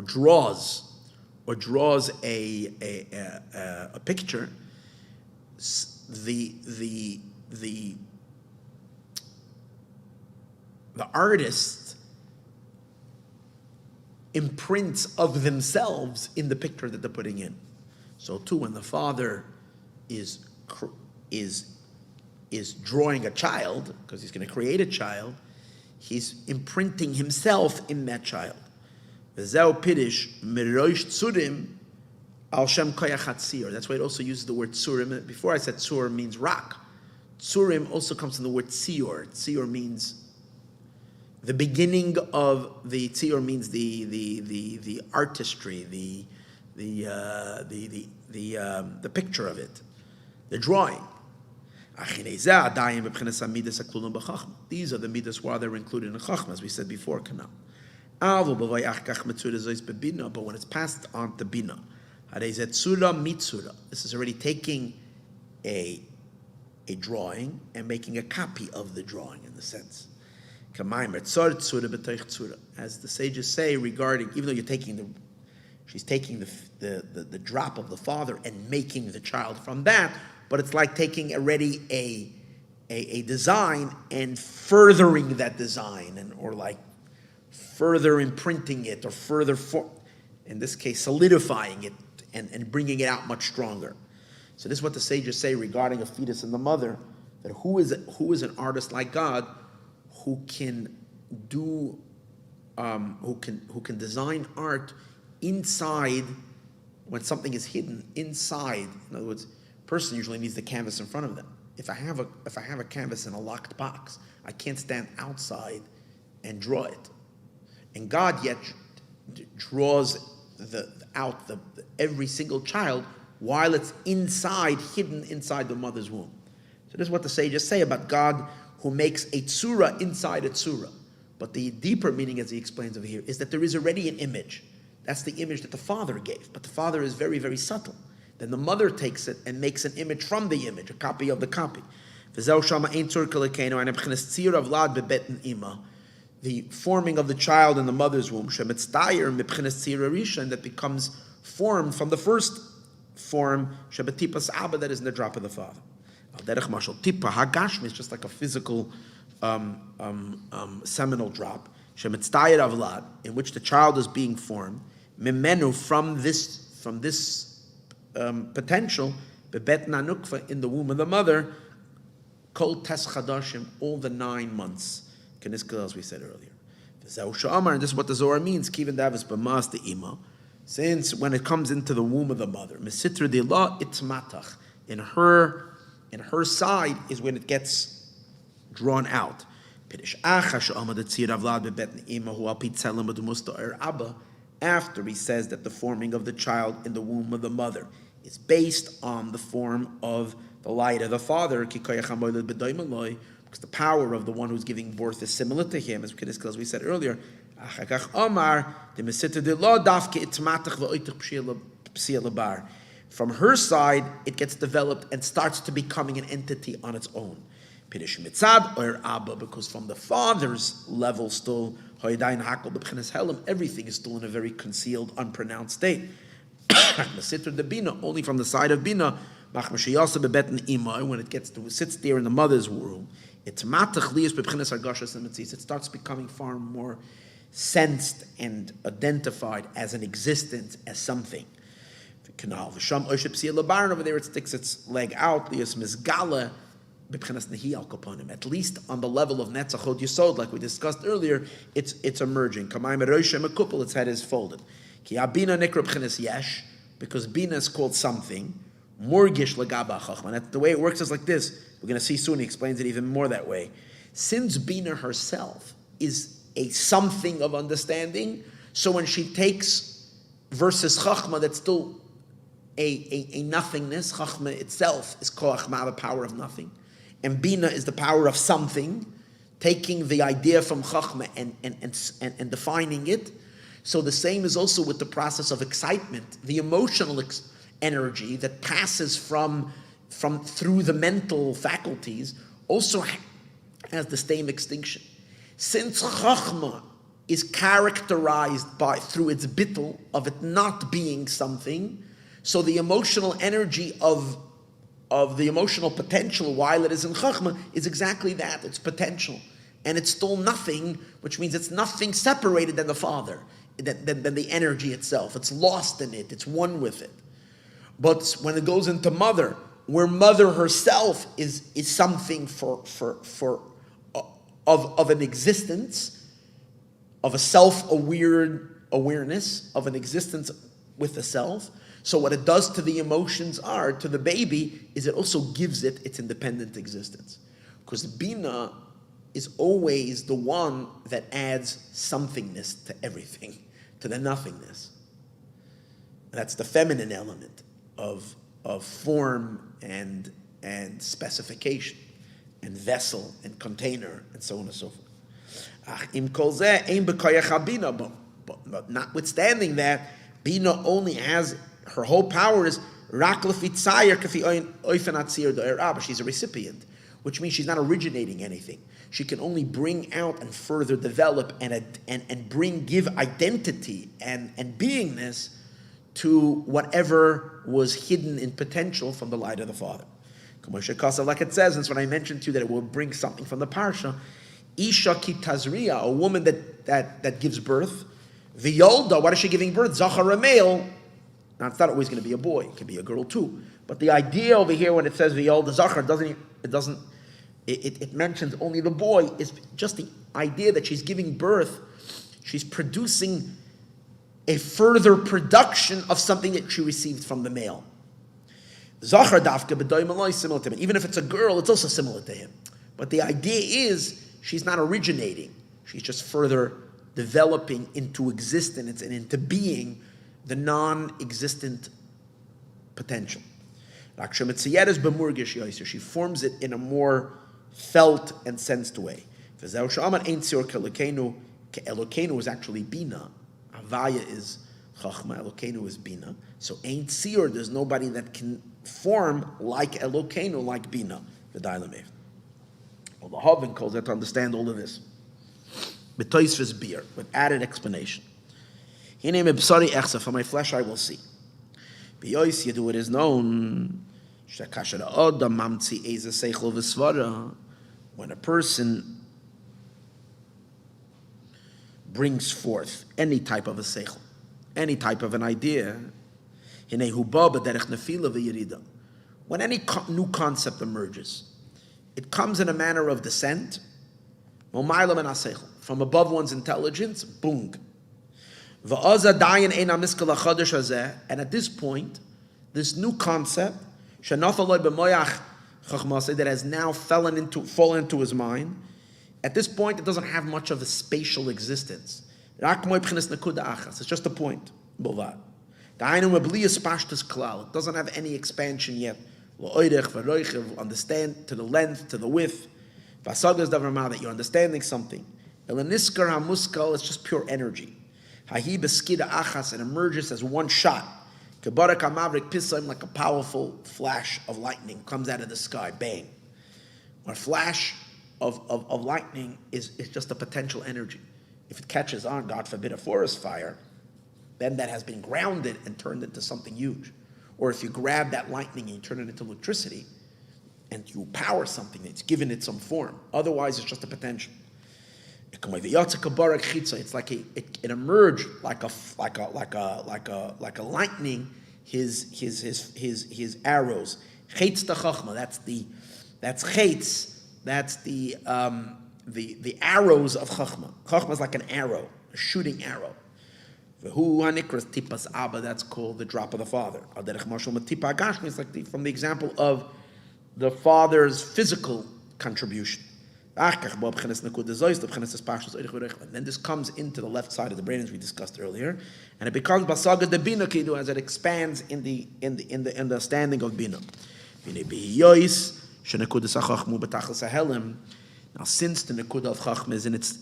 draws a picture, the artist imprints of themselves in the picture that they're putting in. So too, when the father is drawing a child, because he's going to create a child, he's imprinting himself in that child. V'zeu pidish Mei'rosh Tzurm al shem koyach hatzir. That's why it also uses the word Tzurm. Before I said Tzurm means rock. Tzurm also comes from the word Tzior. Tzior means the beginning of the Tzior means the artistry, the picture of it, the drawing. These are the midas while they're included in Chachma, as we said before. But when it's passed on to Bina, this is already taking a drawing and making a copy of the drawing in the sense. As the sages say regarding, even though she's taking the drop of the father and making the child from that, but it's like taking already a design and furthering that design, or like further imprinting it, or further, in this case, solidifying it and bringing it out much stronger. So this is what the sages say regarding a fetus and the mother, that who is an artist like God, who can do, who can design art inside when something is hidden inside. In other words, a person usually needs the canvas in front of them. if I have a canvas in a locked box, I can't stand outside and draw it. And God yet draws out every single child while it's hidden inside the mother's womb. So this is what the sages say about God, who makes a tzura inside a tzura. But the deeper meaning, as he explains over here, is that there is already an image. That's the image that the Father gave. But the Father is very, very subtle. Then the mother takes it and makes an image from the image, a copy of the copy. The forming of the child in the mother's womb, that becomes formed from the first form, that is in the drop of the Father. Is just like a physical seminal drop, in which the child is being formed, from this potential, in the womb of the mother, kol tes chadashim, all the 9 months, as we said earlier. And this is what the Zohar means, kiven davis b'mas the ima, since when it comes into the womb of the mother, mesitra dilah itmatach, in her side is when it gets drawn out. After he says that the forming of the child in the womb of the mother is based on the form of the light of the Father, because the power of the one who's giving birth is similar to him, as we said earlier. From her side, it gets developed and starts to becoming an entity on its own. Because from the father's level still, everything is still in a very concealed, unpronounced state. Only from the side of Bina, when it sits there in the mother's womb, it starts becoming far more sensed and identified as an existence, as something. Over there it sticks its leg out, at least on the level of Netzachot Yesod, like we discussed earlier, it's emerging. Its head is folded. Because Bina is called something. Morgish legaba chachma. The way it works is like this. We're going to see soon. He explains it even more that way. Since Bina herself is a something of understanding, so when she takes versus chachma, that's still a nothingness. Chachma itself is koachma, the power of nothing, and Bina is the power of something, taking the idea from chachma and defining it. So the same is also with the process of excitement, the emotional energy that passes from through the mental faculties also has the same extinction. Since Chachma is characterized through its bittul of it not being something, so the emotional energy of the emotional potential while it is in Chachma is exactly that. It's potential. And it's still nothing, which means it's nothing separated than the Father, than the energy itself. It's lost in it. It's one with it. But when it goes into mother, where mother herself is something of an existence, of a self-awareness, of an existence with the self. So what it does to the emotions to the baby, is it also gives it its independent existence. Because Bina is always the one that adds somethingness to everything, to the nothingness. That's the feminine element of form and specification and vessel and container and so on and so forth. But notwithstanding that, Bina only has, her whole power is she's a recipient, which means she's not originating anything. She can only bring out and further develop and give identity and beingness to whatever was hidden in potential from the light of the Father. Like it says, and it's what I mentioned to you, that it will bring something from the parsha. Isha ki tazriya, a woman that gives birth. V'yolda, what is she giving birth? Zohar, a male. Now it's not always going to be a boy; it can be a girl too. But the idea over here, when it says v'yolda Zohar, it mentions only the boy. Is just the idea that she's giving birth. She's producing a further production of something that she received from the male. Zohar dafka b'doim aloi similar to him. Even if it's a girl, it's also similar to him. But the idea is she's not originating. She's just further developing into existence and into being the non-existent potential. She forms it in a more felt and sensed way. Elokeinu is actually Bina. Havaya is Chachma, Elokeinu is Bina. So Ein Tzir, there's nobody that can form like Elokeinu, like Bina. V'dailamev. Well, the Havin calls that to understand all of this. B'toisves beer, with added explanation. Hine me b'sari echsa, for my flesh I will see. B'yois yedu, it is known, shekasher adam mamtzi eze seichel v'svara, when a person brings forth any type of a seichel, any type of an idea, when any new concept emerges, it comes in a manner of descent, from above one's intelligence, boom. And at this point, this new concept, that has now fallen into his mind, at this point, it doesn't have much of a spatial existence. It's just a point. It doesn't have any expansion yet. Understand to the length, to the width. That you're understanding something. It's just pure energy. It emerges as one shot. Like a powerful flash of lightning comes out of the sky. Bang. A flash of lightning is just a potential energy. If it catches on, God forbid, a forest fire, then that has been grounded and turned into something huge. Or if you grab that lightning and you turn it into electricity, and you power something, it's given it some form. Otherwise, it's just a potential. It's like it emerged like a lightning. His arrows. Chetz the chachma. That's chetz. That's the arrows of chachma. Chachma is like an arrow, a shooting arrow. That's called the drop of the father. It's like from the example of the father's physical contribution. And then this comes into the left side of the brain, as we discussed earlier, and it becomes basaga de bina kidu, as it expands in the understanding of bina. Now, since the nekuda of chachma is in its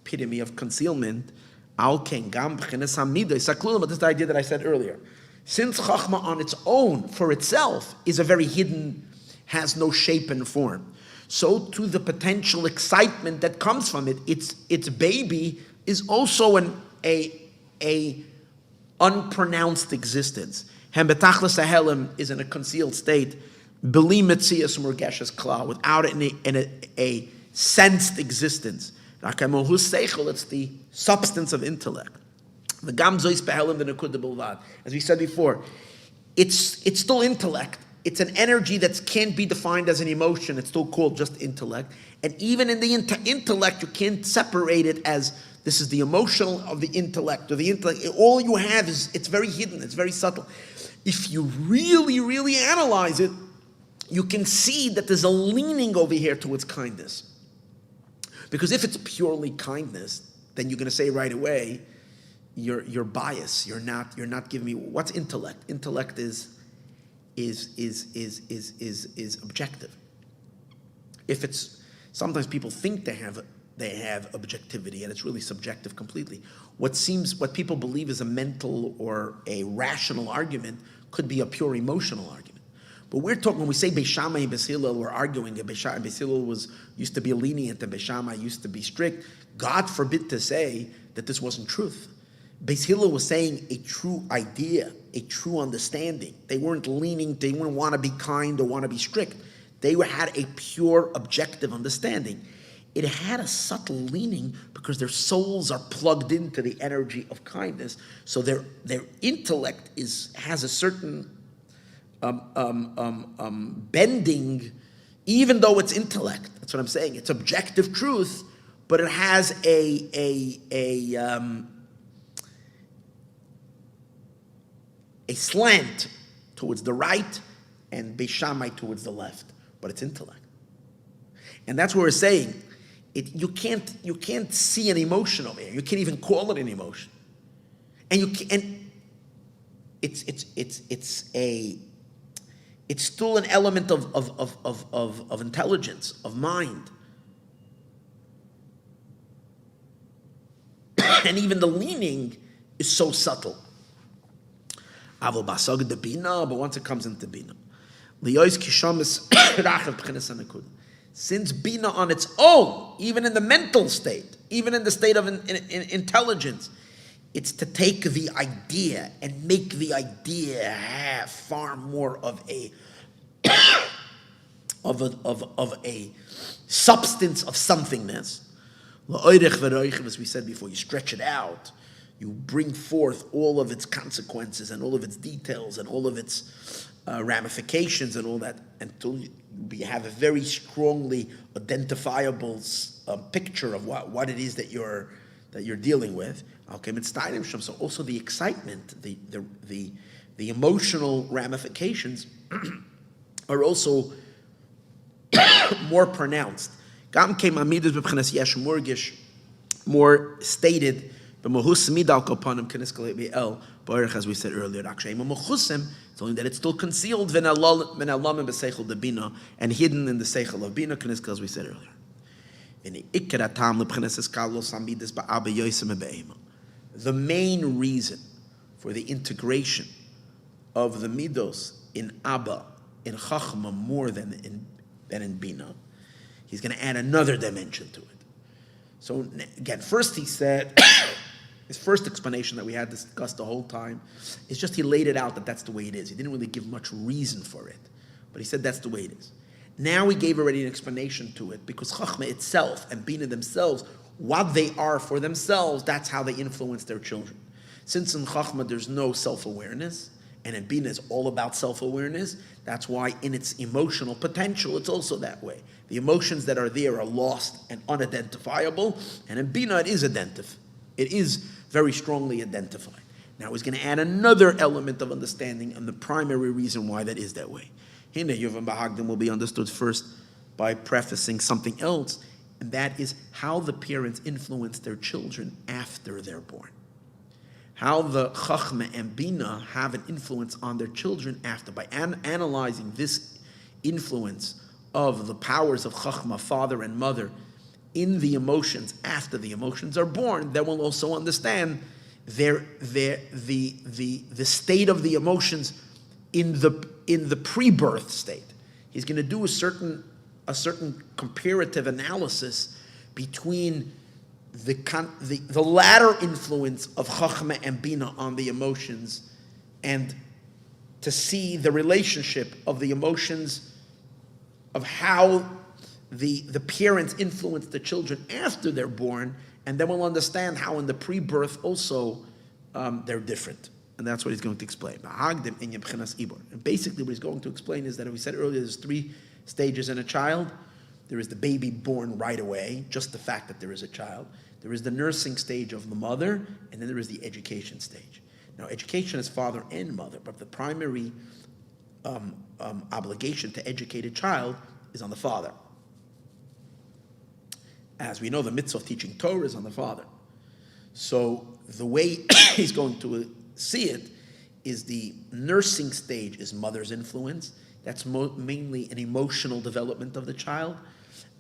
epitome of concealment, but this is the idea that I said earlier. Since chachma on its own, for itself, is a very hidden, has no shape and form, so to the potential excitement that comes from it, its baby is also a unpronounced existence. Hem betachlis hahelem is in a concealed state, beli metzias murgeshes kla, without a sensed existence. It's the substance of intellect. As we said before, it's still intellect. It's an energy that can't be defined as an emotion. It's still called just intellect. And even in the intellect, you can't separate it as this is the emotional of the intellect or the intellect. All you have is, it's very hidden. It's very subtle. If you really, really analyze it, you can see that there's a leaning over here towards kindness. Because if it's purely kindness, then you're going to say right away, you're biased. You're not giving me what's intellect. Intellect is objective. If it's sometimes people think they have objectivity, and it's really subjective completely. What people believe is a mental or a rational argument could be a pure emotional argument. But we're talking, when we say Beis Shammai and Beis Hillel, we're arguing that Beis Hillel used to be lenient and Beis Shammai used to be strict. God forbid to say that this wasn't truth. Beis Hillel was saying a true idea, a true understanding. They weren't leaning, they didn't want to be kind or want to be strict. They had a pure objective understanding. It had a subtle leaning because their souls are plugged into the energy of kindness. So their intellect has a certain bending, even though it's intellect. That's what I'm saying. It's objective truth, but it has a slant towards the right and Beishamai towards the left, but it's intellect. And that's what we're saying. You can't see an emotion over here. You can't even call it an emotion. And it's still an element of intelligence, of mind. And even the leaning is so subtle. But once it comes into Bina, since Bina on its own, even in the mental state, even in the state of intelligence, it's to take the idea and make the idea have far more of a substance of somethingness. As we said before, you stretch it out, you bring forth all of its consequences and all of its details and all of its ramifications and all that until you have a very strongly identifiable picture of what it is that you're dealing with. So also the excitement, the emotional ramifications are also more pronounced. More stated, as we said earlier, it's only that it's still concealed and hidden in the seichel of bina, as we said earlier. The main reason for the integration of the midos in Abba, in Chachma, more than in Bina, he's going to add another dimension to it. So again, first he said, his first explanation that we had discussed the whole time is just he laid it out that that's the way it is. He didn't really give much reason for it, but he said that's the way it is. Now he gave already an explanation to it because Chachma itself and Bina themselves, what they are for themselves, that's how they influence their children. Since in Chachma there's no self-awareness, and in Bina is all about self-awareness, that's why in its emotional potential, it's also that way. The emotions that are there are lost and unidentifiable, and in Bina it is identified. It is very strongly identified. Now he's going to add another element of understanding and the primary reason why that is that way. Hine Yuvan Bahagdim will be understood first by prefacing something else, and that is how the parents influence their children after they're born. How the Chachma and Bina have an influence on their children after. By analyzing this influence of the powers of Chachma, father and mother, in the emotions after the emotions are born, then we'll also understand the state of the emotions in the pre-birth state. He's going to do a certain comparative analysis between the latter influence of Chachma and Bina on the emotions, and to see the relationship of the emotions of how the parents influence the children after they're born, and then we'll understand how in the pre-birth also they're different. And that's what he's going to explain. And basically what he's going to explain is that, as we said earlier, there's 3 stages in a child. There is the baby born right away, just the fact that there is a child. There is the nursing stage of the mother, and then there is the education stage. Now, education is father and mother, but the primary obligation to educate a child is on the father. As we know, the mitzvah of teaching Torah is on the father. So the way he's going to see it is the nursing stage is mother's influence. That's mainly an emotional development of the child.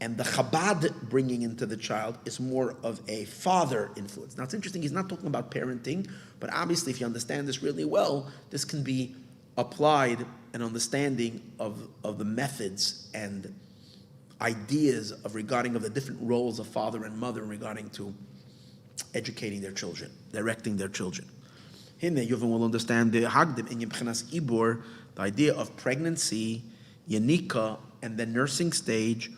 And the Chabad bringing into the child is more of a father influence. Now it's interesting, he's not talking about parenting, but obviously if you understand this really well, this can be applied an understanding of the methods and ideas of regarding of the different roles of father and mother regarding to educating their children, directing their children. Hine, Yuvan will understand the Hagdim in Yibchenas Ibor, the idea of pregnancy, Yanika, and then nursing stage,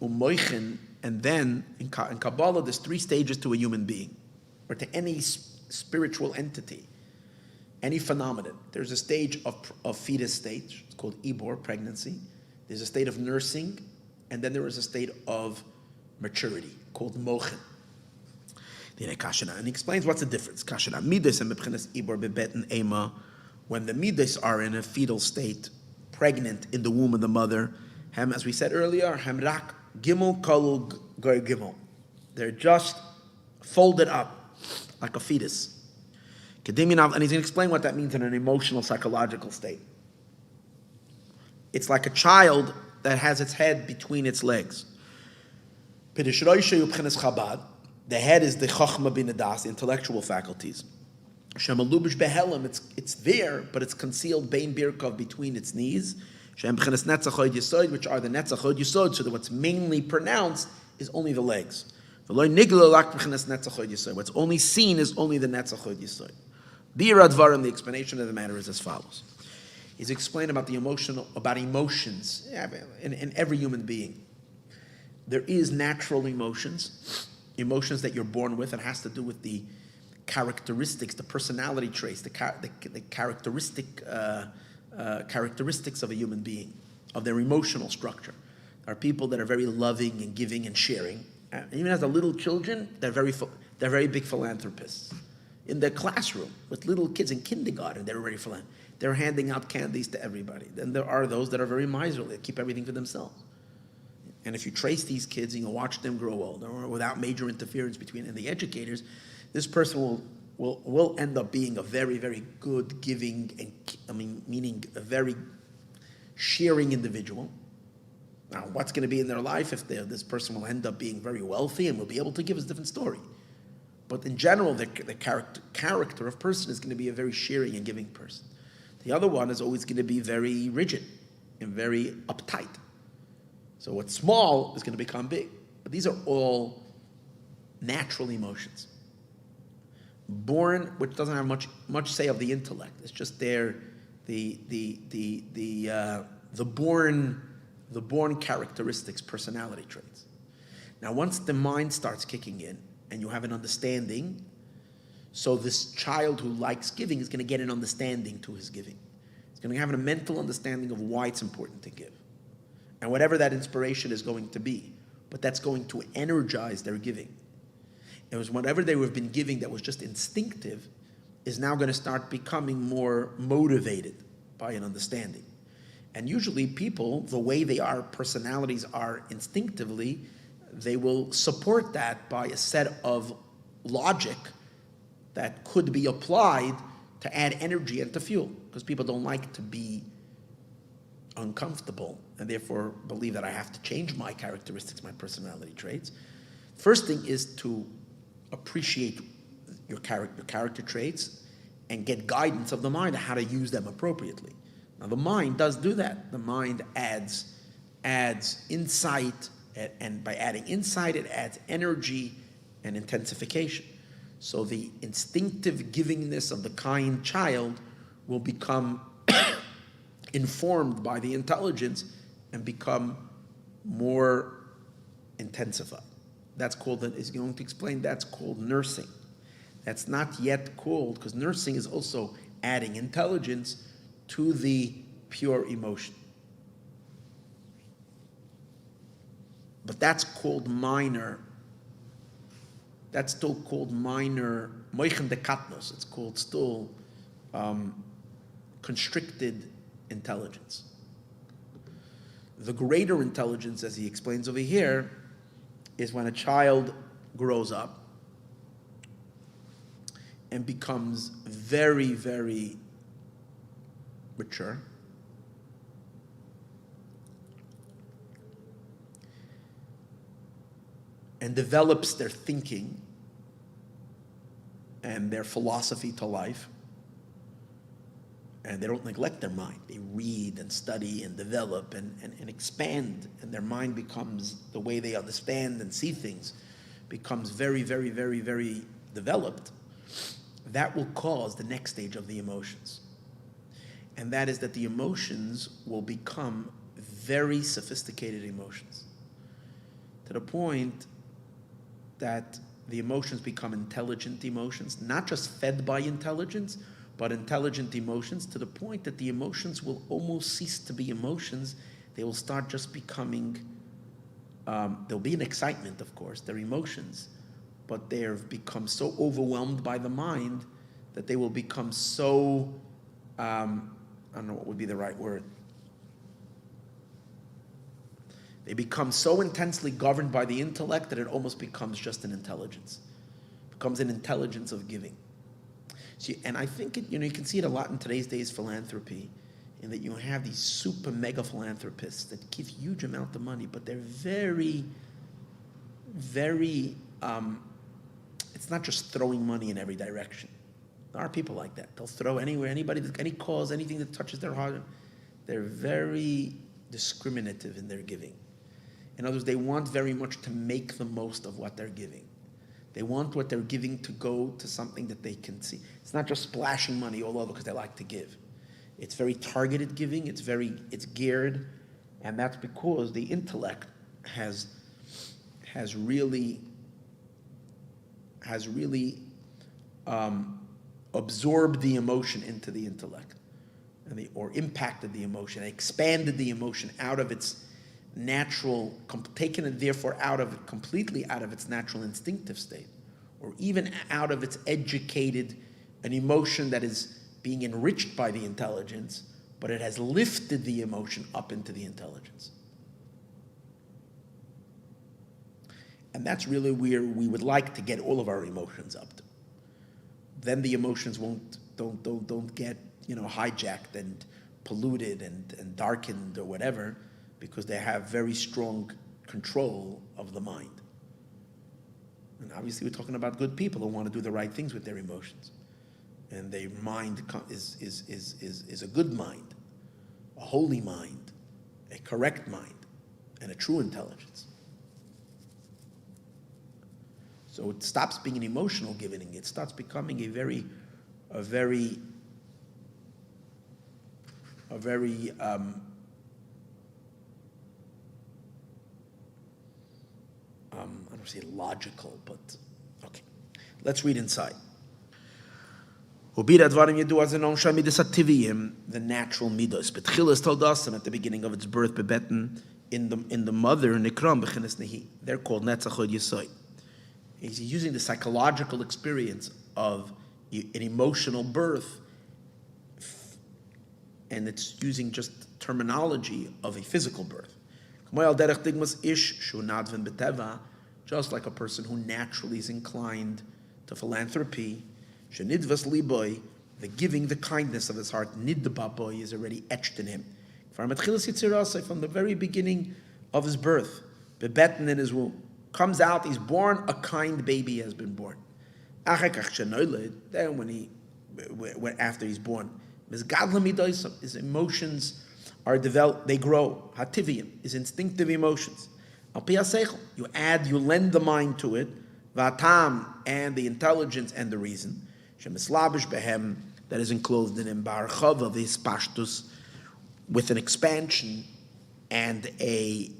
Umoichin, and then in Kabbalah there's 3 stages to a human being, or to any spiritual entity, any phenomenon. There's a stage of fetus stage, it's called Ibor, pregnancy. There's a state of nursing, and then there is a state of maturity called Mochin. And he explains what's the difference. When the midas are in a fetal state, pregnant in the womb of the mother. As we said earlier, Hamrak Gimel Kalul Goy Gimel. They're just folded up like a fetus. And he's going to explain what that means in an emotional, psychological state. It's like a child that has its head between its legs. The head is the Chochma bin Adas, the intellectual faculties. It's there, but it's concealed bein birkov, between its knees, which are the Netzach Hod Yesod, so that what's mainly pronounced is only the legs. What's only seen is only the Netzach Hod Yesod. Biurei Dvarim, the explanation of the matter is as follows. He's explained about emotions in every human being. There is natural emotions that you're born with. It has to do with the characteristics, the personality traits, the characteristics of a human being, of their emotional structure. There are people that are very loving and giving and sharing. Even as the little children, they're very big philanthropists. In their classroom with little kids in kindergarten, they're very philanthropists. They're handing out candies to everybody. Then there are those that are very miserly, that keep everything for themselves. And if you trace these kids and you watch them grow old, or without major interference between the educators, this person will end up being a very, very good, giving, meaning a very sharing individual. Now, what's going to be in their life if this person will end up being very wealthy and will be able to give us a different story. But in general, the character of person is going to be a very sharing and giving person. The other one is always going to be very rigid and very uptight. So what's small is going to become big. But these are all natural emotions. Born, which doesn't have much say of the intellect. It's just the born characteristics, personality traits. Now, once the mind starts kicking in and you have an understanding, so this child who likes giving is going to get an understanding to his giving. He's going to have a mental understanding of why it's important to give. And whatever that inspiration is going to be, but that's going to energize their giving. It was whatever they have been giving that was just instinctive is now going to start becoming more motivated by an understanding. And usually people, the way they are, personalities are instinctively, they will support that by a set of logic that could be applied to add energy and to fuel. Because people don't like to be uncomfortable and therefore believe that I have to change my characteristics, my personality traits. First thing is to appreciate your character traits and get guidance of the mind on how to use them appropriately. Now the mind does do that. The mind adds insight, and by adding insight, it adds energy and intensification. So the instinctive givingness of the kind child will become informed by the intelligence and become more intensified. That's called, is going to explain, that's called nursing. That's not yet called, because nursing is also adding intelligence to the pure emotion. But that's called minor. That's still called minor, moichen de katnos. It's called still constricted intelligence. The greater intelligence, as he explains over here, is when a child grows up and becomes very, very mature. And develops their thinking and their philosophy to life. And they don't neglect their mind. They read and study and develop and expand. And their mind becomes, the way they understand and see things, becomes very, very, very, very developed. That will cause the next stage of the emotions. And that is that the emotions will become very sophisticated emotions. To the point that the emotions become intelligent emotions, not just fed by intelligence, but intelligent emotions, to the point that the emotions will almost cease to be emotions. They will start just becoming, there'll be an excitement, of course, they're emotions, but they have become so overwhelmed by the mind that they will become so, I don't know what would be the right word, They become so intensely governed by the intellect that it almost becomes just an intelligence. It becomes an intelligence of giving. See, and I think you can see it a lot in today's days philanthropy, in that you have these super mega philanthropists that give huge amount of money, but they're very, very, it's not just throwing money in every direction. There are people like that. They'll throw anywhere, anybody, any cause, anything that touches their heart. They're very discriminative in their giving. In other words, they want very much to make the most of what they're giving. They want what they're giving to go to something that they can see. It's not just splashing money all over because they like to give. It's very targeted giving. It's geared, and that's because the intellect has really absorbed the emotion into the intellect, or impacted the emotion, expanded the emotion out of its natural, taken it therefore completely out of its natural instinctive state, or even out of its educated, an emotion that is being enriched by the intelligence, but it has lifted the emotion up into the intelligence. And that's really where we would like to get all of our emotions up to. Then the emotions don't get hijacked and polluted and darkened or whatever, because they have very strong control of the mind. And obviously we're talking about good people who want to do the right things with their emotions. And their mind is a good mind, a holy mind, a correct mind, and a true intelligence. So it stops being an emotional giving. It starts becoming a very I don't want to say logical, but okay. Let's read inside. The natural midos. Betchilas told us at the beginning of its birth, bebeten in the mother nikram bechinas nehi. They're called netzachod yisoid. He's using the psychological experience of an emotional birth, and it's using just terminology of a physical birth. Just like a person who naturally is inclined to philanthropy, the giving, the kindness of his heart, nidbaboy, is already etched in him. From the very beginning of his birth, bebeten in his womb, comes out, he's born, a kind baby has been born. Then after he's born, his emotions are developed, they grow. Hativiyim, his instinctive emotions. You lend the mind to it, vatam, and the intelligence and the reason, that is enclosed in him, barchava v'hispashtus, with an expansion and a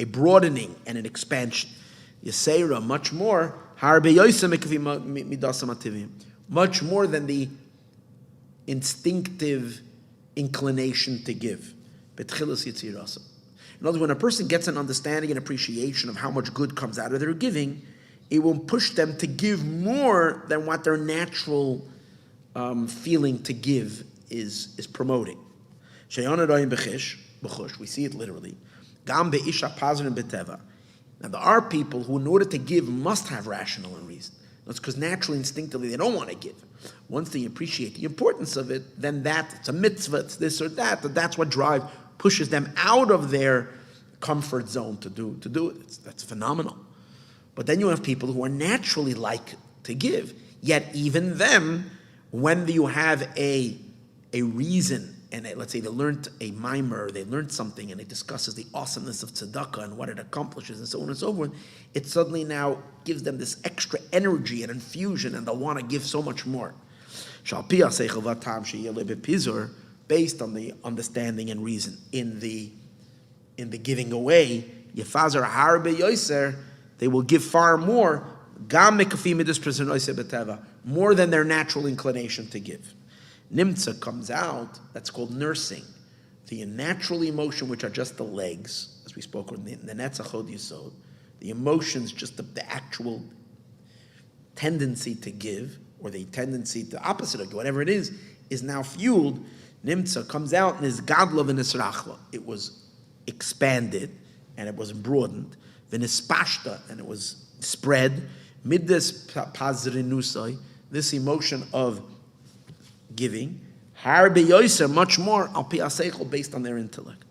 broadening and an expansion. Yisera, much more, much more than the instinctive inclination to give. In other words, when a person gets an understanding and appreciation of how much good comes out of their giving, it will push them to give more than what their natural feeling to give is promoting. We see it literally. Now there are people who, in order to give, must have rational and reason. That's because naturally, instinctively, they don't want to give. Once they appreciate the importance of it, then it's a mitzvah, it's this or that, that's what pushes them out of their comfort zone to do it. That's phenomenal. But then you have people who are naturally like to give, yet even them, when you have a reason, and let's say they learned a mimer, they learned something, and it discusses the awesomeness of tzedakah and what it accomplishes, and so on and so forth, it suddenly now gives them this extra energy and infusion, and they'll want to give so much more. Based on the understanding and reason in the giving away, they will give far more, more than their natural inclination to give. Nimtza comes out, that's called nursing. The natural emotion, which are just the legs, as we spoke in the Netzachod Yisod, the emotions, just the actual tendency to give, or the tendency, the opposite of whatever it is now fueled. Nimtza comes out and is gadlov and nisrachva. It was expanded and it was broadened. V'nispashta, and it was spread. Midas pazrinusai, this emotion of giving. Har beyoser, much more al pi aseichel, based on their intellect.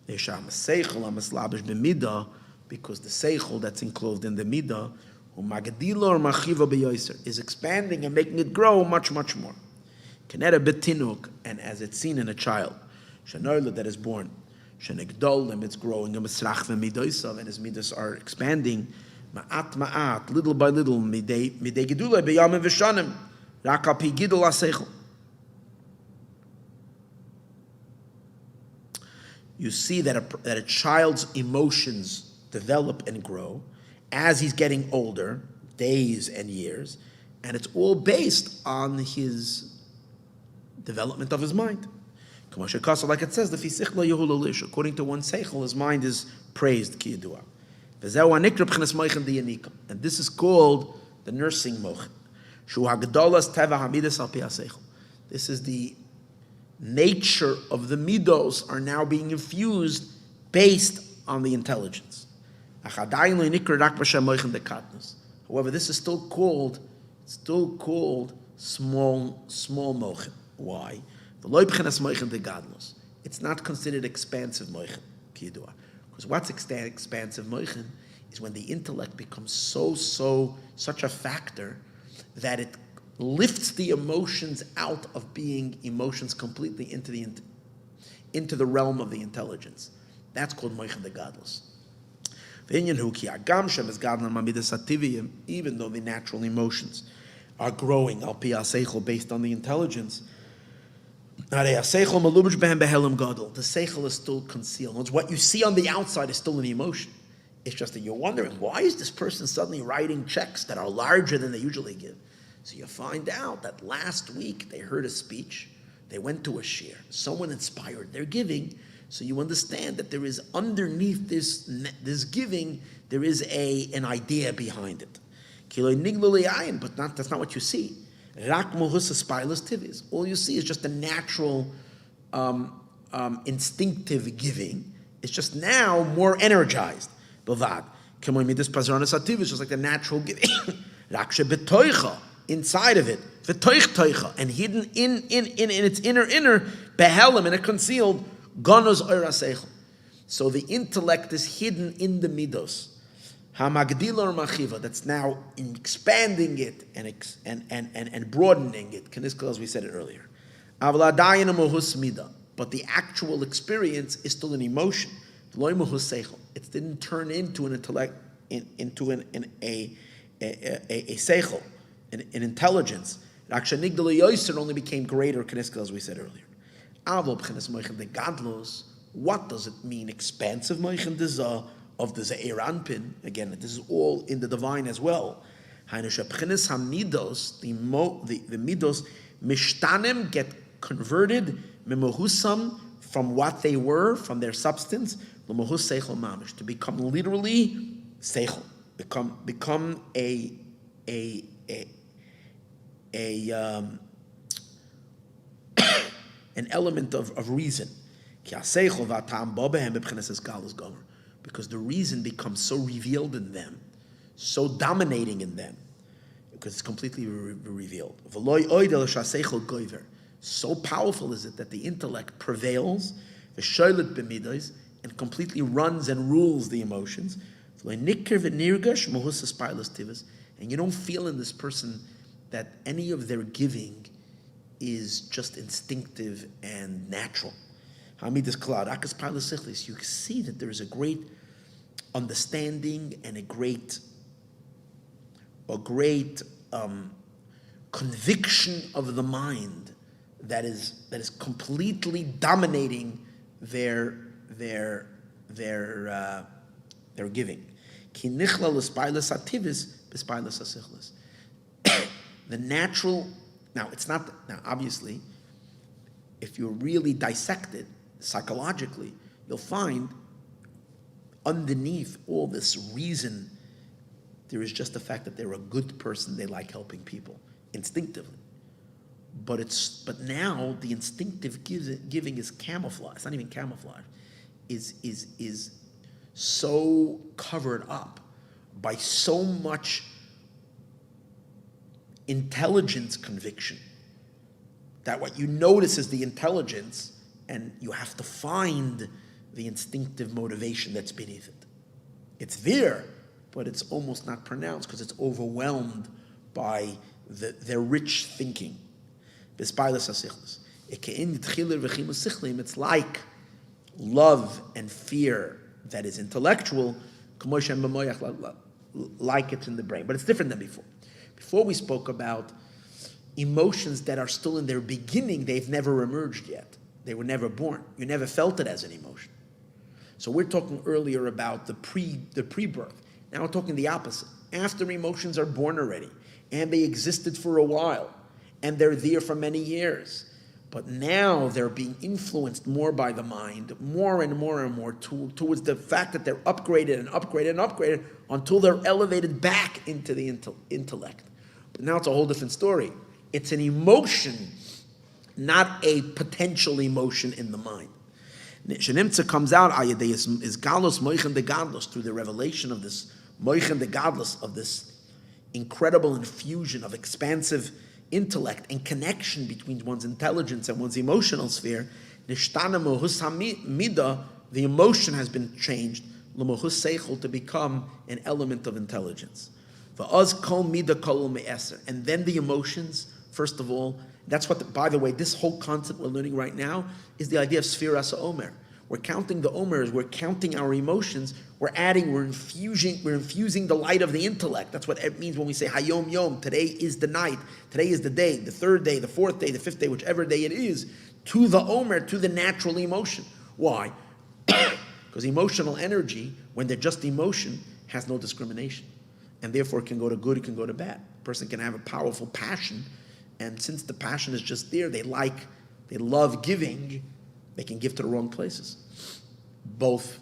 Because the seichel that's enclosed in the midah, is expanding and making it grow much, much more. And as it's seen in a child, that is born, it's growing, and his midas are expanding, little by little, you see that a child's emotions develop and grow as he's getting older, days and years, and it's all based on his development of his mind. Like it says, according to one seichel, his mind is praised. And this is called the nursing mochen. This is the nature of the midos are now being infused based on the intelligence. However, this is still called small mochen. Why? It's not considered expansive mochen. Because what's expansive mochen is when the intellect becomes such a factor that it lifts the emotions out of being emotions completely into the realm of the intelligence. That's called mochen de gadlus. Even though the natural emotions are growing al pi aseichel, based on the intelligence, the seichel is still concealed. What you see on the outside is still an emotion. It's just that you're wondering, why is this person suddenly writing checks that are larger than they usually give? So you find out that last week they heard a speech, they went to a shir, someone inspired their giving. So you understand that there is underneath this giving, there is an idea behind it. But that's not what you see. All you see is just a natural, instinctive giving. It's just now more energized. It's just like the natural giving. Inside of it, and hidden in its inner, behelim, and it concealed, ganos oira seichel. So the intellect is hidden in the midos. Hamagdila or machiva, that's now expanding it and broadening it. Kaniskal, as we said it earlier. Avladayin mohus mida, but the actual experience is still an emotion. Loy mohus seichel. It didn't turn into an intellect, into a seichel. An intelligence. It only became greater, as we said earlier. What does it mean, expansive mochen of the Ze'er Anpin? Again, this is all in the divine as well. The midos mishtanim get converted memohusam from what they were, from their substance, lemohus seichel mamish, to become literally seichel, become an element of reason. Because the reason becomes so revealed in them, so dominating in them, because it's completely revealed. So powerful is it that the intellect prevails, and completely runs and rules the emotions. And you don't feel in this person that any of their giving is just instinctive and natural. You see that there is a great understanding and a great conviction of the mind that is completely dominating their giving. The natural, now obviously, if you really dissect it psychologically, you'll find underneath all this reason, there is just the fact that they're a good person, they like helping people, instinctively. But now the instinctive giving is camouflage. It's not even camouflage. is so covered up by so much intelligence conviction that what you notice is the intelligence, and you have to find the instinctive motivation that's beneath it. It's there, but it's almost not pronounced because it's overwhelmed by their rich thinking. It's like love and fear that is intellectual, like it's in the brain. But it's different than before. Before we spoke about emotions that are still in their beginning, they've never emerged yet. They were never born. You never felt it as an emotion. So we're talking earlier about the pre-birth. Now we're talking the opposite. After emotions are born already, and they existed for a while, and they're there for many years, but now they're being influenced more by the mind, more and more and more towards the fact that they're upgraded and upgraded and upgraded until they're elevated back into the intellect. But now it's a whole different story. It's an emotion, not a potential emotion in the mind. Shenimtza comes out is galus moichen de gadlus, through the revelation of this moichen de gadlus, of this incredible infusion of expansive intellect and connection between one's intelligence and one's emotional sphere. Nishtana mohus hamida, the emotion has been changed l'mohus seichel, to become an element of intelligence. Va'az kol mida kol me'eser, and then the emotions. First of all, that's what, by the way, this whole concept we're learning right now is the idea of Sfiras HaOmer. We're counting the Omers, we're counting our emotions, we're infusing the light of the intellect. That's what it means when we say Hayom Yom, today is the night, today is the day, the third day, the fourth day, the fifth day, whichever day it is, to the Omer, to the natural emotion. Why? Because emotional energy, when they're just emotion, has no discrimination. And therefore it can go to good, it can go to bad. A person can have a powerful passion, and since the passion is just there, they love giving, they can give to the wrong places. Both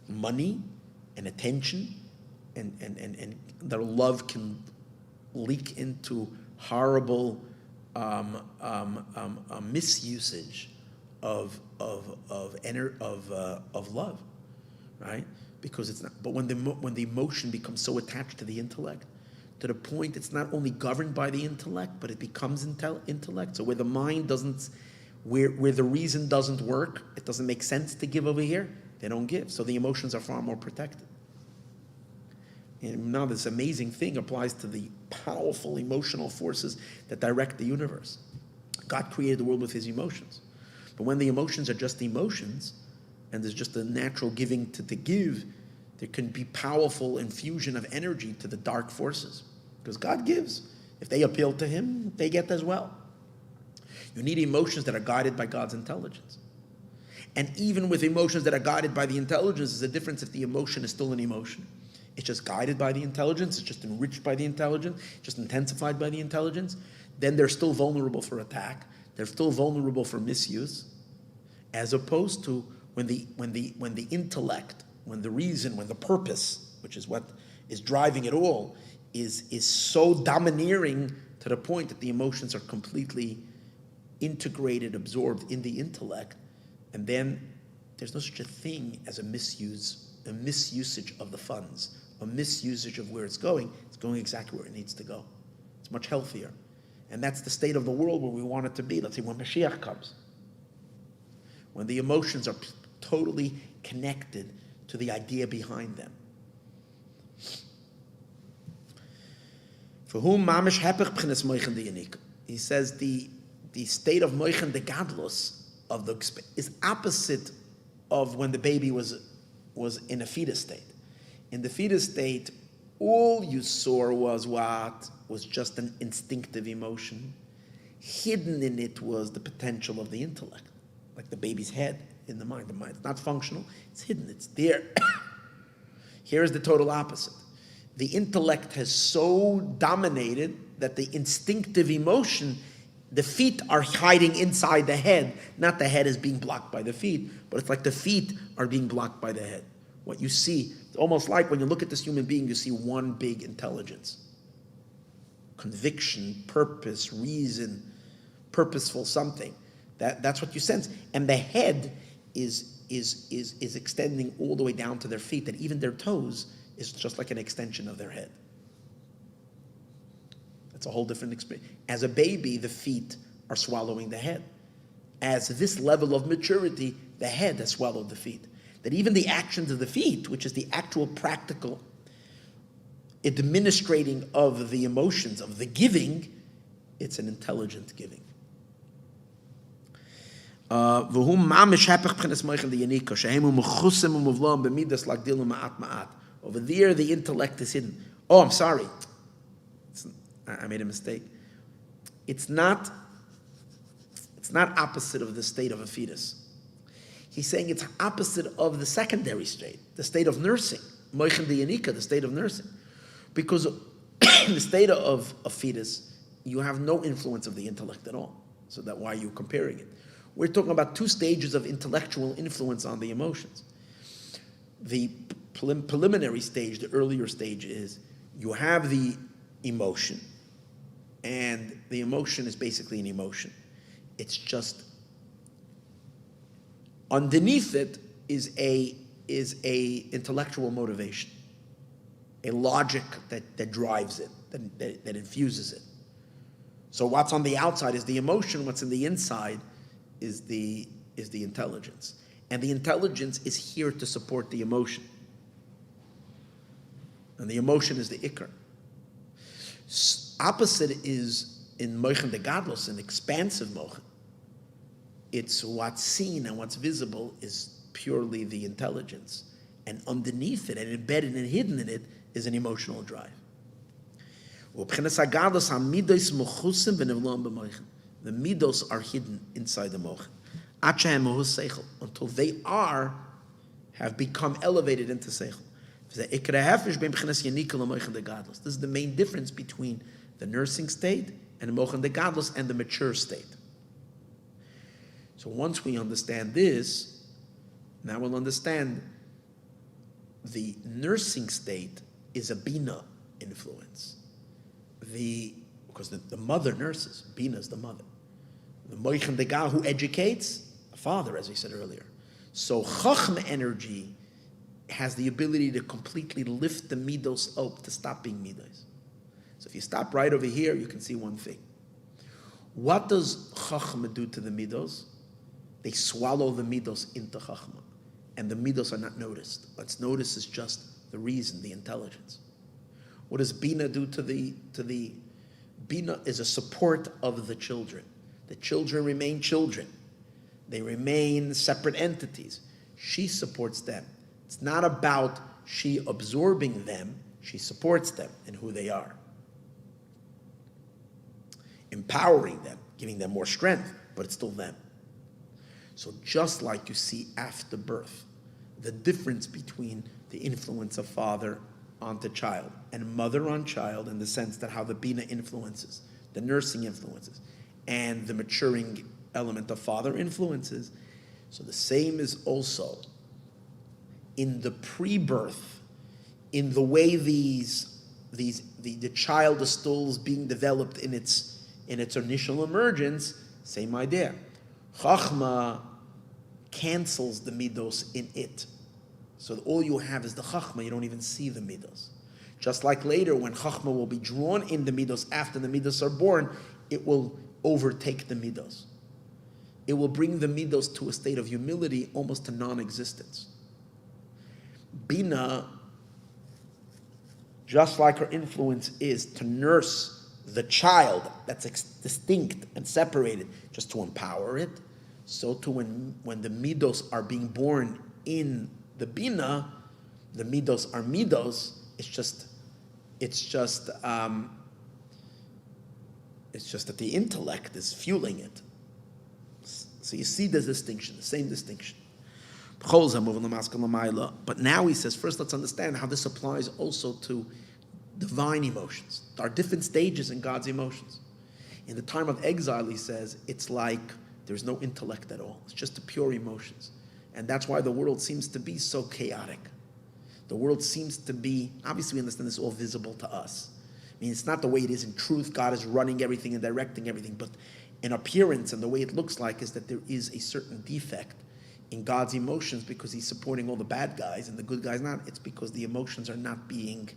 money and attention, and their love can leak into horrible misusage of love, right? Because it's not. But when the emotion becomes so attached to the intellect, to the point it's not only governed by the intellect, but it becomes intellect. So where the mind doesn't, where the reason doesn't work, it doesn't make sense to give over here, they don't give. So the emotions are far more protected. And now this amazing thing applies to the powerful emotional forces that direct the universe. God created the world with his emotions. But when the emotions are just emotions, and there's just a natural giving to give, there can be powerful infusion of energy to the dark forces. Because God gives. If they appeal to him, they get as well. You need emotions that are guided by God's intelligence. And even with emotions that are guided by the intelligence, there's a difference if the emotion is still an emotion. It's just guided by the intelligence, it's just enriched by the intelligence, just intensified by the intelligence. Then they're still vulnerable for attack. They're still vulnerable for misuse. As opposed to when the intellect, when the reason, when the purpose, which is what is driving it all, is so domineering to the point that the emotions are completely integrated, absorbed in the intellect, and then there's no such a thing as a misusage of the funds, a misusage of where it's going. It's going exactly where it needs to go. It's much healthier. And that's the state of the world where we want it to be. Let's say when Moshiach comes. When the emotions are totally connected to the idea behind them. For whom mamish hepech b'chinas moichen de yanik. He says the state of moichen de gadlus of the is opposite of when the baby was in a fetus state. In the fetus state, all you saw was just an instinctive emotion. Hidden in it was the potential of the intellect, like the baby's head in the mind. The mind is not functional; it's hidden. It's there. Here is the total opposite. The intellect has so dominated that the instinctive emotion, the feet are hiding inside the head. Not the head is being blocked by the feet, but it's like the feet are being blocked by the head. What you see, it's almost like when you look at this human being, you see one big intelligence. Conviction, purpose, reason, purposeful something. That's what you sense. And the head is is extending all the way down to their feet, that even their toes is just like an extension of their head. That's a whole different experience. As a baby, the feet are swallowing the head. As this level of maturity, the head has swallowed the feet. That even the actions of the feet, which is the actual practical administrating of the emotions, of the giving, it's an intelligent giving. Over there, the intellect is hidden. Oh, I'm sorry. I made a mistake. It's not opposite of the state of a fetus. He's saying it's opposite of the secondary state, the state of nursing, the state of nursing. Because in the state of a fetus, you have no influence of the intellect at all. So that's why you're comparing it. We're talking about two stages of intellectual influence on the emotions. The preliminary stage, the earlier stage, is you have the emotion, and the emotion is basically an emotion. It's just underneath it is a intellectual motivation, a logic that drives it, that infuses it. So what's on the outside is the emotion. What's in the inside is the intelligence, and the intelligence is here to support the emotion, and the emotion is the ikar. Opposite is in mochen de gadlos, an expansive mochen. It's what's seen and what's visible is purely the intelligence, and underneath it and embedded and hidden in it is an emotional drive. The midos are hidden inside the mochen until they have become elevated into seichel. This is the main difference between the nursing state and the mochen de gadlos and the mature state. So once we understand this, now we'll understand the nursing state is a bina influence. Because the mother nurses, bina is the mother. The mochen de gadlos who educates, a father, as we said earlier. So chachma energy has the ability to completely lift the midos up to stop being midos. So if you stop right over here, you can see one thing. What does chachma do to the midos? They swallow the midos into chachma, and the midos are not noticed. What's noticed is just the reason, the intelligence. What does bina do to the bina is a support of the children. The children remain children. They remain separate entities. She supports them. It's not about she absorbing them. She supports them in who they are. Empowering them, giving them more strength, but it's still them. So just like you see after birth, the difference between the influence of father onto child and mother on child, in the sense that how the bina influences, the nursing influences, and the maturing element of father influences. So the same is also in the pre-birth, in the way the child is still being developed in its initial emergence. Same idea. Chachma cancels the midos in it. So all you have is the chachma, you don't even see the midos. Just like later, when chachma will be drawn in the midos after the midos are born, it will overtake the midos. It will bring the midos to a state of humility, almost to non-existence. Bina, just like her influence is to nurse the child that's distinct and separated, just to empower it, so too when the midos are being born in the bina, the midos are midos. It's just that the intellect is fueling it. So you see the distinction, the same distinction. But now he says, first let's understand how this applies also to divine emotions. There are different stages in God's emotions. In the time of exile, he says, it's like there's no intellect at all. It's just the pure emotions. And that's why the world seems to be so chaotic. The world seems to be, obviously we understand this is all visible to us. I mean, it's not the way it is in truth. God is running everything and directing everything. But in appearance and the way it looks like is that there is a certain defect in God's emotions because he's supporting all the bad guys and the good guys not. It's because the emotions are not being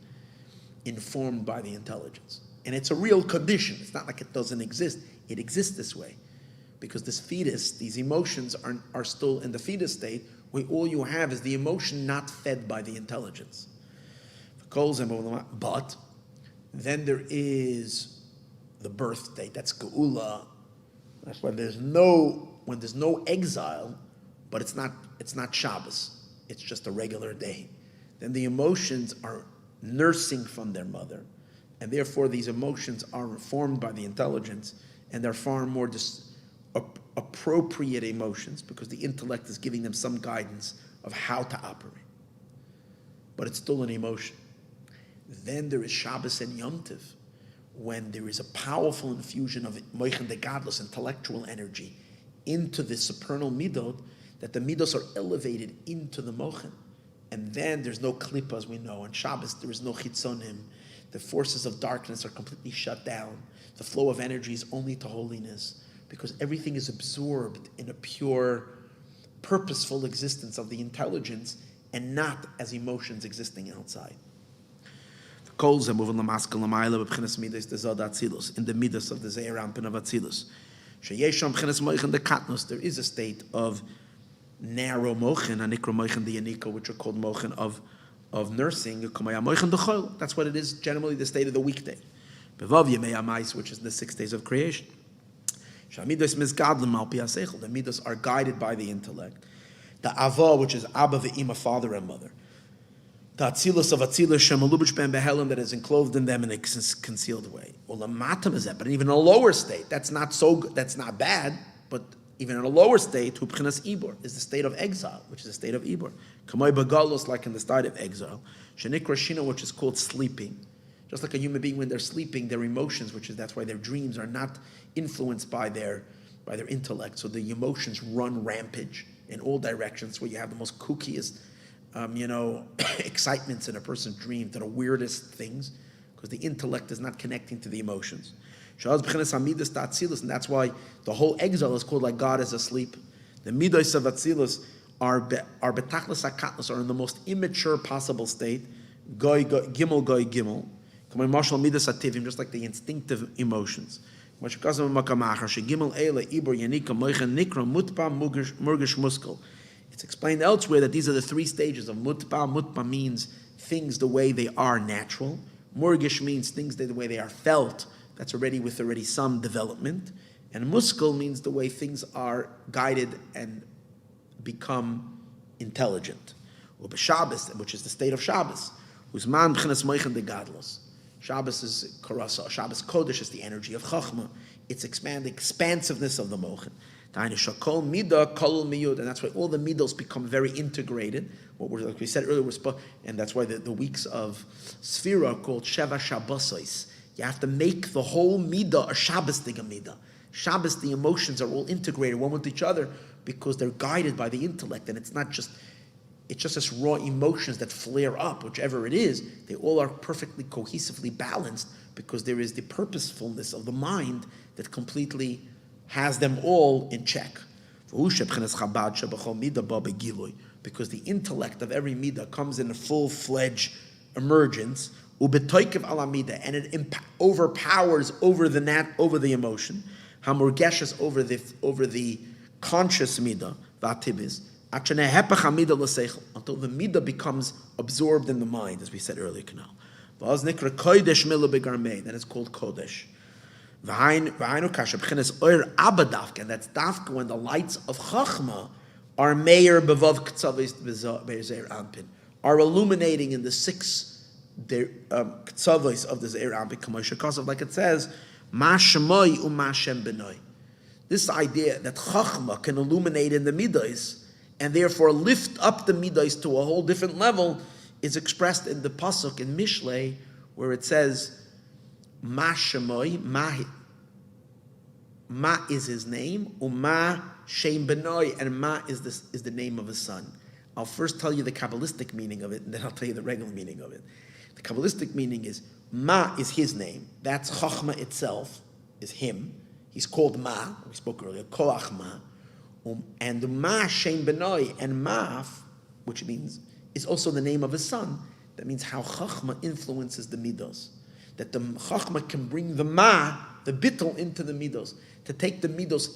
informed by the intelligence. And it's a real condition. It's not like it doesn't exist. It exists this way. Because this fetus, these emotions are still in the fetus state, where all you have is the emotion not fed by the intelligence. But then there is the birth state. That's geula. That's why when there's no exile, but it's not Shabbos. It's just a regular day. Then the emotions are nursing from their mother, and therefore these emotions are formed by the intelligence, and they're far more appropriate emotions because the intellect is giving them some guidance of how to operate. But it's still an emotion. Then there is Shabbos and Yom Tov, when there is a powerful infusion of Moichen de Gadlus, intellectual energy, into the supernal midot, that the midos are elevated into the mochen. And then there's no klippa, as we know. On Shabbos, there is no chitzonim. The forces of darkness are completely shut down. The flow of energy is only to holiness, because everything is absorbed in a pure, purposeful existence of the intelligence, and not as emotions existing outside. The kols are moving lamaskal lamayla b'bchinas midas dezad atzilus, in the midas of the zeir ampin of atzilus. Sheyesham b'chinas moichen de katnus, there is a state of narrow mochen, anikra mochen de yanika, which are called mochen of nursing. That's what it is, generally the state of the weekday. Bevav yemei amais, which is the 6 days of creation. Shamidas mizgadlim al pi haseichel. The midas are guided by the intellect. The ava, which is abba ve'ima, father and mother. The atzilus of atzilus shemalubish ben behelim, that is enclosed in them in a concealed way. Well, the matam is that, but even in a lower state, that's not bad, but even in a lower state, hupchinas ibor, is the state of exile, which is the state of ibor. Kamay bagalus, like in the state of exile. Shenikra shina, which is called sleeping. Just like a human being, when they're sleeping, their emotions, that's why their dreams are not influenced by their intellect. So the emotions run rampage in all directions, where you have the most kookiest, excitements in a person's dream, to the weirdest things, because the intellect is not connecting to the emotions. And that's why the whole exile is called like God is asleep. The midos of atzilus are betachlis hakatnus, are in the most immature possible state. Goy gimel. Just like the instinctive emotions. It's explained elsewhere that these are the 3 stages of mutpa. Mutpa means things the way they are natural. Murgish means things the way they are felt. That's already some development. And muskel means the way things are guided and become intelligent. Shabbos, which is the state of Shabbos. Uzman b'chinas moichen de gadlos. Shabbos is karasa. Shabbos kodesh is the energy of chachma. It's expansiveness of the mochen. And that's why all the midos become very integrated. Like we said earlier, and that's why the weeks of Sphira are called Sheva Shabbosos. You have to make the whole midah a Shabbos-dige midah. Shabbos, the emotions are all integrated one with each other because they're guided by the intellect, and it's just this raw emotions that flare up, whichever it is. They all are perfectly cohesively balanced because there is the purposefulness of the mind that completely has them all in check. Because the intellect of every midah comes in a full-fledged emergence, and it overpowers over the emotion, over the conscious midah, until the midah becomes absorbed in the mind, as we said earlier. Then it's called kodesh. And that's dafka when the lights of chachma are meir bevav ktzavis ampin, are illuminating in the 6 ktzavis of the zeir ampin, like it says, ma shemoi u'ma shem benoi. This idea that chachma can illuminate in the midos and therefore lift up the midos to a whole different level is expressed in the pasuk in Mishlei, where it says, Ma shemoi, Ma is his name, Uma Shem Benoi, and Ma is the name of his son. I'll first tell you the Kabbalistic meaning of it, and then I'll tell you the regular meaning of it. The Kabbalistic meaning is, Ma is his name. That's Chachma itself, is him. He's called Ma, we spoke earlier, Koach Ma. And Ma Shem Benoi and Ma'af, which means is also the name of his son. That means how Chachma influences the Midos. That the Chachma can bring the Ma, the Bittul, into the Midos. To take the Midos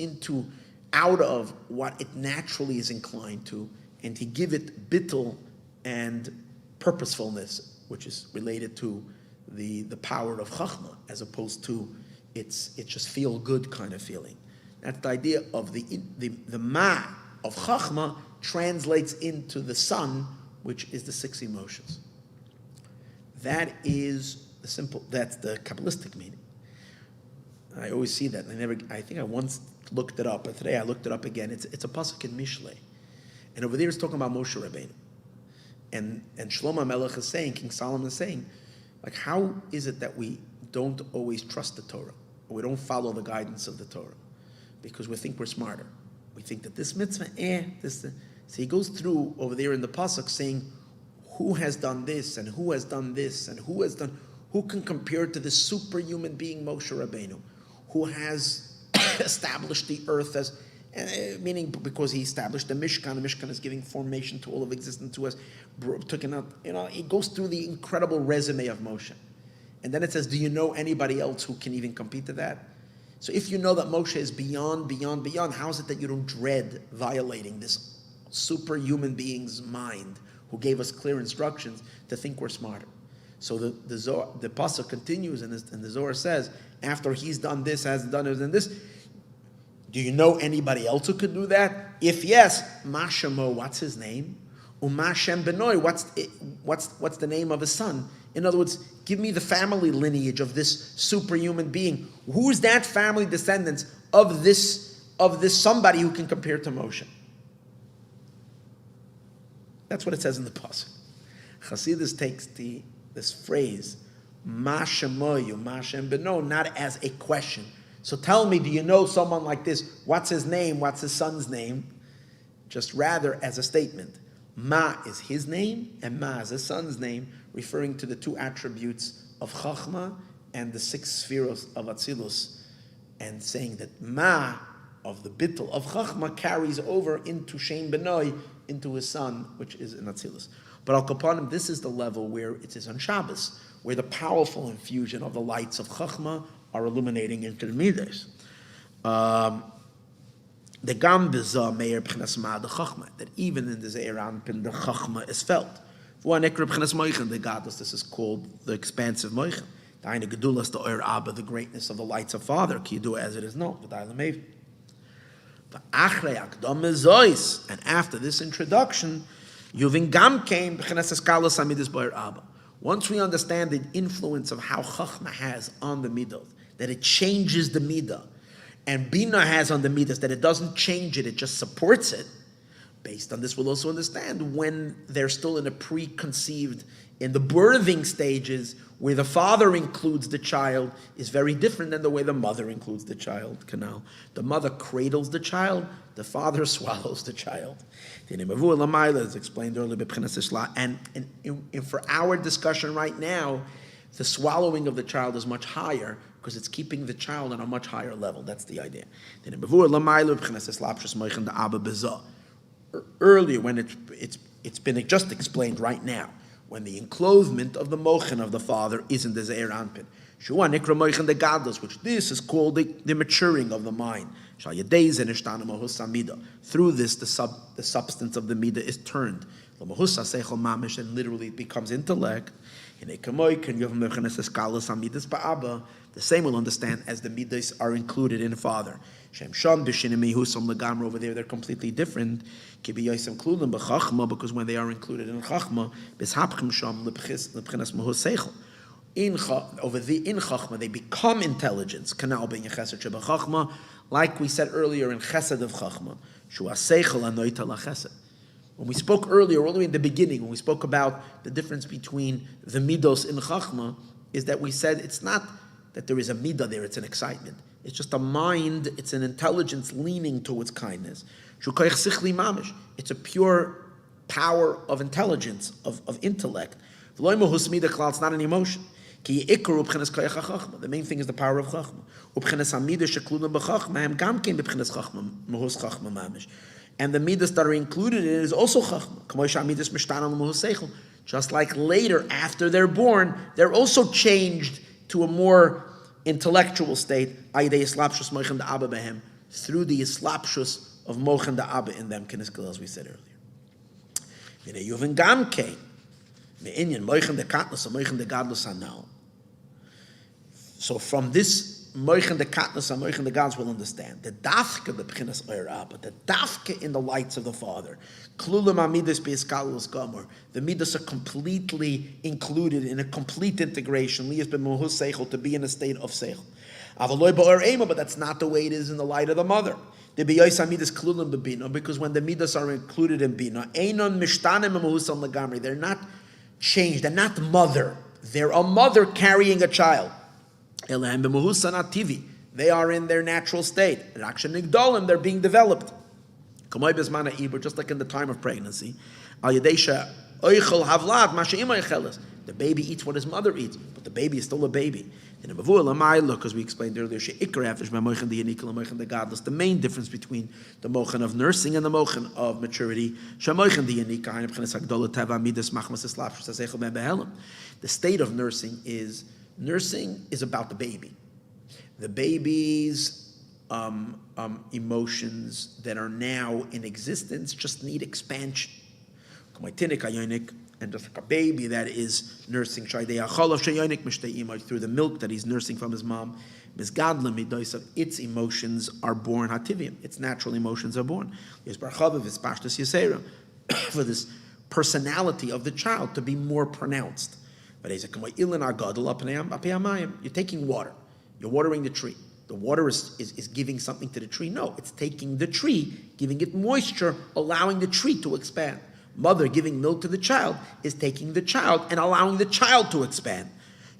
out of what it naturally is inclined to, and to give it Bittul and purposefulness, which is related to the power of Chachma, as opposed to it's just feel good kind of feeling. That's the idea of the Ma of Chachma translates into the son, which is the 6 emotions. That is that's the Kabbalistic meaning. I always see that. I think I once looked it up, but today I looked it up again. It's a pasuk in Mishlei. And over there it's talking about Moshe Rabbeinu. And Shlomo Melech is saying, King Solomon is saying, like, how is it that we don't always trust the Torah? Or we don't follow the guidance of the Torah? Because we think we're smarter. We think that this mitzvah, So he goes through over there in the pasuk saying, who has done this, and who has done this, and who can compare to this superhuman being Moshe Rabbeinu, who has established the earth as, meaning because he established the Mishkan is giving formation to all of existence, who has taken out, it goes through the incredible resume of Moshe. And then it says, do you know anybody else who can even compete to that? So if you know that Moshe is beyond, how is it that you don't dread violating this superhuman being's mind, who gave us clear instructions to think we're smarter? So the Zohar, the pasuk continues, and the Zohar says, after he's done this, has done this, and this, do you know anybody else who could do that? If yes, Ma Shemo, what's his name? Uma Shem Benoi, what's the name of his son? In other words, give me the family lineage of this superhuman being. Who's that family descendants of this somebody who can compare to Moshe? That's what it says in the pasuk. Chassidus takes this phrase, Ma Shemoyu, Ma Shem Beno, not as a question. So tell me, do you know someone like this? What's his name? What's his son's name? Just rather as a statement. Ma is his name, and Ma is his son's name, referring to the 2 attributes of Chachma and the 6 spheros of Atzilus, and saying that Ma of the Bittul of Chachma carries over into Shem Benoi, into his son, which is in Atzilus. But Al Kapanim, this is the level where it is on Shabbos, where the powerful infusion of the lights of Chachma are illuminating into the Midas. The Gam B'Zah Meir B'chinas Ma the Chachma, that even in the Zeir Anpin, the Chachma is felt. One Ekra B'chinas Moichen, the Gadlus, this is called the expansive Moichen. The Aina Gedulas, the Oir Abba, the greatness of the lights of Father, Ki Yidu as it is known, the Daila Mev. And after this introduction, Yuvin Gam came B'chinas Eskalos Amidus B'Oir Abba. Once we understand the influence of how Chachma has on the Midah, that it changes the Midah, and Bina has on the Midas, that it doesn't change it, it just supports it. Based on this, we'll also understand when they're still in a preconceived, in the birthing stages, where the father includes the child, is very different than the way the mother includes the child. Canal. The mother cradles the child, the father swallows the child. As explained earlier, and for our discussion right now, the swallowing of the child is much higher, because it's keeping the child on a much higher level. That's the idea. Earlier, when it's been just explained right now, when the enclosement of the mochen of the father is in the Zeir Anpin, which this is called the maturing of the mind. Through this, the substance of the midah is turned. And literally it becomes intellect. The same will understand as the midas are included in the Father. Over there, they're completely different. Because when they are included in Chachma, in Chachma, they become intelligence. Like we said earlier in Chesed of Chachma. When we spoke earlier, all the way in the beginning, when we spoke about the difference between the midos in Chachma, is that we said it's not that there is a midah there, it's an excitement. It's just a mind, it's an intelligence leaning towards kindness. It's a pure power of intelligence, of intellect. It's not an emotion. The main thing is the power of chachma. And the midas that are included in it is also chachma. Just like later, after they're born, they're also changed to a more intellectual state, through the islapshus of mochen da abba in them, as we said earlier. So from this mochen the katnus and mochen the gods will understand the dafka the b'chinas oyer abba, the dafka in the lights of the Father. Klulam amidas beiskalus gomer. The midas are completely included in a complete integration. Liyas b'muhus seichel, to be in a state of seichel. Avaloy ba'or ema, but that's not the way it is in the light of the mother. The b'yois amidas klulam b'bina, because when the midas are included in bina, einon mishtanim b'muhusam legamri. They're not changed. They're not mother. They're a mother carrying a child. They are in their natural state. They're being developed. Just like in the time of pregnancy. The baby eats what his mother eats, but the baby is still a baby. Because we explained earlier, the main difference between the mochen of nursing and the mochen of maturity. The state of nursing is about the baby. The baby's emotions that are now in existence just need expansion. And just like a baby that is nursing through the milk that he's nursing from his mom, its emotions are born hativim. Its natural emotions are born. For this personality of the child to be more pronounced. You're taking water. You're watering the tree. The water is giving something to the tree. No, it's taking the tree, giving it moisture, allowing the tree to expand. Mother giving milk to the child is taking the child and allowing the child to expand.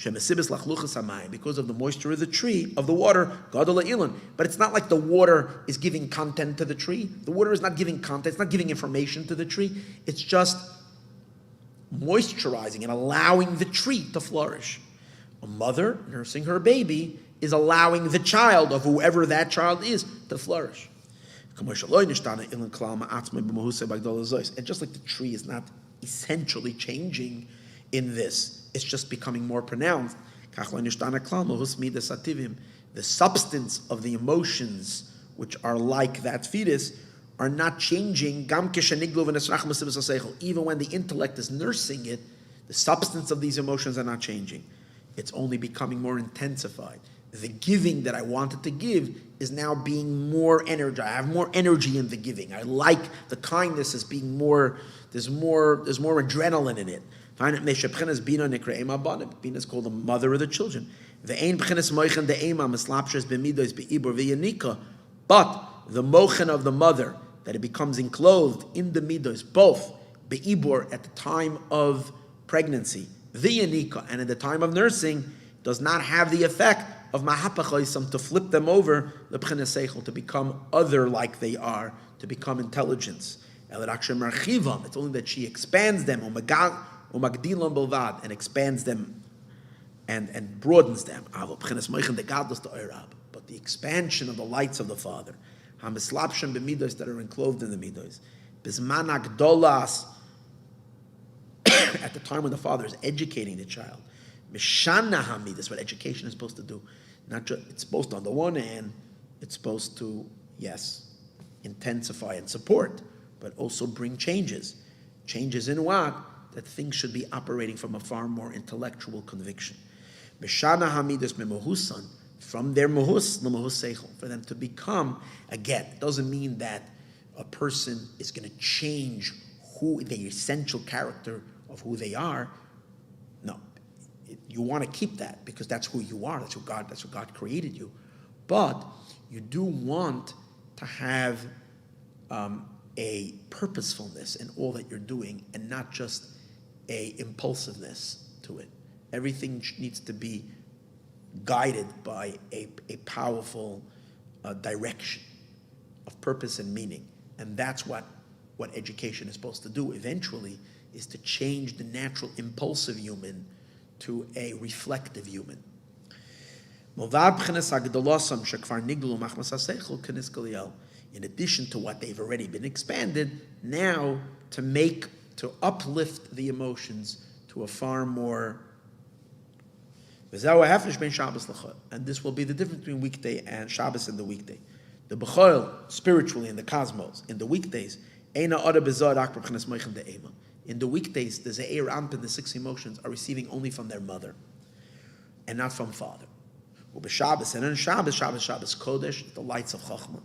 Because of the moisture of the tree, of the water, but it's not like the water is giving content to the tree. The water is not giving content, it's not giving information to the tree. It's just moisturizing and allowing the tree to flourish. A mother nursing her baby is allowing the child, of whoever that child is, to flourish. And just like the tree is not essentially changing in this, it's just becoming more pronounced. The substance of the emotions, which are like that fetus, are not changing. Even when the intellect is nursing it, the substance of these emotions are not changing. It's only becoming more intensified. The giving that I wanted to give is now being more energized. I have more energy in the giving. I like the kindness as being more, there's more adrenaline in it. Bina is called the mother of the children. But the mochen of the mother, that it becomes enclosed in the midos, both be'ibor at the time of pregnancy, v'yanika, and at the time of nursing, does not have the effect of mahapachoisam, to flip them over, l'b'chines seichel, to become other like they are, to become intelligence. It's only that she expands them, umagdilam belvad, and expands them and broadens them. But the expansion of the lights of the Father, hamislapshem b'midos, that are enclosed in the midos, bismanak dolas, at the time when the father is educating the child, mishana hamidas, what education is supposed to do. Not just, it's supposed to, on the one hand, it's supposed to, yes, intensify and support, but also bring changes. Changes in what? That things should be operating from a far more intellectual conviction. Mishana hamidas memohusan, from their mohus, l'mohus seichel, for them to become, again, it doesn't mean that a person is going to change who the essential character of who they are. No, you want to keep that because that's who you are. That's what God created you. But you do want to have a purposefulness in all that you're doing, and not just a impulsiveness to it. Everything needs to be guided by a powerful direction of purpose and meaning. And that's what education is supposed to do eventually, is to change the natural impulsive human to a reflective human. In addition to what they've already been expanded, now to uplift the emotions to a far more. And this will be the difference between weekday and Shabbos and the weekday. The B'chol, spiritually in the cosmos, in the weekdays, in the weekdays, the Ze'er Anpin, the 6 emotions, are receiving only from their mother and not from father. And in Shabbos, Kodesh, the lights of Chachma.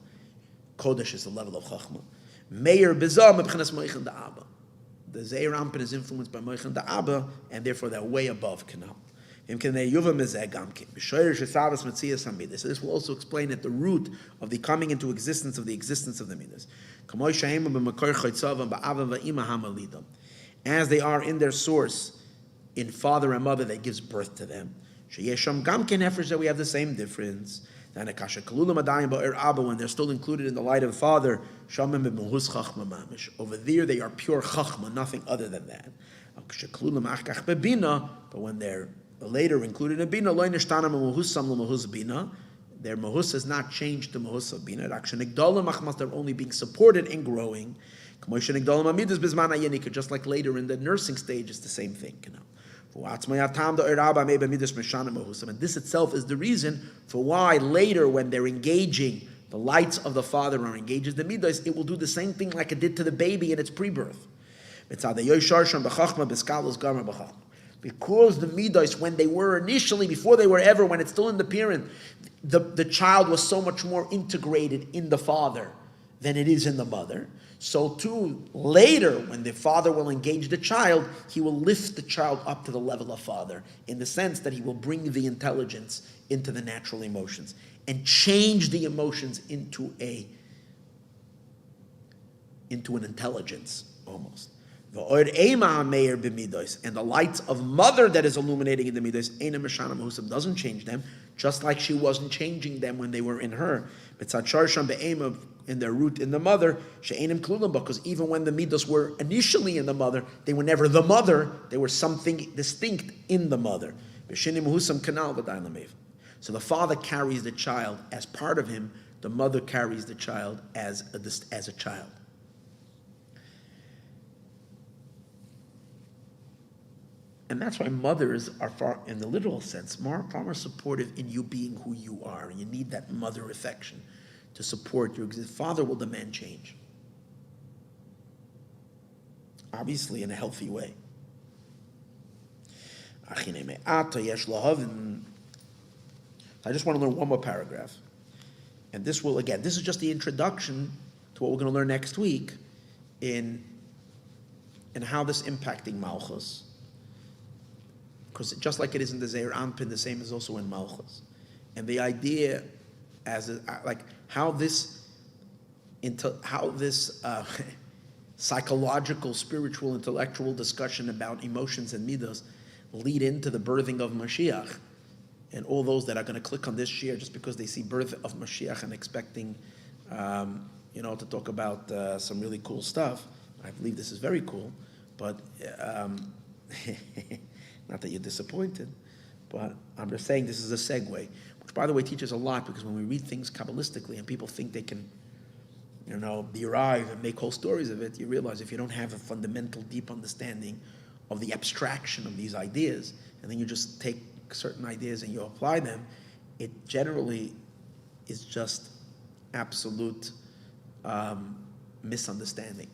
Kodesh is the level of Chachma. Meir Bizah Mebchenes Moichin da Abba. The Ze'er Anpin is influenced by Moichin da Abba, and therefore they're way above Kanal. So this will also explain at the root of the coming into existence of the Midas. As they are in their source, in father and mother that gives birth to them. That we have the same difference. When they're still included in the light of the Father, over there they are pure chachma, nothing other than that. But when they're later included in bina, their mahus has not changed to mahus of bina. They're only being supported and growing. Just like later in the nursing stage, it's the same thing. And this itself is the reason for why later, when they're engaging, the lights of the Father are engaged in the midas, it will do the same thing like it did to the baby in its pre-birth. Because the midas, when they were initially, before they were ever, when it's still in the parent, the child was so much more integrated in the father than it is in the mother. So too, later, when the father will engage the child, he will lift the child up to the level of father, in the sense that he will bring the intelligence into the natural emotions and change the emotions into an intelligence, almost. And the lights of mother that is illuminating in the midas, doesn't change them, just like she wasn't changing them when they were in her. In their root in the mother, because even when the midas were initially in the mother, they were never the mother, they were something distinct in the mother. So the father carries the child as part of him, the mother carries the child as a child. And that's why mothers are far, in the literal sense, far more supportive in you being who you are. You need that mother affection to support your existence. Father will demand change. Obviously in a healthy way. I just want to learn one more paragraph. And this is just the introduction to what we're going to learn next week in how this impacting Malchus. Because just like it is in the Zeir Anpin, the same is also in Malchus. And the idea how this psychological, spiritual, intellectual discussion about emotions and midas lead into the birthing of Moshiach. And all those that are going to click on this share just because they see birth of Moshiach and expecting, to talk about some really cool stuff. I believe this is very cool, but not that you're disappointed, but I'm just saying this is a segue, which, by the way, teaches a lot, because when we read things Kabbalistically and people think they can, Biurei and make whole stories of it, you realize if you don't have a fundamental, deep understanding of the abstraction of these ideas, and then you just take certain ideas and you apply them, it generally is just absolute misunderstanding.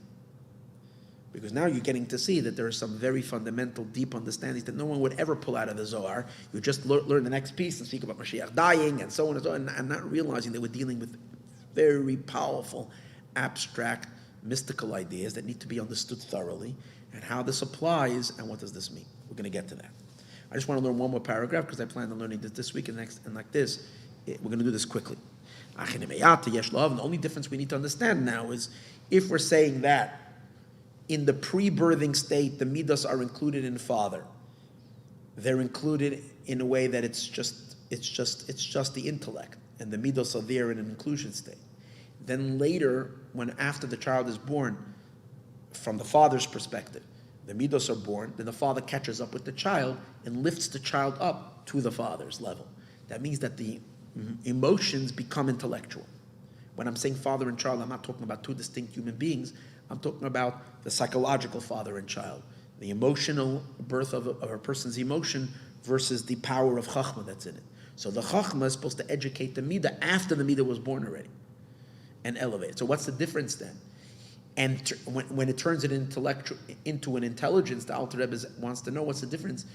Because now you're getting to see that there are some very fundamental, deep understandings that no one would ever pull out of the Zohar. You just learn the next piece and speak about Moshiach dying and so on and so on, and not realizing that we're dealing with very powerful, abstract, mystical ideas that need to be understood thoroughly, and how this applies and what does this mean. We're going to get to that. I just want to learn one more paragraph because I plan on learning this week and next, and like this, we're going to do this quickly. The only difference we need to understand now is if we're saying that in the pre-birthing state, the midas are included in father. They're included in a way that it's just the intellect, and the midas are there in an inclusion state. Then later, after the child is born, from the father's perspective, The midos are born, then the father catches up with the child and lifts the child up to the father's level. That means that the emotions become intellectual. When I'm saying father and child, I'm not talking about two distinct human beings. I'm talking about the psychological father and child, the emotional birth of a person's emotion versus the power of chachma that's in it. So the chachma is supposed to educate the midah after the midah was born already and elevate it. So what's the difference then? And when it turns it into an intelligence, the Alter Rebbe wants to know what's the difference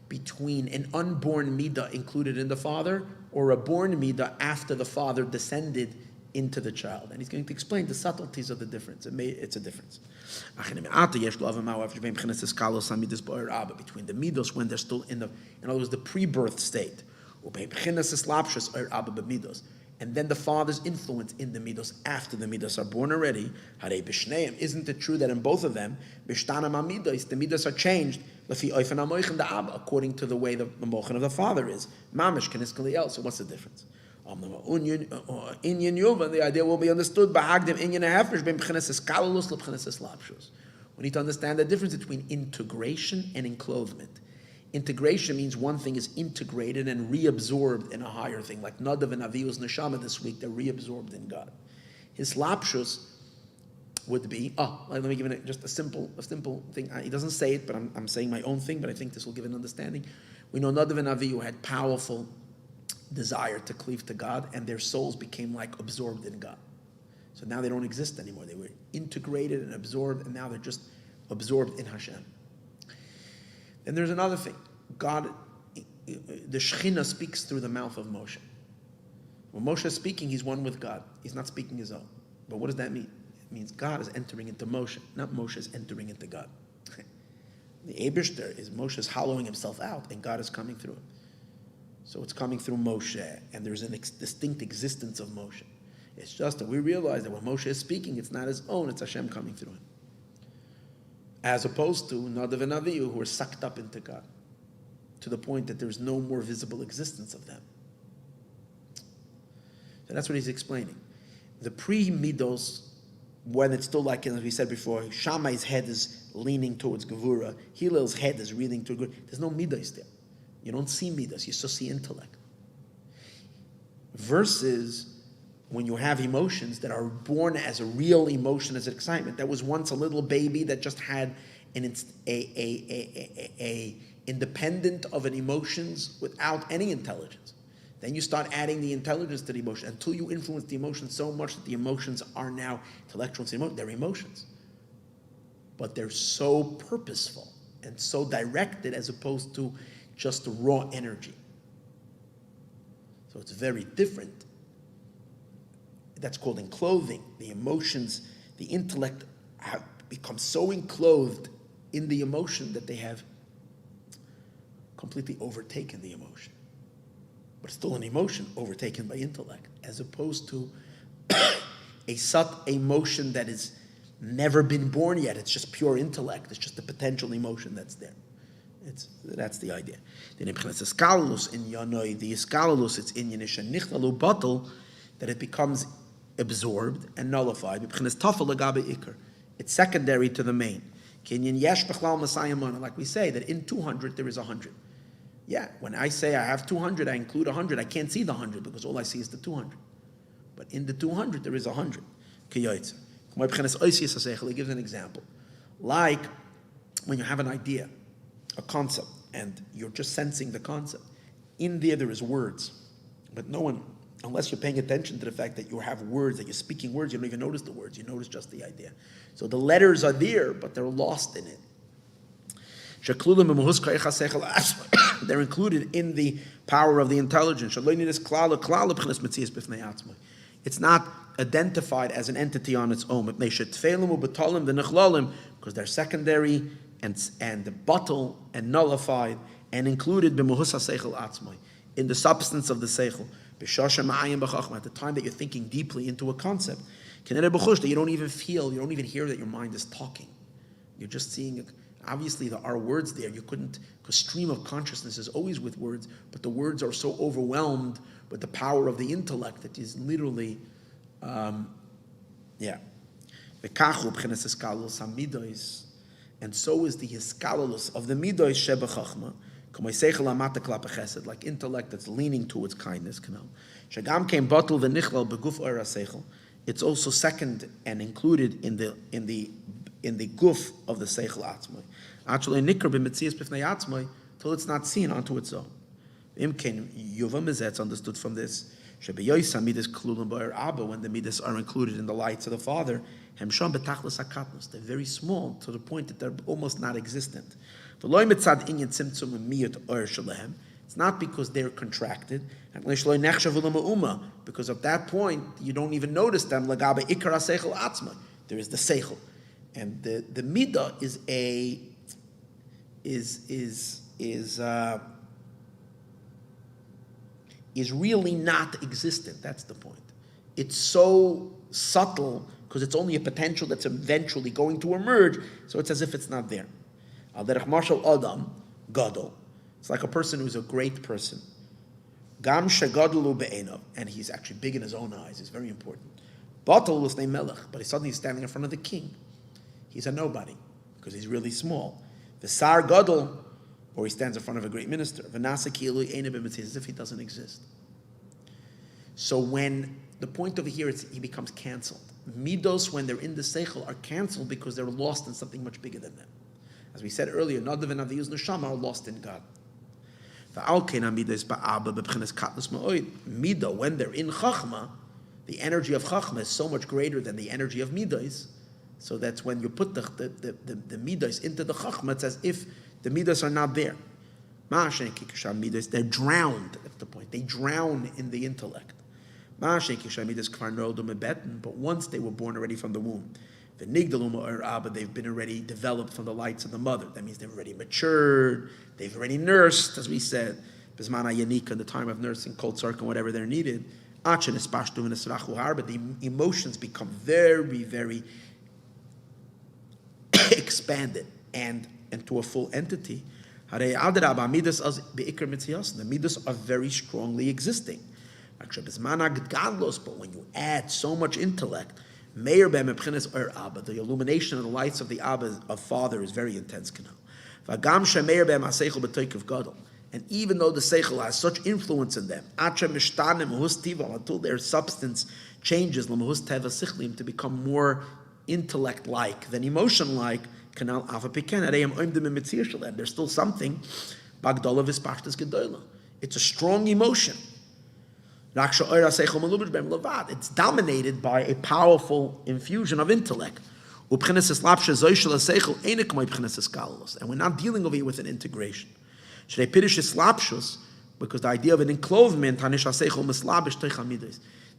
between an unborn midah included in the father or a born midah after the father descended into the child. And he's going to explain the subtleties of the difference. It's a difference. Between the midos when they're still in other words, the pre-birth state. And then the father's influence in the midos after the midos are born already. Isn't it true that in both of them, the midos are changed according to the way the mochin of the father is? So what's the difference? The idea will be understood. We need to understand the difference between integration and enclothement. Integration means one thing is integrated and reabsorbed in a higher thing, like Nadav and Avihu's neshama this week, they're reabsorbed in God. His lapshus would be, let me give it just a simple thing. He doesn't say it, but I'm saying my own thing, but I think this will give an understanding. We know Nadav and Avihu had powerful desire to cleave to God, and their souls became like absorbed in God. So now they don't exist anymore. They were integrated and absorbed, and now they're just absorbed in Hashem. Then there's another thing. God, the Shekhinah speaks through the mouth of Moshe. When Moshe is speaking, he's one with God. He's not speaking his own. But what does that mean? It means God is entering into Moshe, not Moshe is entering into God. The Eibishter is Moshe is hollowing himself out, and God is coming through him. So it's coming through Moshe, and there's an distinct existence of Moshe. It's just that we realize that when Moshe is speaking, it's not his own, it's Hashem coming through him. As opposed to Nadav and Avihu, who are sucked up into God, to the point that there's no more visible existence of them. So that's what he's explaining. The pre-midos, when it's still like, as we said before, Shammai's head is leaning towards Gevura, Hillel's head is leaning towards Gevura. There's no midos there. You don't see midas, you just see intellect. Versus when you have emotions that are born as a real emotion, as excitement. That was once a little baby that just had a independent of an emotions without any intelligence. Then you start adding the intelligence to the emotion until you influence the emotion so much that the emotions are now intellectual. They're emotions. But they're so purposeful and so directed as opposed to just raw energy. So it's very different. That's called enclothing. The emotions, the intellect have become so enclosed in the emotion that they have completely overtaken the emotion. But still an emotion overtaken by intellect, as opposed to a motion that has never been born yet. It's just pure intellect. It's just the potential emotion that's there. That's the idea. Then in Iskalus in Yanoi, the Iskalus, it's in Yanisha Nichlalu Batal, that it becomes absorbed and nullified. It's secondary to the main. Like we say, that in 200 there is 100. Yeah, when I say I have 200, I include 100. I can't see the 100 because all I see is the 200. But in the 200 there is 100. He gives an example. Like when you have an idea, a concept, and you're just sensing the concept. In there is words, but no one, unless you're paying attention to the fact that you have words, that you're speaking words, you don't even notice the words, you notice just the idea. So the letters are there, but they're lost in it. They're included in the power of the intelligence. It's not identified as an entity on its own, because they're secondary and bottle and nullified and included in the substance of the seichel. At the time that you're thinking deeply into a concept, that you don't even feel, you don't even hear that your mind is talking. You're just seeing it. Obviously, there are words there. You couldn't, because stream of consciousness is always with words, but the words are so overwhelmed with the power of the intellect that is literally, and so is the hiskalolus of the midos sheba chachma, k'may seichel amata klape chesed, like intellect that's leaning towards kindness. Shagam came bottle v'nichlal beguf oira seichel. It's also second and included in the guf of the seichel atzmai. Actually, nikr b'metzias b'fnei atzmai till it's not seen onto its own. Imken yuvam is that's understood from this. Shebeyoysa midas klulim ba'er abba, when the midas are included in the lights of the Father, hemsham betachlis hakatnus, they're very small to the point that they're almost not existent. V'loy mitzad inyan tzimtzum miyut oyer shalehem. It's not because they're contracted, because at that point you don't even notice them. There is the seichel, and the midah is really not existent. That's the point. It's so subtle because it's only a potential that's eventually going to emerge. So it's as if it's not there. Al derech mashal adam gadol. It's like a person who's a great person. Gam shegadolu be'enav, and he's actually big in his own eyes. It's very important. Batal was named Melech, but he's suddenly standing in front of the king. He's a nobody because he's really small. The Sar Gadol, or he stands in front of a great minister. V'nasa ki'elu einav b'mitzvah, as if he doesn't exist. So when the point over here is he becomes canceled. Midos, when they're in the seichel, are canceled because they're lost in something much bigger than them. As we said earlier, Nadav and Aviyu's neshama are lost in God. Midah, when they're in Chachma, the energy of Chachma is so much greater than the energy of Midas. So that's when you put the Midas into the Chachma, it's as if the Midas are not there. They're drowned, that's the point. They drown in the intellect. But once they were born already from the womb, they've been already developed from the lights of the mother. That means they've already matured, they've already nursed, as we said, Bismana Yanika, in the time of nursing, cold circle, whatever they're needed. But the emotions become very, very expanded and to a full entity. The midas are very strongly existing. But when you add so much intellect, the illumination of the lights of the Abba of Father is very intense. And even though the seichel has such influence in them, until their substance changes to become more intellect-like than emotion-like, there's still something. It's a strong emotion. It's dominated by a powerful infusion of intellect. And we're not dealing over here with an integration. Because the idea of an enclosement,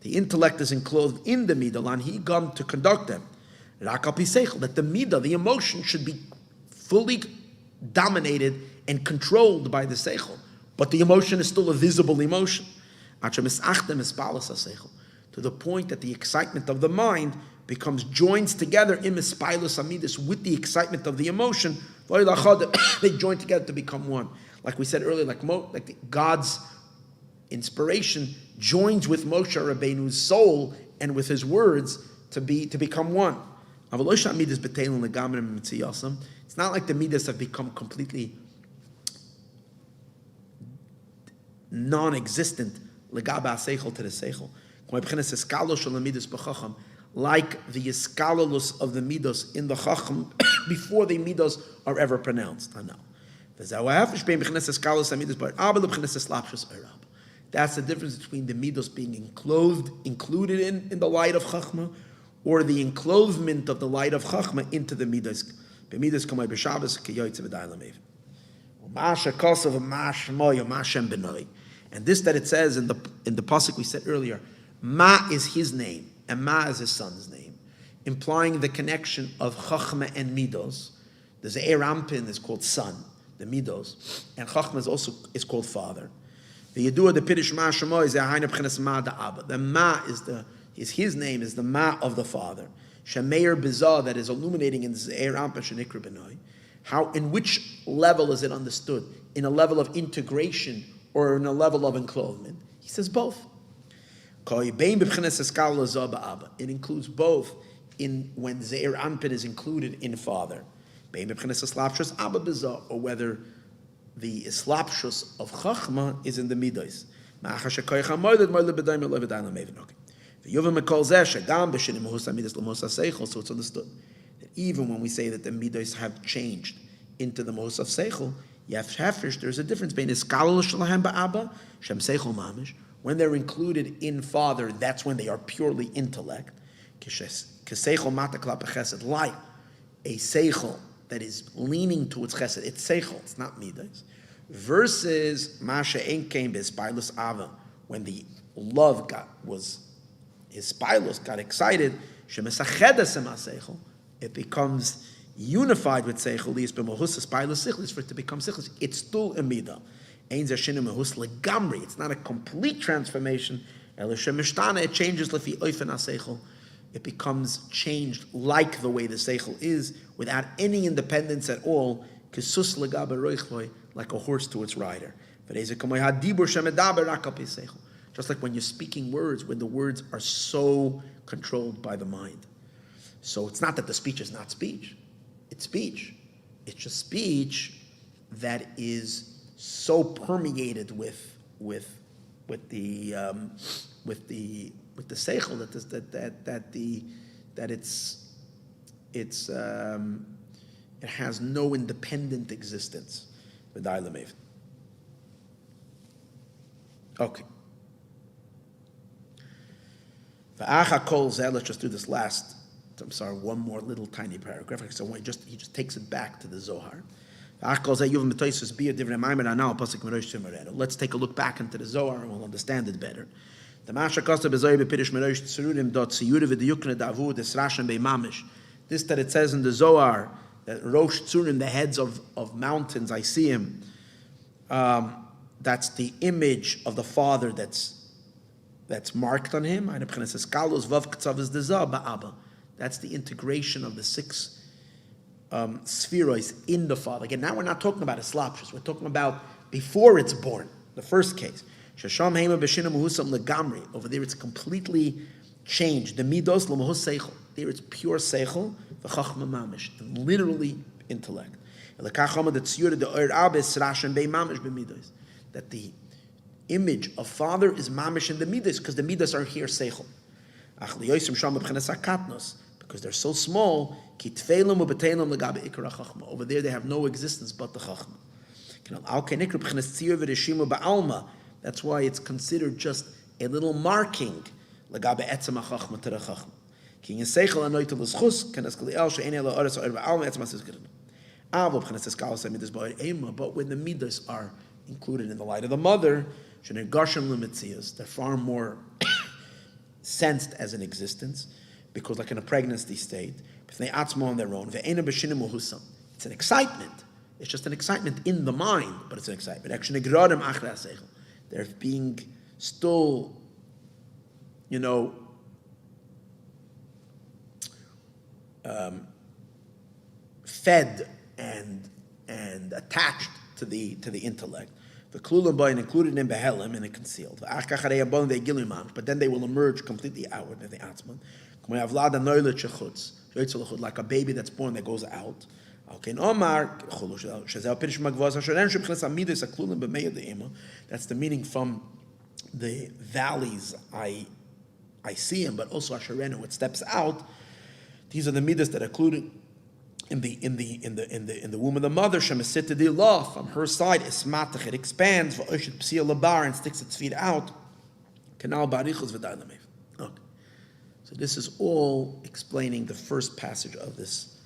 the intellect is enclosed in the midah, and he come to conduct them. That the midah, the emotion, should be fully dominated and controlled by the seichel. But the emotion is still a visible emotion. To the point that the excitement of the mind joins together in mispilus amidus with the excitement of the emotion. They join together to become one. Like we said earlier, like God's inspiration joins with Moshe Rabbeinu's soul and with his words to become one. It's not like the midas have become completely non-existent legaba seichel to the seichel. Like the eskalolus of the midos in the chacham before the midos are ever pronounced. That's the difference between the midos being included in the light of chachma, or the enclosement of the light of chachma into the midos. And this that it says in the pasuk we said earlier, Ma is his name and Ma is his son's name, implying the connection of chachma and midos. The Ze'er Ampin is called son, the midos, and chachma is called father. The Yedua, the Pirish Ma Shemo is the Ma da Abba. The Ma is his name is the Ma of the father. Shemeir Bizah, that is illuminating in Ze'er Ampin Shenikra Benoi. In which level is it understood? In a level of integration or in a level of enclosement? He says both. It includes both in when Ze'er Anpin is included in father. or whether the islapshus of chachma is in the midos. So it's understood that even when we say that the midos have changed into the mohus of seichel, there's a difference between iskalul shalahem ba'aba shem seichel mamish. When they're included in father, that's when they are purely intellect. Keseichel mata klapa chesed, like a seichel that is leaning towards chesed. It's seichel, it's not midas. Versus masha ein kein b'espilus ava, when the love his spilus got excited, shemesachedes ema seichel, it becomes unified with seichel. Liis b'mohus spilus sichlis, for it to become sichlis. It's still a midah. It's not a complete transformation. It changes lefi oifen ha-seichel. It becomes changed like the way the seichel is, without any independence at all, like a horse to its rider. Just like when you're speaking words, when the words are so controlled by the mind. So it's not that the speech is not speech. It's speech. It's just speech that is so permeated with the seichel that it has no independent existence. Okay. Let's just do this last. I'm sorry, one more little tiny paragraph. So he just takes it back to the Zohar. Let's take a look back into the Zohar and we'll understand it better. This that it says in the Zohar, that Rosh Tzurm, the heads of mountains, I see him. That's the image of the Father that's marked on him. That's the integration of the six spheroids in the Father. Again, now we're not talking about islapshus. We're talking about before it's born, the first case. Over there it's completely changed. The midos l'mahus seichel. There it's pure seichel, the chachma mamish, literally intellect. That the image of Father is mamish in the midas, because the midas are here seichel. Because they're so small, over there they have no existence but the chachma. That's why it's considered just a little marking. But when the midas are included in the light of the mother, they're far more sensed as an existence, because like in a pregnancy state, on their own, it's an excitement. It's just an excitement in the mind, but it's an excitement. They're being still, fed and attached to the intellect. The klulim boy included in behelim and concealed. But then they will emerge completely outward in the atzman. Like a baby that's born that goes out. That's the meaning from the valleys I see him, but also Arenu, it steps out. These are the midas that are included in the womb of the mother. From her side, it expands and sticks its feet out. Okay. So this is all explaining the first passage of this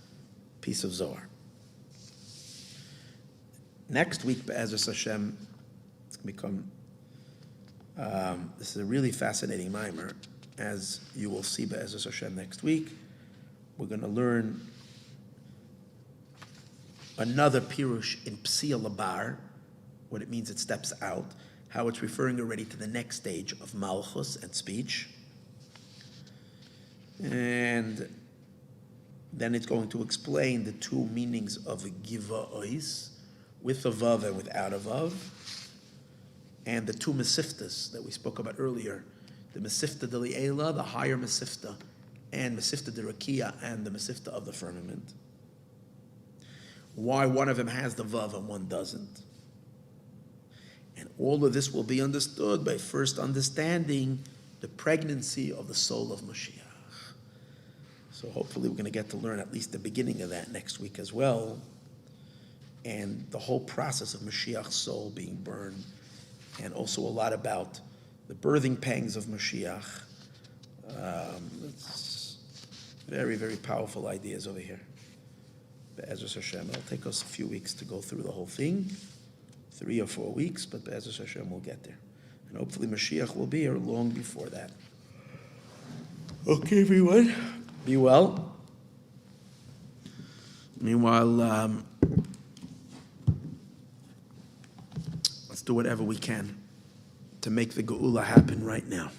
piece of Zohar. Next week, Be'ezus Hashem, it's going to become. This is a really fascinating mimer, as you will see Be'ezus Hashem next week. We're going to learn another pirush in Psia Labar, what it means it steps out, how it's referring already to the next stage of Malchus and speech. And then it's going to explain the two meanings of a Giva Ois, with a Vav and without a Vav, and the two Mesiftas that we spoke about earlier, the Mesifta de Li'ela, the higher Mesifta, and Mesifta de Rakia, and the Mesifta of the firmament. why one of them has the Vav and one doesn't. And all of this will be understood by first understanding the pregnancy of the soul of Moshiach. So hopefully we're going to get to learn at least the beginning of that next week as well, and the whole process of Mashiach's soul being burned, and also a lot about the birthing pangs of Moshiach. It's very, very powerful ideas over here. Be'ezus Hashem, it'll take us a few weeks to go through the whole thing, 3 or 4 weeks, but Be'ezus Hashem we'll get there. And hopefully Mashiach will be here long before that. Okay, everyone, be well. Meanwhile, let's do whatever we can to make the Geula happen right now.